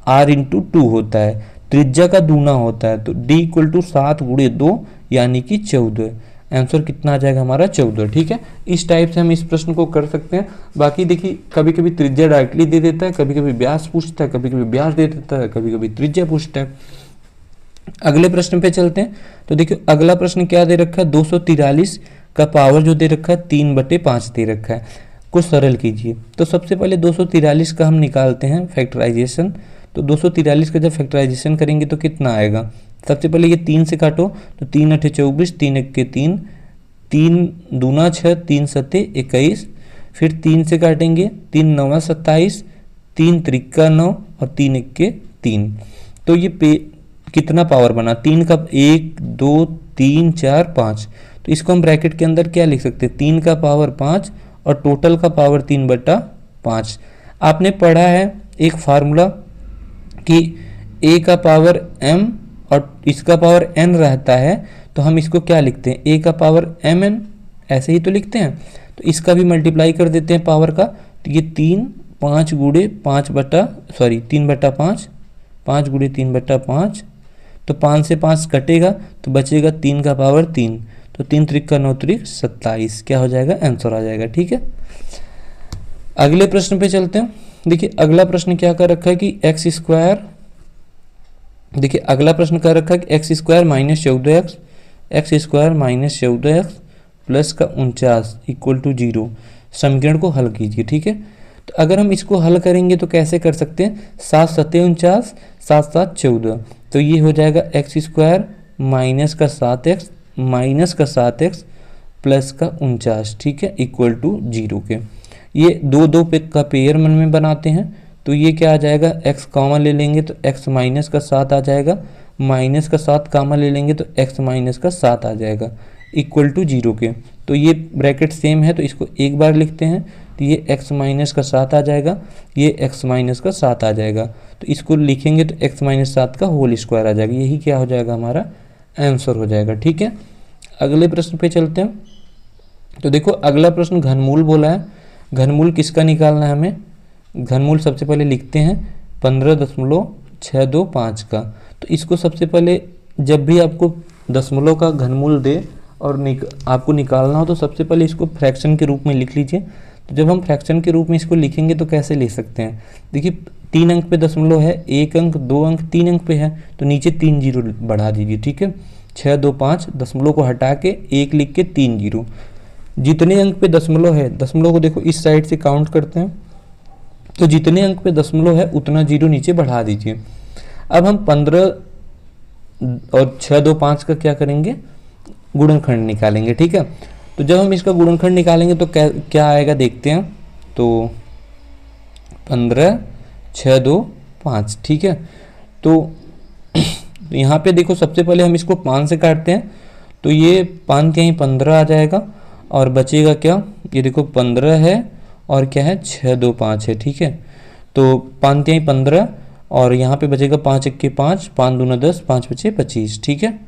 r × 2 होता है, त्रिज्या का दूना होता है, तो d इक्वल टू 7 × 2 यानी कि 14। आंसर कितना आ जाएगा हमारा 14। ठीक है, इस टाइप से हम इस प्रश्न को कर सकते हैं। बाकी देखिए कभी कभी त्रिज्या डायरेक्टली दे देता है, कभी कभी व्यास पूछता है, कभी कभी व्यास दे देता है, कभी कभी त्रिज्या पूछता है। अगले प्रश्न पे चलते हैं। तो देखिए अगला प्रश्न क्या दे रखा है, 243 का पावर जो दे रखा है 3/5 दे रखा है, कुछ सरल कीजिए। तो सबसे पहले 243 का हम निकालते हैं फैक्टराइजेशन। तो 243 का जब फैक्टराइजेशन करेंगे तो कितना आएगा, सबसे पहले ये 3 से काटो तो 3 × 8 = 24, 3 × 1 = 3, 3 दूना 6, 3 7 21, फिर 3 से काटेंगे 3 9 27, 3 3 9 और 3 1 3। तो ये कितना पावर बना, 3 का 1 2 3 4 5। तो इसको हम ब्रैकेट के अंदर क्या लिख सकते हैं, 3 का पावर 5 और टोटल का पावर 3/5। आपने पढ़ा है एक फार्मूला कि a का पावर m और इसका पावर n रहता है, तो हम इसको क्या लिखते हैं, a का पावर mn, ऐसे ही तो लिखते हैं। तो इसका भी मल्टीप्लाई कर देते हैं पावर का, तो ये 3 5 × 3/5, 5 × 3/5, तो 5 से 5 कटेगा तो बचेगा 3 का पावर 3, तो 3 3 9 3 27, क्या हो जाएगा आंसर आ जाएगा। ठीक है, अगले प्रश्न पे चलते हैं। देखिए अगला प्रश्न क्या कर रखा है कि x स्क्वायर, देखिए अगला प्रश्न कर रखा है कि x square minus 14x, x square minus 14x plus का 49 इक्वल टू 0, समीकरण को हल कीजिए। ठीक है, तो अगर हम इसको हल करेंगे तो कैसे कर सकते हैं, 7 7 49, 7 7 14, तो ये हो जाएगा x स्क्वायर माइनस का 7x प्लस का 49, ठीक है, इक्वल टू 0 के। ये दो दो पे का पेयर मन में बनाते हैं, तो ये क्या आ जाएगा, x कॉमन ले लेंगे तो x माइनस का 7 आ जाएगा, माइनस का 7 कॉमन ले लेंगे तो x माइनस का 7 आ जाएगा, इक्वल टू 0 के। तो ये ब्रैकेट सेम है तो इसको एक बार लिखते हैं, तो ये x माइनस का 7 आ जाएगा, ये x माइनस का 7 आ जाएगा, तो इसको लिखेंगे तो x माइनस 7 का होल स्क्वायर आ जाएगा, यही क्या हो जाएगा हमारा आंसर हो जाएगा। ठीक है, अगले प्रश्न पे चलते हैं। तो देखो अगला प्रश्न घनमूल बोला है, घनमूल किसका निकालना है हमें, घनमूल सबसे पहले लिखते हैं 15.625 का। तो इसको सबसे पहले जब भी आपको दशमलव का घनमूल दे और आपको निकालना हो तो सबसे पहले इसको फ्रैक्शन के रूप में लिख लीजिए। तो जब हम फ्रैक्शन के रूप में इसको लिखेंगे तो कैसे ले सकते हैं, देखिए 3 अंक पे दशमलव है, 1 अंक 2 अंक 3 अंक पे है, तो नीचे 3 जीरो बढ़ा दीजिए। ठीक है, 625 दशमलव को हटा के 1 लिख के 3 जीरो, जितने अंक पे दशमलव है, दशमलव को देखो इस साइड से काउंट करते हैं, तो जितने अंक पे दशमलव है उतना जीरो नीचे बढ़ा दीजिए। अब हम 15 और 625 का क्या करेंगे, गुणनखंड निकालेंगे। ठीक है, तो जब हम इसका गुणनखंड निकालेंगे तो क्या आएगा देखते हैं, तो 15 6 2 5। ठीक है, तो यहाँ पे देखो सबसे पहले हम इसको 5 से काटते हैं, तो ये 5 यहीं 15 आ जाएगा और बचेगा क्या, ये देखो 15 है और क्या है 6 2 5 है। ठीक है, तो 5 यहीं 15 और यहाँ पे बचेगा 5 1 5, 5 दूना 10, 5 5 25। ठीक है,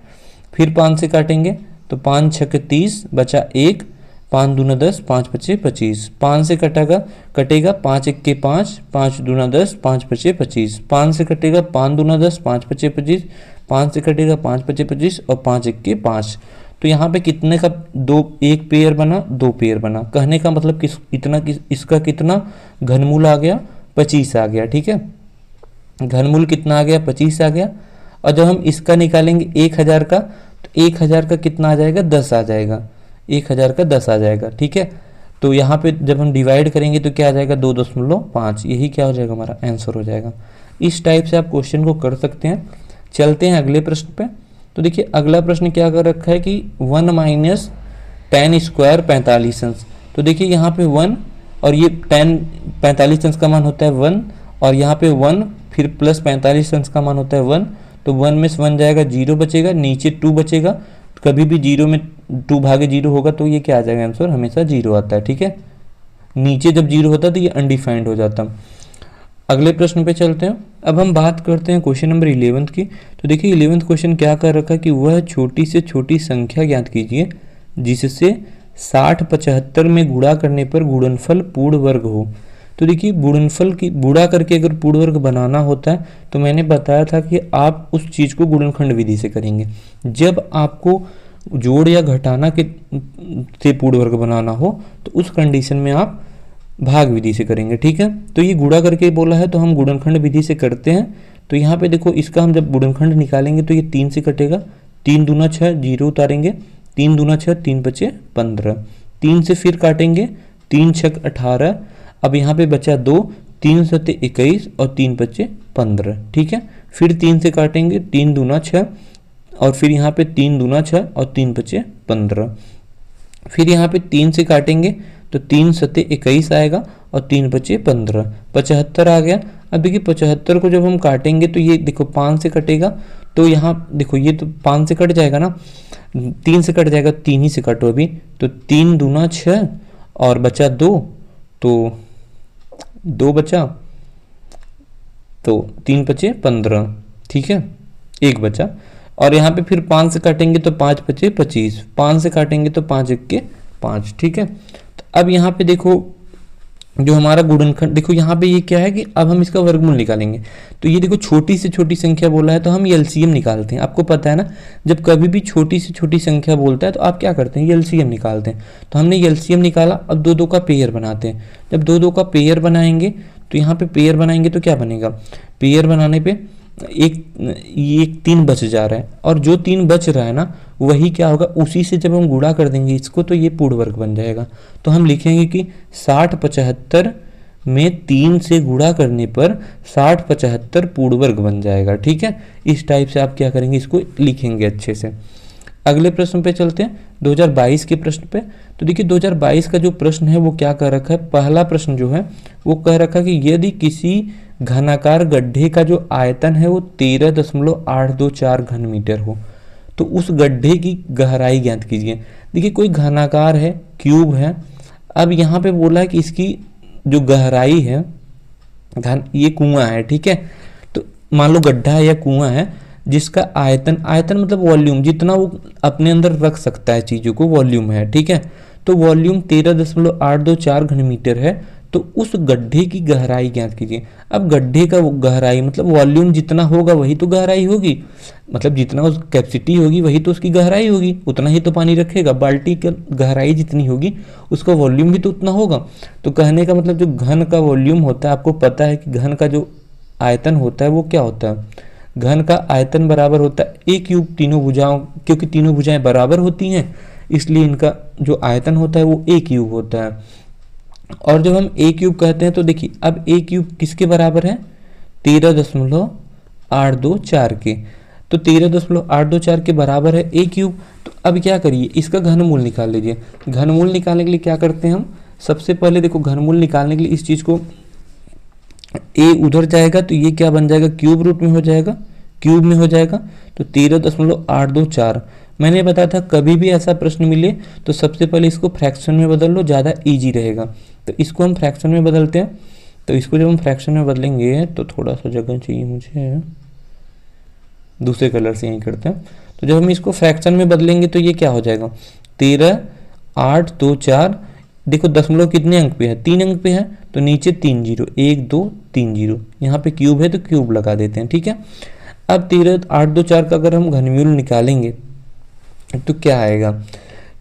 फिर 5 से काटेंगे तो 5 6 30 बचा 1, 5 दूना 10, 5 5 25, 5 से कटेगा 5 1 5, 5 दूना 10, 5 5 25, 5 से कटेगा 5 दूना 10, 5 5 25, 5 से कटेगा 5 5 25 और 5 1 5। तो यहाँ पे कितने का एक पेयर बना, 2 पेयर बना, कहने का मतलब इसका कितना घनमूल आ गया, 25 आ गया। ठीक है, घनमूल कितना आ गया, 25 आ गया। और जब हम इसका निकालेंगे 1000 का, तो 1000 का कितना आ जाएगा, 10 आ जाएगा, 1000 का 10 आ जाएगा। ठीक है, तो यहाँ पे जब हम डिवाइड करेंगे तो क्या आ जाएगा, 2.5, यही क्या हो जाएगा हमारा आंसर हो जाएगा। इस टाइप से आप क्वेश्चन को कर सकते हैं। चलते हैं अगले प्रश्न पे। तो देखिए अगला प्रश्न क्या कर रखा है कि 1 - tan² 45 अंश। तो देखिए यहाँ पे 1 और ये 45 अंश का मान होता है 1, और यहाँ पे 1 फिर प्लस 45 अंश का मान होता है 1, तो 1 में से 1 जाएगा 0 बचेगा, नीचे 2 बचेगा। कभी भी 0 में 2 भागे 0 होगा तो ये क्या आ जाएगा आंसर, हमेशा 0 आता है। ठीक है, नीचे जब 0 होता है तो ये अनडिफाइंड हो जाता। अगले प्रश्न पे चलते हैं। अब हम बात करते हैं क्वेश्चन नंबर 11 की। तो देखिए 11th क्वेश्चन क्या कर रखा है कि वह छोटी से छोटी संख्या ज्ञात कीजिए जिससे 60 75 में गुणा करने पर गुणनफल पूर्ण वर्ग हो। तो देखिए गुणनफल की गुणा करके अगर पूर्ण वर्ग बनाना होता है तो मैंने बताया था कि आप उस चीज़ को गुणनखंड विधि से करेंगे। जब आपको जोड़ या घटाना के से पूर्ण वर्ग बनाना हो तो उस कंडीशन में आप भाग विधि से करेंगे। ठीक है, तो ये गुणा करके बोला है तो हम गुणनखंड विधि से करते हैं। तो यहाँ पे देखो इसका हम जब गुणनखंड निकालेंगे तो ये 3 से कटेगा, 3 दूना 6, 0 उतारेंगे, 3 दूना 6, 3 बचे 15, 3 से फिर काटेंगे, 3 6 18, अब यहाँ पे बचा 2, 3 7 21 और 3 बचे 15। ठीक है, फिर 3 से काटेंगे, 3 दूना 6 और फिर यहाँ पे 3 दूना 6 और 3 बचे 15, फिर यहाँ पे 3 से काटेंगे तो 3 7 21 आएगा और 3 बचे 15, 75 आ गया। अब देखिए 75 को जब हम काटेंगे तो ये देखो 5 से कटेगा, तो यहाँ देखो ये तो 5 से कट जाएगा ना, 3 से कट जाएगा, 3 ही से कटो अभी, तो 3 दूना 6 और बचा 2, तो 2 बचा, तो 3 बचे 15। ठीक है, 1 बचा, और यहाँ पे फिर 5 से काटेंगे तो 5 बचे 25, 5 से काटेंगे तो 5 1 के 5। ठीक है, तो अब यहाँ पे देखो जो हमारा गुणनखंड, देखो यहाँ पे ये क्या है कि अब हम इसका वर्गमूल निकालेंगे। तो ये देखो छोटी से छोटी संख्या बोला है तो हम एलसीएम निकालते हैं। आपको पता है ना, जब कभी भी छोटी से छोटी संख्या बोलता है तो आप क्या करते हैं, एलसीएम निकालते हैं। तो हमने एलसीएम निकाला, अब 2 2 का पेयर बनाते हैं। जब 2 2 का पेयर बनाएंगे तो यहाँ पे पेयर बनाएंगे तो क्या बनेगा, पेयर बनाने पे एक 3 बच जा रहा है, और जो 3 बच रहा है ना वही क्या होगा, उसी से जब हम गुणा कर देंगे इसको तो ये पूर्ण वर्ग बन जाएगा। तो हम लिखेंगे कि 60 75 में 3 से गुणा करने पर 60 75 पूर्ण वर्ग बन जाएगा। ठीक है, इस टाइप से आप क्या करेंगे, इसको लिखेंगे अच्छे से। अगले प्रश्न पे चलते हैं, 2022 के प्रश्न पे। तो देखिए 2022 का जो प्रश्न है वो क्या कह रखा है, पहला प्रश्न जो है वो कह रखा है कि यदि किसी घनाकार गड्ढे का जो आयतन है वो 13.824 घन मीटर हो तो उस गड्ढे की गहराई ज्ञात कीजिए। देखिए कोई घनाकार है, क्यूब है, अब यहाँ पे बोला है कि इसकी जो गहराई है, ये कुआं है। ठीक है, तो मान लो गड्ढा है या कुआं है जिसका आयतन, आयतन मतलब वॉल्यूम, जितना वो अपने अंदर रख सकता है चीज़ों को, वॉल्यूम है। ठीक है, तो वॉल्यूम 13.824 घन मीटर है, तो उस गड्ढे की गहराई ज्ञात कीजिए। अब गड्ढे का गहराई मतलब वॉल्यूम जितना होगा वही तो गहराई होगी, मतलब जितना उस कैपेसिटी होगी वही तो उसकी गहराई होगी, उतना ही तो पानी रखेगा। बाल्टी की गहराई जितनी होगी उसका वॉल्यूम भी तो उतना होगा। तो कहने का मतलब जो घन का वॉल्यूम होता है, आपको पता है कि घन का जो आयतन होता है वो क्या होता है, घन का आयतन बराबर होता है a क्यूब तीनों भुजाओं, क्योंकि तीनों भुजाएं बराबर होती हैं इसलिए इनका जो आयतन होता है वो a क्यूब होता है। और जब हम a क्यूब कहते हैं तो देखिए अब a क्यूब किसके बराबर है, 13.824 के, तो 13.824 के बराबर है a क्यूब। तो अब क्या करिए, इसका घनमूल निकाल लीजिए। घनमूल निकालने के लिए क्या करते हैं हम, सबसे पहले देखो घनमूल निकालने के लिए इस चीज़ को a उधर जाएगा तो ये क्या बन जाएगा, क्यूब रूट में हो जाएगा, क्यूब में हो जाएगा, तो 13.824। मैंने बताया था कभी भी ऐसा प्रश्न मिले तो सबसे पहले इसको फ्रैक्शन में बदल लो, ज़्यादा इजी रहेगा। तो इसको हम फ्रैक्शन में बदलते हैं। तो इसको जब हम फ्रैक्शन में बदलेंगे तो थोड़ा सा जगह चाहिए मुझे, दूसरे कलर से यही करते हैं। तो जब हम इसको फ्रैक्शन में बदलेंगे तो ये क्या हो जाएगा, 13.824। देखो दशमलव कितने अंक पे है, 3 अंक पे है, तो नीचे 3 जीरो, 1 2 3 जीरो, यहाँ पे क्यूब है तो क्यूब लगा देते हैं। ठीक है, अब 13.824 का अगर हम घनमूल निकालेंगे तो क्या आएगा,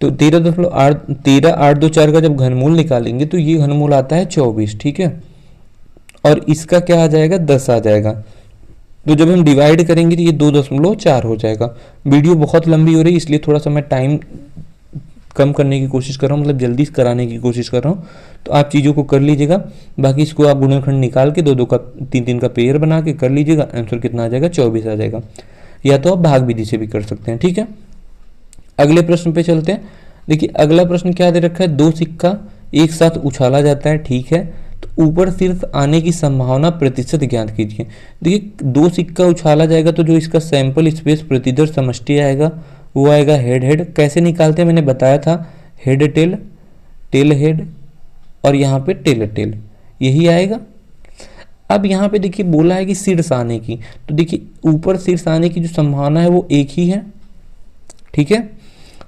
तो 13.824 का जब घनमूल निकालेंगे तो ये घनमूल आता है 24। ठीक है, और इसका क्या आ जाएगा, 10 आ जाएगा। तो जब हम डिवाइड करेंगे तो ये 2.4 हो जाएगा। वीडियो बहुत लंबी हो रही है इसलिए थोड़ा सा मैं टाइम कम करने की कोशिश कर रहा हूँ, मतलब जल्दी कराने की कोशिश कर रहा हूँ। तो आप चीज़ों को कर लीजिएगा, बाकी इसको आप गुणनखंड निकाल के 2 2 का 3 3 का पेयर बना के कर लीजिएगा, आंसर कितना आ जाएगा, 24 आ जाएगा। या तो आप भाग विधि से भी कर सकते हैं। ठीक है, अगले प्रश्न पे चलते हैं। देखिए अगला प्रश्न क्या दे रखा है, 2 सिक्का एक साथ उछाला जाता है, ठीक है, तो ऊपर शीर्ष आने की संभावना प्रतिशत ज्ञात कीजिए। देखिए 2 सिक्का उछाला जाएगा तो जो इसका सैंपल स्पेस प्रतिदर समष्टि आएगा वो आएगा हेड हेड। कैसे निकालते हैं मैंने बताया था, हेड टेल, टेल हेड और यहाँ पे टेल टेल, यही आएगा। अब यहाँ पे देखिए बोला है कि शीर्ष आने की, तो देखिए ऊपर शीर्ष आने की जो संभावना है वो एक ही है, ठीक है।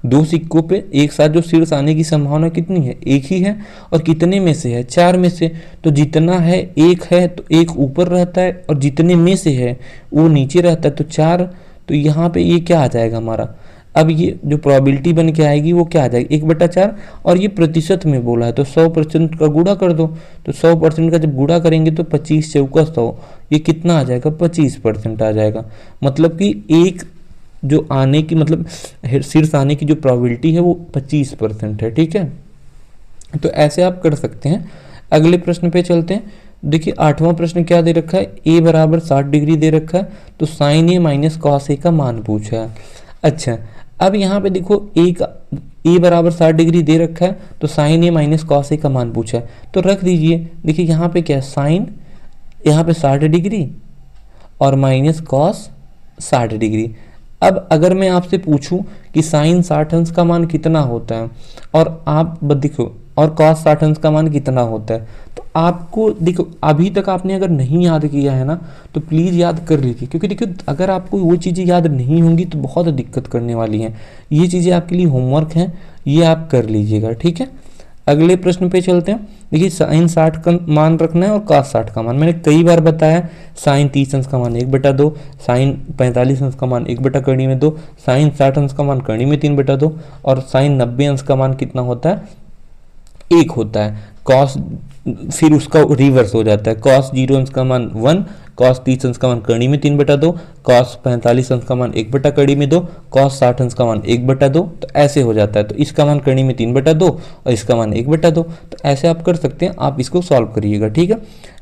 2 सिक्कों पे एक साथ जो शीर्ष आने की संभावना कितनी है, एक ही है। और कितने में से है, 4 में से, तो जितना है एक है तो एक ऊपर रहता है और जितने में से है वो नीचे रहता है, तो 4। तो यहाँ पे ये क्या आ जाएगा हमारा, अब ये जो प्रोबेबिलिटी बन के आएगी वो क्या आ जाएगी, 1/4। और ये प्रतिशत में बोला है तो 100% का गुणा कर दो, तो 100% का जब गुणा करेंगे तो 25 चौका 100, ये कितना आ जाएगा, 25% आ जाएगा। मतलब कि एक जो आने की, मतलब शीर्ष आने की जो प्रोबेबिलिटी है वो 25% है, ठीक है। तो ऐसे आप कर सकते हैं। अगले प्रश्न पे चलते हैं। देखिए 8वां प्रश्न क्या दे रखा है, a बराबर 60 डिग्री दे रखा है, तो sine a minus cos a का मान पूछा है। अच्छा, अब यहाँ पे देखो a बराबर 60 डिग्री दे रखा है, तो sine a minus cos a का मान पूछा है, तो रख दीजिए। देखिए यहाँ पे क्या है, साइन यहाँ पे 60 डिग्री और माइनस कॉस 60 डिग्री। अब अगर मैं आपसे पूछूं कि साइन 60 अंश का मान कितना होता है और आप देखो और कॉस 60 अंश का मान कितना होता है, तो आपको देखो अभी तक आपने अगर नहीं याद किया है ना तो प्लीज़ याद कर लीजिए, क्योंकि देखिए अगर आपको वो चीज़ें याद नहीं होंगी तो बहुत दिक्कत करने वाली हैं। ये चीज़ें आपके लिए होमवर्क हैं, ये आप कर लीजिएगा, ठीक है। अगले प्रश्न पे चलते हैं। देखिए साइन 60 का मान रखना है और कॉस 60 का मान, मैंने कई बार बताया। साइन 30 अंश का मान 1/2, साइन 45 अंश का मान 1/2, साइन 60 अंश का मान कड़ी में 3/2 और साइन 90 अंश का मान कितना होता है, 1 होता है। कॉस फिर उसका रिवर्स हो जाता है, कॉस 0 अंश का मान 1, कॉस 30 अंश का मान कड़ी में 3/2, कॉस 45 अंश का मान 1/2 में 2, कॉस 60 अंश का मान 1/2, तो ऐसे हो जाता है। तो इसका मान कड़ी में 3/2 और इसका मान 1/2, तो ऐसे आप कर सकते हैं। आप इसको सॉल्व करिएगा, ठीक है।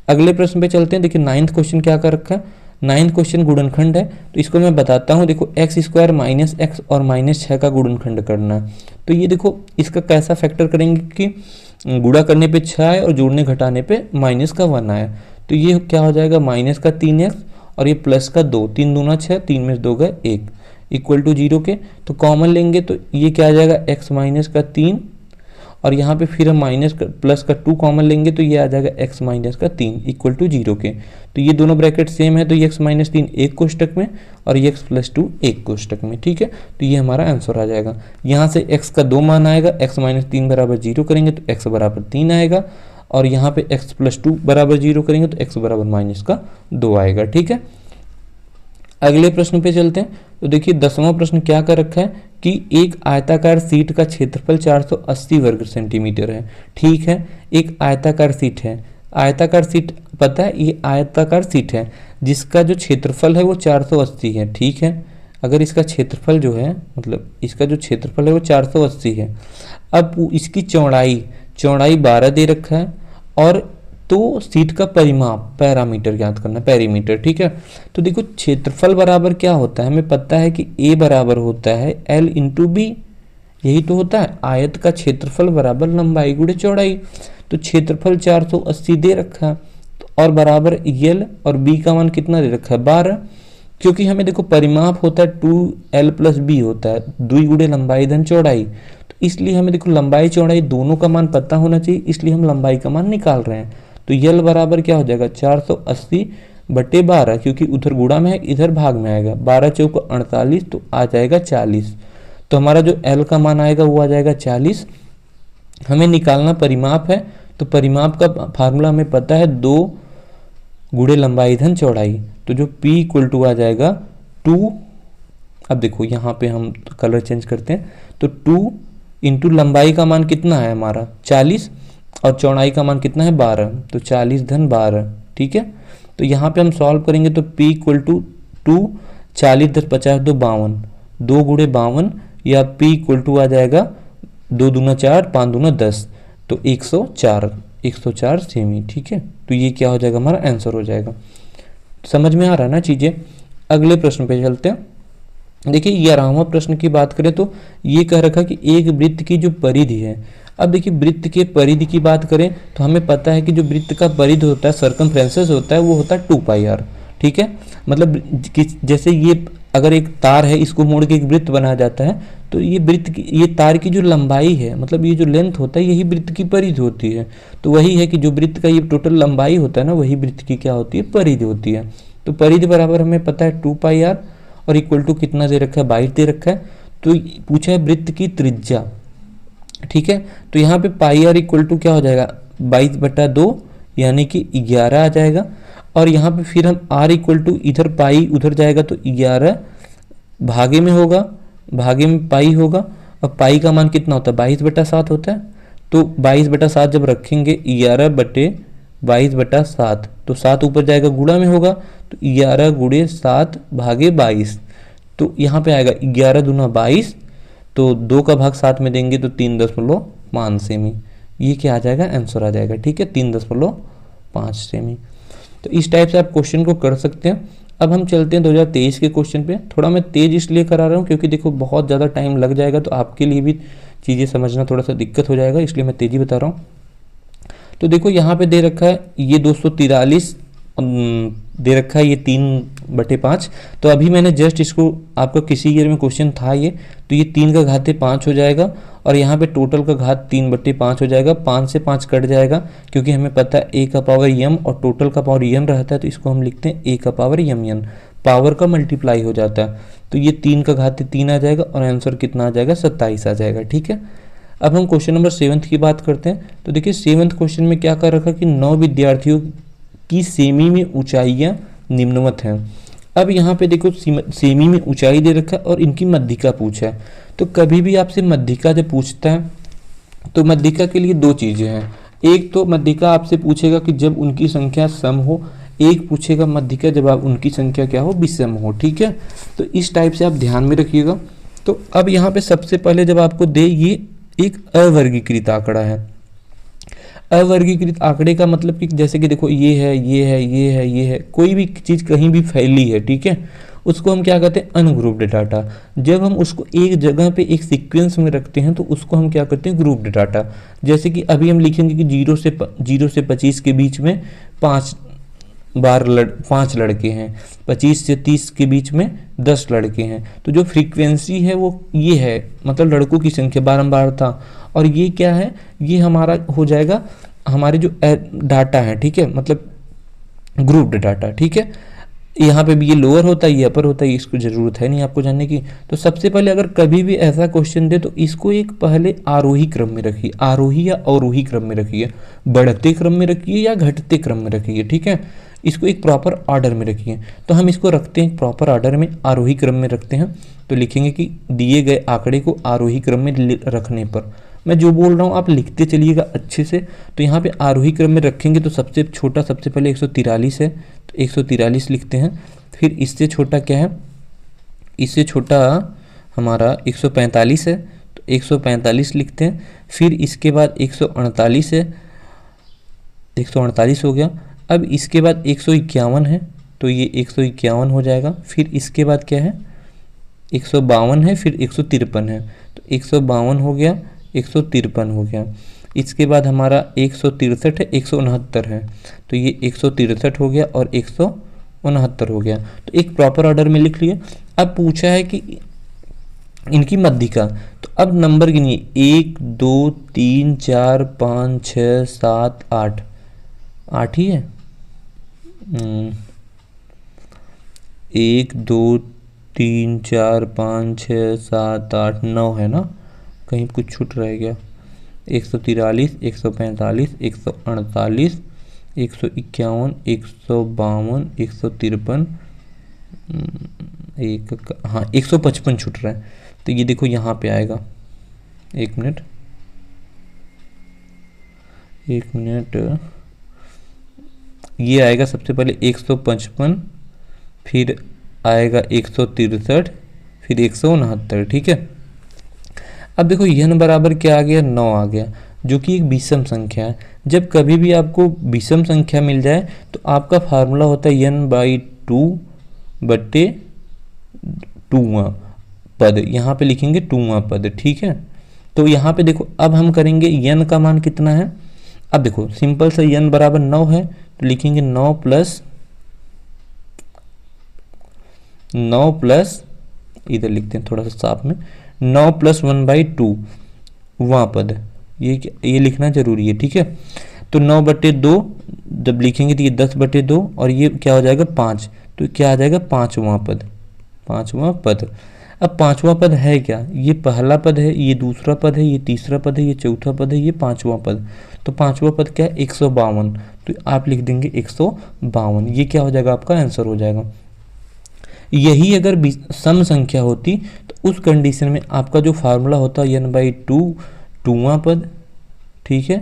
अगले प्रश्न पे चलते हैं। देखिए 9th क्वेश्चन क्या कर रखा है, 9th क्वेश्चन गुणनखंड है, तो इसको मैं बताता हूँ। देखो x² माइनस x और -6 का गुणनखंड करना है। तो ये देखो इसका कैसा फैक्टर करेंगे कि गुणा करने पे 6 आए और जोड़ने घटाने पे माइनस का 1 आया, तो ये क्या हो जाएगा, माइनस का 3x और ये प्लस का 2, 3 दूना 6, 3 में 2 गए 1, इक्वल टू 0 के। तो कॉमन लेंगे तो ये क्या आ जाएगा, x माइनस का 3 और यहाँ पे फिर हम माइनस का प्लस का 2 कॉमन लेंगे तो ये आ जाएगा x माइनस का 3 इक्वल टू 0 के। तो ये दोनों ब्रैकेट सेम है, तो ये x माइनस 3 एक कोष्टक में और ये x प्लस 2 एक कोष्टक में, ठीक है। तो ये हमारा आंसर आ जाएगा। यहाँ से x का 2 मान आएगा, x माइनस 3 बराबर 0 करेंगे तो x बराबर 3 आएगा और यहाँ पे x प्लस 2 बराबर 0 करेंगे तो x बराबर माइनस का 2 आएगा, ठीक है। अगले प्रश्न पे चलते हैं। तो देखिए 10वां प्रश्न क्या कर रखा है कि एक आयताकार सीट का क्षेत्रफल 480 वर्ग सेंटीमीटर है, ठीक है। एक आयताकार सीट है, आयताकार सीट पता है, ये आयताकार सीट है जिसका जो क्षेत्रफल है वो 480 है, ठीक है। अगर इसका क्षेत्रफल जो है, मतलब इसका जो क्षेत्रफल है वो 480 है। अब इसकी चौड़ाई 12 दे रखा है और तो सीट का परिमाप पैरामीटर ज्ञात करना, पेरीमीटर, ठीक है। तो देखो क्षेत्रफल बराबर क्या होता है, हमें पता है कि a बराबर होता है L इंटू बी, यही तो होता है। आयत का क्षेत्रफल बराबर लंबाई गुणे चौड़ाई, तो क्षेत्रफल 480 दे रखा है और बराबर L और b का मान कितना दे रखा है 12, क्योंकि हमें देखो परिमाप होता है 2L प्लस b होता है, 2 गुणे लंबाई धन चौड़ाई, तो इसलिए हमें देखो लंबाई चौड़ाई दोनों का मान पता होना चाहिए, इसलिए हम लंबाई का मान निकाल रहे हैं। तो यल बराबर क्या हो जाएगा 480/12, क्योंकि उधर गुणा में है इधर भाग में आएगा, 12 चौक 48 तो आ जाएगा 40। तो हमारा जो एल का मान आएगा वो आ जाएगा 40। हमें निकालना परिमाप है, तो परिमाप का फार्मूला हमें पता है 2 गुणे लंबाई धन चौड़ाई, तो जो p इक्वल टू आ जाएगा 2। अब देखो यहाँ पे हम कलर चेंज करते हैं, तो 2 इंटू लंबाई का मान कितना है हमारा 40 और चौड़ाई का मान कितना है 12, तो 40 धन 12, ठीक है। तो यहाँ पे हम सॉल्व करेंगे तो p इक्वल टू 2, 40 10 50 2 52, 2 गुणे 52 या p इक्वल टू आ जाएगा 2 दूना 4 5 दूना 10, तो 104 सेमी, ठीक है। तो ये क्या हो जाएगा हमारा आंसर हो जाएगा। समझ में आ रहा है ना चीज़ें। अगले प्रश्न पे चलते हैं। देखिए 11वां प्रश्न की बात करें तो ये कह रखा कि एक वृत्त की जो परिधि है। अब देखिए वृत्त के परिधि की बात करें तो हमें पता है कि जो वृत्त का परिधि होता है, सर्कमफ्रेंसेस होता है, वो होता है 2πr। ठीक है, मतलब जैसे ये अगर एक तार है, इसको मोड़ के एक वृत्त बनाया जाता है, तो ये वृत्त की, ये तार की जो लंबाई है, मतलब ये जो लेंथ होता है, यही वृत्त की परिधि होती है। तो वही है कि जो वृत्त का ये टोटल लंबाई होता है ना, वही वृत्त की क्या होती है, परिधि होती है। तो परिधि बराबर हमें पता है 2πr और इक्वल टू कितना दे रखा है, 22 दे रखा है। तो पूछा है वृत्त की त्रिज्या। ठीक है, तो यहाँ पे πr इक्वल टू क्या हो जाएगा, 22/2 यानी कि 11 आ जाएगा। और यहाँ पे फिर हम r इक्वल टू, इधर पाई उधर जाएगा तो 11 भागे में होगा, भागे में पाई होगा, और पाई का मान कितना होता है, 22/7 होता है। तो 22/7 जब रखेंगे 11/22/7, तो 7 ऊपर जाएगा, गुणा में होगा, तो 11 × 7 भागे 22। तो यहाँ पे आएगा 11 दूना 22, तो 2 का भाग 7 में देंगे तो 3.5 सेमी। ये क्या आ जाएगा, आंसर आ जाएगा। ठीक है, 3.5 सेमी। तो इस टाइप से आप क्वेश्चन को कर सकते हैं। अब हम चलते हैं 2023 के क्वेश्चन पे। थोड़ा मैं तेज इसलिए करा रहा हूँ क्योंकि देखो बहुत ज़्यादा टाइम लग जाएगा, तो आपके लिए भी चीज़ें समझना थोड़ा सा दिक्कत हो जाएगा, इसलिए मैं तेज़ी बता रहा हूँ। तो देखो यहाँ पे दे रखा है ये 243 दे रखा है, ये 3/5। तो अभी मैंने जस्ट इसको, आपका किसी ईयर में क्वेश्चन था ये, तो ये 3 का घात 5 हो जाएगा, और यहाँ पे टोटल का घात 3/5 हो जाएगा। 5 से 5 कट जाएगा, क्योंकि हमें पता है a का पावर m और टोटल का पावर n रहता है, तो इसको हम लिखते हैं a का पावर mn, पावर का मल्टीप्लाई हो जाता है। तो ये 3 का घात 3 आ जाएगा, और आंसर कितना आ जाएगा, 27 आ जाएगा। ठीक है, अब हम क्वेश्चन नंबर 7 की बात करते हैं। तो देखिए 7 क्वेश्चन में क्या कर रखा कि 9 विद्यार्थियों की सेमी में ऊंचाइयां निम्नवत हैं। अब यहाँ पे देखो सेमी में ऊंचाई दे रखा है और इनकी मध्यिका पूछा है। तो कभी भी आपसे मध्यिका जब पूछता है तो मध्यिका के लिए 2 चीज़ें हैं। एक तो मध्यिका आपसे पूछेगा कि जब उनकी संख्या सम हो, एक पूछेगा मध्यिका जब आप उनकी संख्या क्या हो, विषम हो। ठीक है, तो इस टाइप से आप ध्यान में रखिएगा। तो अब यहाँ पे सबसे पहले जब आपको दे, ये एक अवर्गीकृत आंकड़ा है। अवर्गीकृत आंकड़े का मतलब कि जैसे कि देखो ये है, ये है, ये है, ये है, कोई भी चीज़ कहीं भी फैली है, ठीक है, उसको हम क्या कहते हैं, अनग्रुप्ड डाटा। जब हम उसको एक जगह पे एक सीक्वेंस में रखते हैं तो उसको हम क्या करते हैं, ग्रुप्ड डाटा। जैसे कि अभी हम लिखेंगे कि 0 से 25 के बीच में 5 लड़के हैं, 25 से 30 के बीच में 10 लड़के हैं। तो जो फ्रीक्वेंसी है वो ये है, मतलब लड़कों की संख्या बारंबार था। और ये क्या है, ये हमारा हो जाएगा हमारे जो डाटा है, ठीक है, मतलब ग्रुप्ड डाटा। ठीक है, यहाँ पे भी ये लोअर होता है, ये अपर होता है, इसको जरूरत है नहीं आपको जानने की। तो सबसे पहले अगर कभी भी ऐसा क्वेश्चन दे तो इसको एक पहले आरोही क्रम में रखिए, आरोही या अवरोही क्रम में रखिए, बढ़ते क्रम में रखिए या घटते क्रम में रखिए। ठीक है, इसको एक प्रॉपर ऑर्डर में रखिए। तो हम इसको रखते हैं प्रॉपर ऑर्डर में, आरोही क्रम में रखते हैं। तो लिखेंगे कि दिए गए आंकड़े को आरोही क्रम में रखने पर, मैं जो बोल रहा हूँ आप लिखते चलिएगा अच्छे से। तो यहाँ पे आरोही क्रम में रखेंगे तो सबसे छोटा सबसे पहले 143 है, तो 143 लिखते हैं। फिर इससे छोटा क्या है, इससे छोटा हमारा 145 है, तो 145 लिखते हैं। फिर इसके बाद 148 है, 148 हो गया। अब इसके बाद 151 है, तो ये 151 हो जाएगा। फिर इसके बाद क्या है, 152 है, फिर 153 है, तो 152 हो गया, 153 हो गया। इसके बाद हमारा 163 है, 169 है, तो ये 163 हो गया और 169 हो गया। तो एक प्रॉपर ऑर्डर में लिख लिए। अब पूछा है कि इनकी मध्यिका, तो अब नंबर गिनिए, 1 2 3 4 5 6 7 8, 8 ही है। 1 2 3 4 5 6 7 8 9 है ना, कहीं कुछ छूट रह गया। 143, 145, 148, 151, 152, 153, हाँ 155 छूट रहा है। तो ये देखो यहाँ पे आएगा, एक मिनट, ये आएगा सबसे पहले 155, फिर आएगा 163, फिर 169। ठीक है, अब देखो n बराबर क्या आ गया, 9 आ गया, जो कि एक विषम संख्या है। जब कभी भी आपको विषम संख्या मिल जाए तो आपका फार्मूला होता है n/2/2। पद, यहाँ पे लिखेंगे 2वां पद, ठीक है। तो यहाँ पे देखो अब हम करेंगे n का मान कितना है। अब देखो सिंपल से n बराबर 9 है तो लिखेंगे 9 प्लस इधर लिखते हैं थोड़ा सा साफ में, 9 प्लस 1/2 वहाँ पद, ये लिखना जरूरी है, ठीक है। तो 9/2 जब लिखेंगे तो ये 10/2 और ये क्या हो जाएगा 5, तो क्या आ जाएगा 5वां पद, 5वां पद। अब 5वां पद है क्या, ये पहला पद है, ये दूसरा पद है, ये तीसरा पद है, ये चौथा पद है, ये 5वां पद। तो 5वां पद क्या है 152, तो आप लिख देंगे 152, ये क्या हो जाएगा आपका आंसर हो जाएगा। यही अगर सम संख्या होती तो उस कंडीशन में आपका जो फार्मूला होता n/2 2वां पद, ठीक है,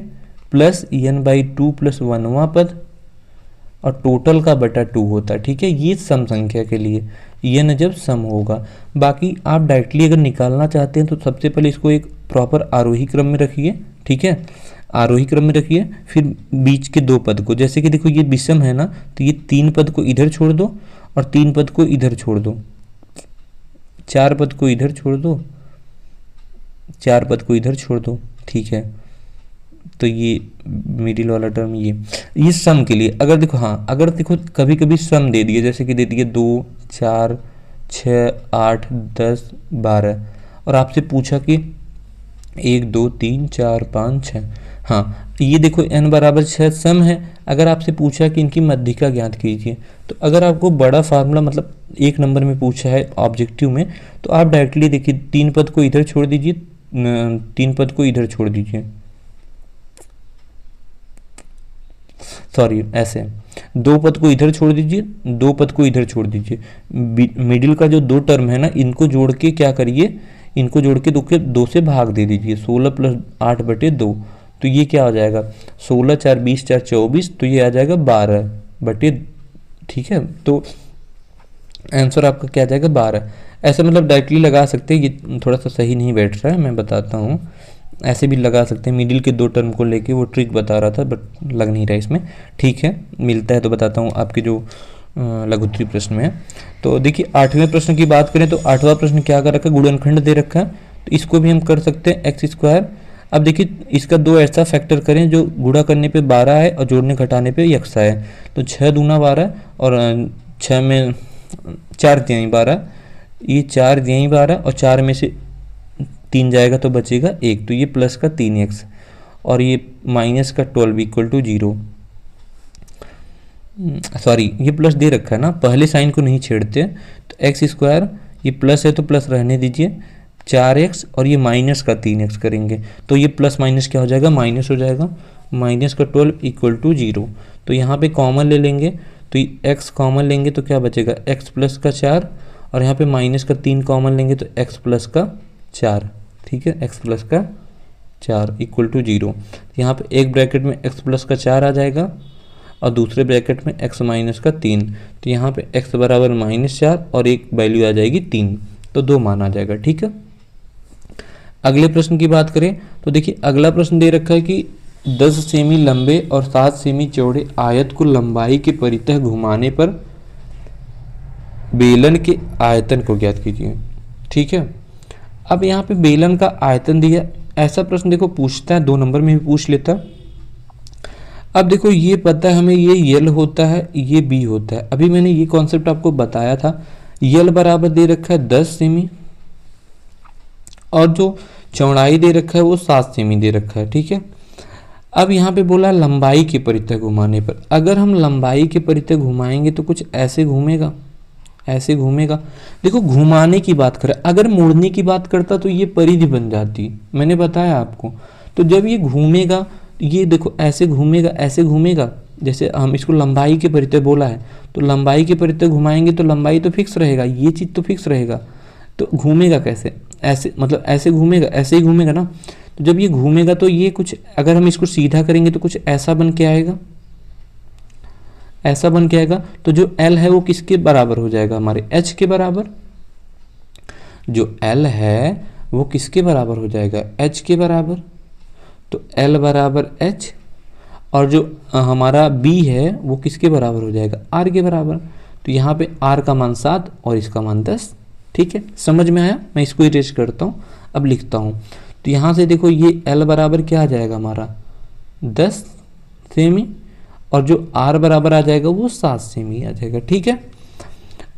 प्लस n/2 प्लस 1वां पद और टोटल का बटा 2 होता है, ठीक है। ये सम संख्या के लिए n जब सम होगा। बाकी आप डायरेक्टली अगर निकालना चाहते हैं तो सबसे पहले इसको एक प्रॉपर आरोही क्रम में रखिए, ठीक है, आरोही क्रम में रखिए। फिर बीच के 2 पद को, जैसे कि देखो ये विषम है ना, तो ये 3 पद को इधर छोड़ दो और 3 पद को इधर छोड़ दो, 4 पद को इधर छोड़ दो, 4 पद को इधर छोड़ दो, ठीक है। तो ये मिडिल वाला टर्म ये सम के लिए। अगर देखो हाँ, अगर देखो कभी कभी सम दे दिए, जैसे कि दे दिए 2 4 6 8 10 12 और आपसे पूछा कि 1 2 3 4 5 6, हाँ ये देखो n बराबर 6 सम है। अगर आपसे पूछा कि इनकी मध्यिका ज्ञात कीजिए, तो अगर आपको बड़ा फार्मूला मतलब 1 नंबर में पूछा है ऑब्जेक्टिव में, तो आप डायरेक्टली देखिए 3 पद को इधर छोड़ दीजिए, 3 पद को इधर छोड़ दीजिए, सॉरी ऐसे 2 पद को इधर छोड़ दीजिए, 2 पद को इधर छोड़ दीजिए। मिडिल का जो 2 टर्म है ना, इनको जोड़ के क्या करिए, इनको जोड़ के 2 से भाग दे दीजिए, 16 प्लस 8/2, तो ये क्या हो जाएगा 16 4 20 4 24, तो ये आ जाएगा 12/, ठीक है। तो आंसर आपका क्या आ जाएगा 12। ऐसा मतलब डायरेक्टली लगा सकते हैं, ये थोड़ा सा सही नहीं बैठ रहा है, मैं बताता हूँ, ऐसे भी लगा सकते हैं। मिडिल के 2 टर्म को लेके वो ट्रिक बता रहा था बट लग नहीं रहा इसमें, ठीक है। मिलता है तो बताता हूँ आपके जो लघुत्तरी प्रश्न में है। तो देखिए 8वें प्रश्न की बात करें तो 8वां प्रश्न क्या कर रखा है, गुणनखंड दे रखा है, तो इसको भी हम कर सकते हैं x²। अब देखिए इसका 2 ऐसा फैक्टर करें जो गुणा करने पे 12 है और जोड़ने घटाने पे x है। तो 6 दूना 12 और 6 में 4 दिया 12, ये 4 दिया 12 और 4 में से 3 जाएगा तो बचेगा 1, तो ये प्लस का 3x और ये माइनस का 12 = 0। सॉरी ये प्लस दे रखा है ना, पहले साइन को नहीं छेड़ते। तो x², ये प्लस है तो प्लस रहने दीजिए, 4x और ये माइनस का 3x करेंगे तो ये प्लस माइनस क्या हो जाएगा माइनस हो जाएगा, माइनस का 12 = 0। तो यहाँ पे कॉमन ले लेंगे, तो x कॉमन लेंगे तो क्या बचेगा x प्लस का 4 और यहाँ पे माइनस का 3 कॉमन लेंगे तो x प्लस का 4, ठीक है, x प्लस का 4 = 0। यहाँ पे एक ब्रैकेट में x प्लस का 4 आ जाएगा और दूसरे ब्रैकेट में x माइनस का 3, तो यहाँ पे x बराबर -4 और एक वैल्यू आ जाएगी 3, तो 2 मान आ जाएगा, ठीक है। अगले प्रश्न की बात करें तो देखिए अगला प्रश्न दे रखा है कि 10 सेमी लंबे और 7 सेमी चौड़े आयत को लंबाई के परितः घुमाने पर बेलन के आयतन को ज्ञात कीजिए, ठीक है। अब यहाँ पे बेलन का आयतन दिया, ऐसा प्रश्न देखो पूछता है 2 नंबर में भी पूछ लेता। अब देखो ये पता है हमें, ये यल होता है, ये बी होता है। अभी मैंने ये कॉन्सेप्ट आपको बताया था। यल बराबर दे रखा है 10 सेमी और जो चौड़ाई दे रखा है वो 7 सेमी दे रखा है, ठीक है। अब यहाँ पे बोला लंबाई के परितः घुमाने पर, अगर हम लंबाई के परितः घुमाएंगे तो कुछ ऐसे घूमेगा, ऐसे घूमेगा। देखो घुमाने की बात करें, अगर मुड़ने की बात करता तो ये परिधि बन जाती, मैंने बताया आपको। तो जब ये घूमेगा, ये देखो ऐसे घूमेगा, ऐसे घूमेगा, जैसे हम इसको लंबाई के परितः बोला है, तो लंबाई के परितः घुमाएंगे तो लंबाई तो फिक्स रहेगा, ये चीज़ तो फिक्स रहेगा। तो घूमेगा कैसे, ऐसे मतलब ऐसे घूमेगा, ऐसे ही घूमेगा ना। तो जब ये घूमेगा तो ये कुछ, अगर हम इसको सीधा करेंगे तो कुछ ऐसा बन के आएगा, ऐसा बन के आएगा। तो जो L है वो किसके बराबर हो जाएगा, हमारे H के बराबर। जो L है वो किसके बराबर हो जाएगा, H के बराबर। तो L बराबर H और जो हमारा B है वो किसके बराबर हो जाएगा, R के बराबर। तो यहाँ पे R का मान 7 और इसका मान 10, ठीक है, समझ में आया? मैं इसको इरेज करता हूँ, अब लिखता हूँ। तो यहाँ से देखो ये L बराबर क्या आ जाएगा हमारा 10 सेमी, और जो R बराबर आ जाएगा वो 7 सेमी आ जाएगा। ठीक है,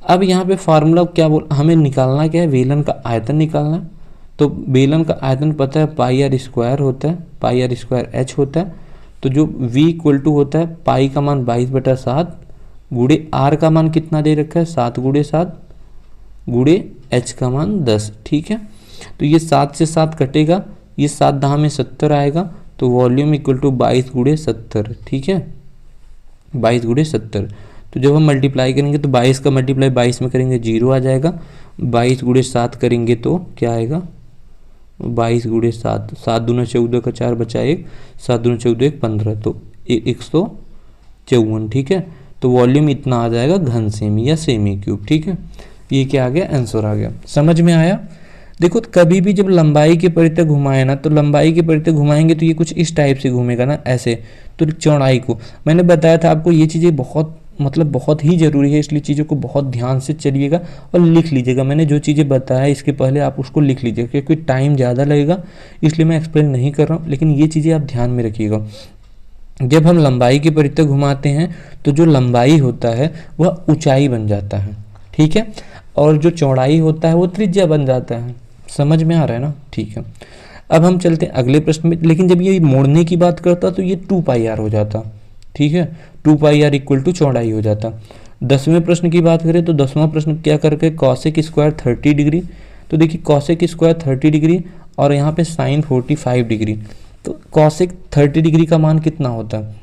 अब यहाँ पे फार्मूला क्या बोल, हमें निकालना क्या है, बेलन का आयतन निकालना है। तो बेलन का आयतन पता है पाई आर स्क्वायर होता है, पाई आर स्क्वायर एच होता है। तो जो V इक्वल टू होता है पाई का मान 22/7 गुड़े R का मान कितना दे रखा है 7 × 7 गुड़े H का मान 10। ठीक है, तो ये 7 से 7 कटेगा, ये 7 दहा में 70 आएगा, तो वॉल्यूम इक्वल टू 22 × 70। ठीक है, 22 × 70। तो जब हम मल्टीप्लाई करेंगे तो 22 का मल्टीप्लाई 22 में करेंगे 0 आ जाएगा, 22 × 7 करेंगे तो क्या आएगा 22 × 7, 7 दूना 14 का 4 बचा 1, 7 दूना 14 1 15, तो 154। ठीक है, तो वॉल्यूम इतना आ जाएगा घन सेमी या सेमी क्यूब। ठीक है, ये क्या आ गया, आंसर आ गया। समझ में आया? देखो कभी भी जब लंबाई के परितः घुमाए ना, तो लंबाई के परितः घुमाएंगे तो ये कुछ इस टाइप से घूमेगा ना, ऐसे। तो चौड़ाई को मैंने बताया था आपको, ये चीज़ें बहुत बहुत ही ज़रूरी है, इसलिए चीज़ों को बहुत ध्यान से चलिएगा और लिख लीजिएगा। मैंने जो चीज़ें बताया इसके पहले आप उसको लिख लीजिएगा, क्योंकि टाइम ज़्यादा लगेगा इसलिए मैं एक्सप्लेन नहीं कर रहा हूँ, लेकिन ये चीज़ें आप ध्यान में रखिएगा। जब हम लंबाई के परितः घुमाते हैं तो जो लंबाई होता है वह ऊंचाई बन जाता है। ठीक है, और जो चौड़ाई होता है वो त्रिज्या बन जाता है। समझ में आ रहा है ना? ठीक है, अब हम चलते हैं अगले प्रश्न में। लेकिन जब ये मोड़ने की बात करता तो ये 2πr हो जाता। ठीक है, 2πr इक्वल टू चौड़ाई हो जाता। 10वें प्रश्न की बात करें तो 10वां प्रश्न क्या करके कॉसेक स्क्वायर 30 डिग्री। तो देखिए कॉसेक स्क्वायर 30 डिग्री और यहाँ पे साइन 45 डिग्री। तो कॉसेक 30 डिग्री का मान कितना होता है?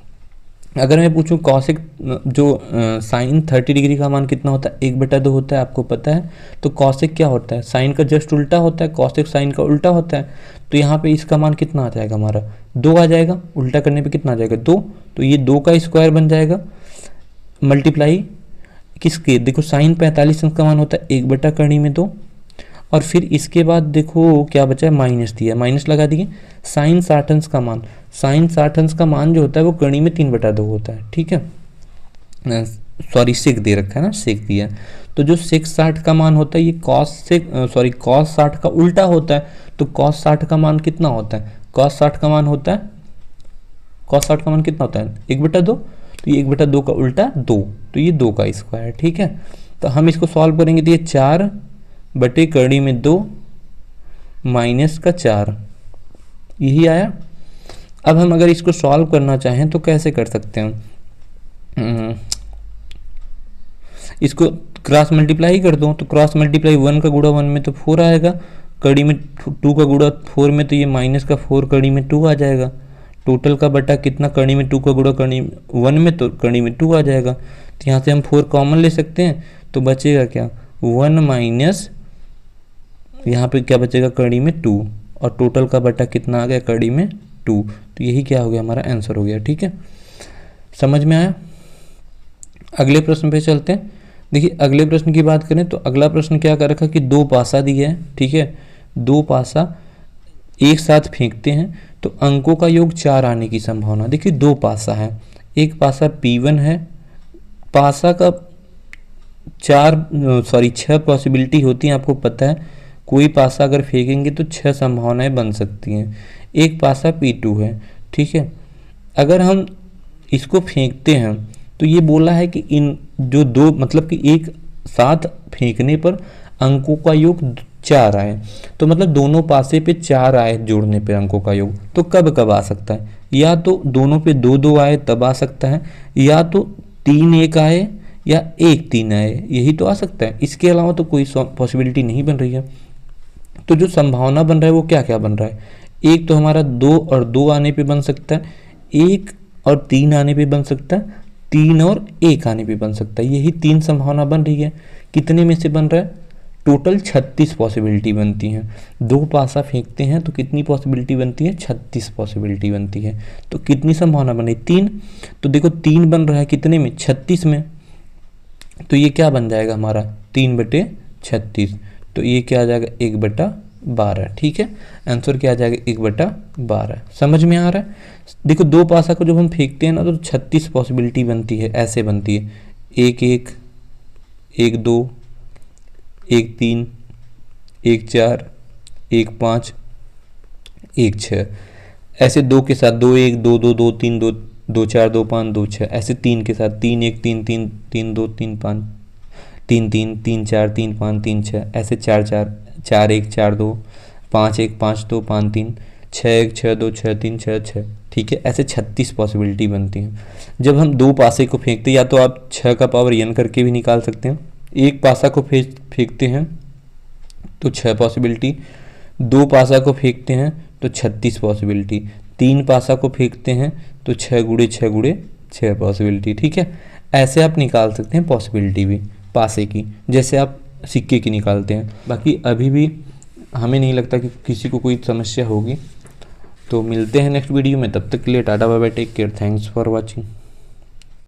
अगर मैं पूछूं कॉसेक जो साइन 30 डिग्री का मान कितना होता है, 1/2 होता है, आपको पता है। तो कॉसेक क्या होता है, साइन का जस्ट उल्टा होता है, कॉसेक साइन का उल्टा होता है। तो यहाँ पे इसका मान कितना आ जाएगा हमारा 2 आ जाएगा, उल्टा करने पे कितना आ जाएगा 2। तो ये 2 का स्क्वायर बन जाएगा, मल्टीप्लाई किसके, देखो साइन 45 का मान होता है 1/2 और फिर इसके बाद देखो क्या बचा है, माइनस दिया, माइनस लगा दिए। साइन 60 अंश का मान, साइन 60 अंश का मान जो होता है वो कड़ी में 3/2 होता है। ठीक है, सॉरी सेक दे रखा है ना, सेक दिया। तो जो सेक 60 का मान होता है ये कॉस 60 का उल्टा होता है। तो कॉस 60 का मान कितना होता है, कॉस 60 का मान होता है, कॉस 60 का मान कितना होता है 1/2। तो ये 1/2 का उल्टा 2, तो ये 2 का स्क्वायर। ठीक है, तो हम इसको सॉल्व करेंगे तो ये 4/2 माइनस का 4, यही आया। अब हम अगर इसको सॉल्व करना चाहें तो कैसे कर सकते हैं, इसको क्रॉस मल्टीप्लाई कर दो। तो क्रॉस मल्टीप्लाई 1 का गुणा 1 में तो 4 आएगा, कड़ी में 2 का गुणा 4 में तो ये माइनस का 4 कड़ी में 2 आ जाएगा। टोटल का बटा कितना, कड़ी में 2 का गुणा कड़ी 1 में तो कड़ी में 2 आ जाएगा। तो यहाँ से हम 4 कॉमन ले सकते हैं, तो बचेगा क्या 1 माइनस यहाँ पे क्या बचेगा कड़ी में 2, और टोटल का बटा कितना आ गया कड़ी में 2। तो यही क्या हो गया हमारा आंसर हो गया। ठीक है, समझ में आया? अगले प्रश्न पे चलते हैं। देखिए अगले प्रश्न की बात करें तो अगला प्रश्न क्या कर रखा कि 2 पासा दिया है। ठीक है, 2 पासा एक साथ फेंकते हैं तो अंकों का योग 4 आने की संभावना। देखिए 2 पासा है, एक पासा P1 है, पासा का 6 पॉसिबिलिटी होती हैं, आपको पता है। कोई पासा अगर फेंकेंगे तो 6 संभावनाएं बन सकती हैं। एक पासा P2 है। ठीक है, अगर हम इसको फेंकते हैं तो ये बोला है कि इन जो दो मतलब कि एक साथ फेंकने पर अंकों का योग 4 आए, तो मतलब दोनों पासे पे 4 आए जोड़ने पे अंकों का योग। तो कब कब आ सकता है, या तो दोनों पे 2-2 आए तब आ सकता है, या तो 3-1 आए या 1-3 आए, यही तो आ सकता है। इसके अलावा तो कोई पॉसिबिलिटी नहीं बन रही है। तो जो संभावना बन रहा है वो क्या क्या बन रहा है, एक तो हमारा 2 और 2 आने पे बन सकता है, 1 और 3 आने पे बन सकता है, 3 और 1 आने पे बन सकता है। यही 3 संभावना बन रही है। कितने में से बन रहा है, टोटल 36 पॉसिबिलिटी बनती हैं। 2 पासा फेंकते हैं तो कितनी पॉसिबिलिटी बनती है, 36 पॉसिबिलिटी बनती है। तो कितनी संभावना बनी, 3। तो देखो 3 बन रहा है कितने में, 36 में। तो ये क्या बन जाएगा हमारा 3/36। तो ये क्या आ जाएगा 1/12। ठीक है, आंसर क्या आ जाएगा 1/12। समझ में आ रहा है? देखो 2 पासा को जब हम फेंकते हैं ना तो 36 पॉसिबिलिटी बनती है, ऐसे बनती है 1-1, 1-2, 1-3, 1 4 1 5 1 6। ऐसे 2 के साथ 2 1 2 2 2 3 2 2 4 2 5 2 6। ऐसे 3 के साथ 3 1 3 3 3 2 3 5 3 3 3 4 3 5 3 6। ऐसे 4 4 4 1 4 2 5 1 5 2 5 3 6 1 6 2 6 3 6 6। ठीक है, ऐसे 36 पॉसिबिलिटी बनती हैं। जब हम 2 पासे को फेंकते हैं, या तो आप 6 का पावर n करके भी निकाल सकते हैं। एक पासा को फेंकते हैं तो 6 पॉसिबिलिटी, 2 पासा को फेंकते हैं तो 36 पॉसिबिलिटी, 3 पासा को फेंकते हैं तो 6 गुणे 6 गुणे 6 पॉसिबिलिटी। ठीक है, ऐसे आप निकाल सकते हैं पॉसिबिलिटी भी पासे की, जैसे आप सिक्के की निकालते हैं। बाकी अभी भी हमें नहीं लगता कि किसी को कोई समस्या होगी। तो मिलते हैं नेक्स्ट वीडियो में, तब तक के लिए tata bye bye, take care, thanks for watching.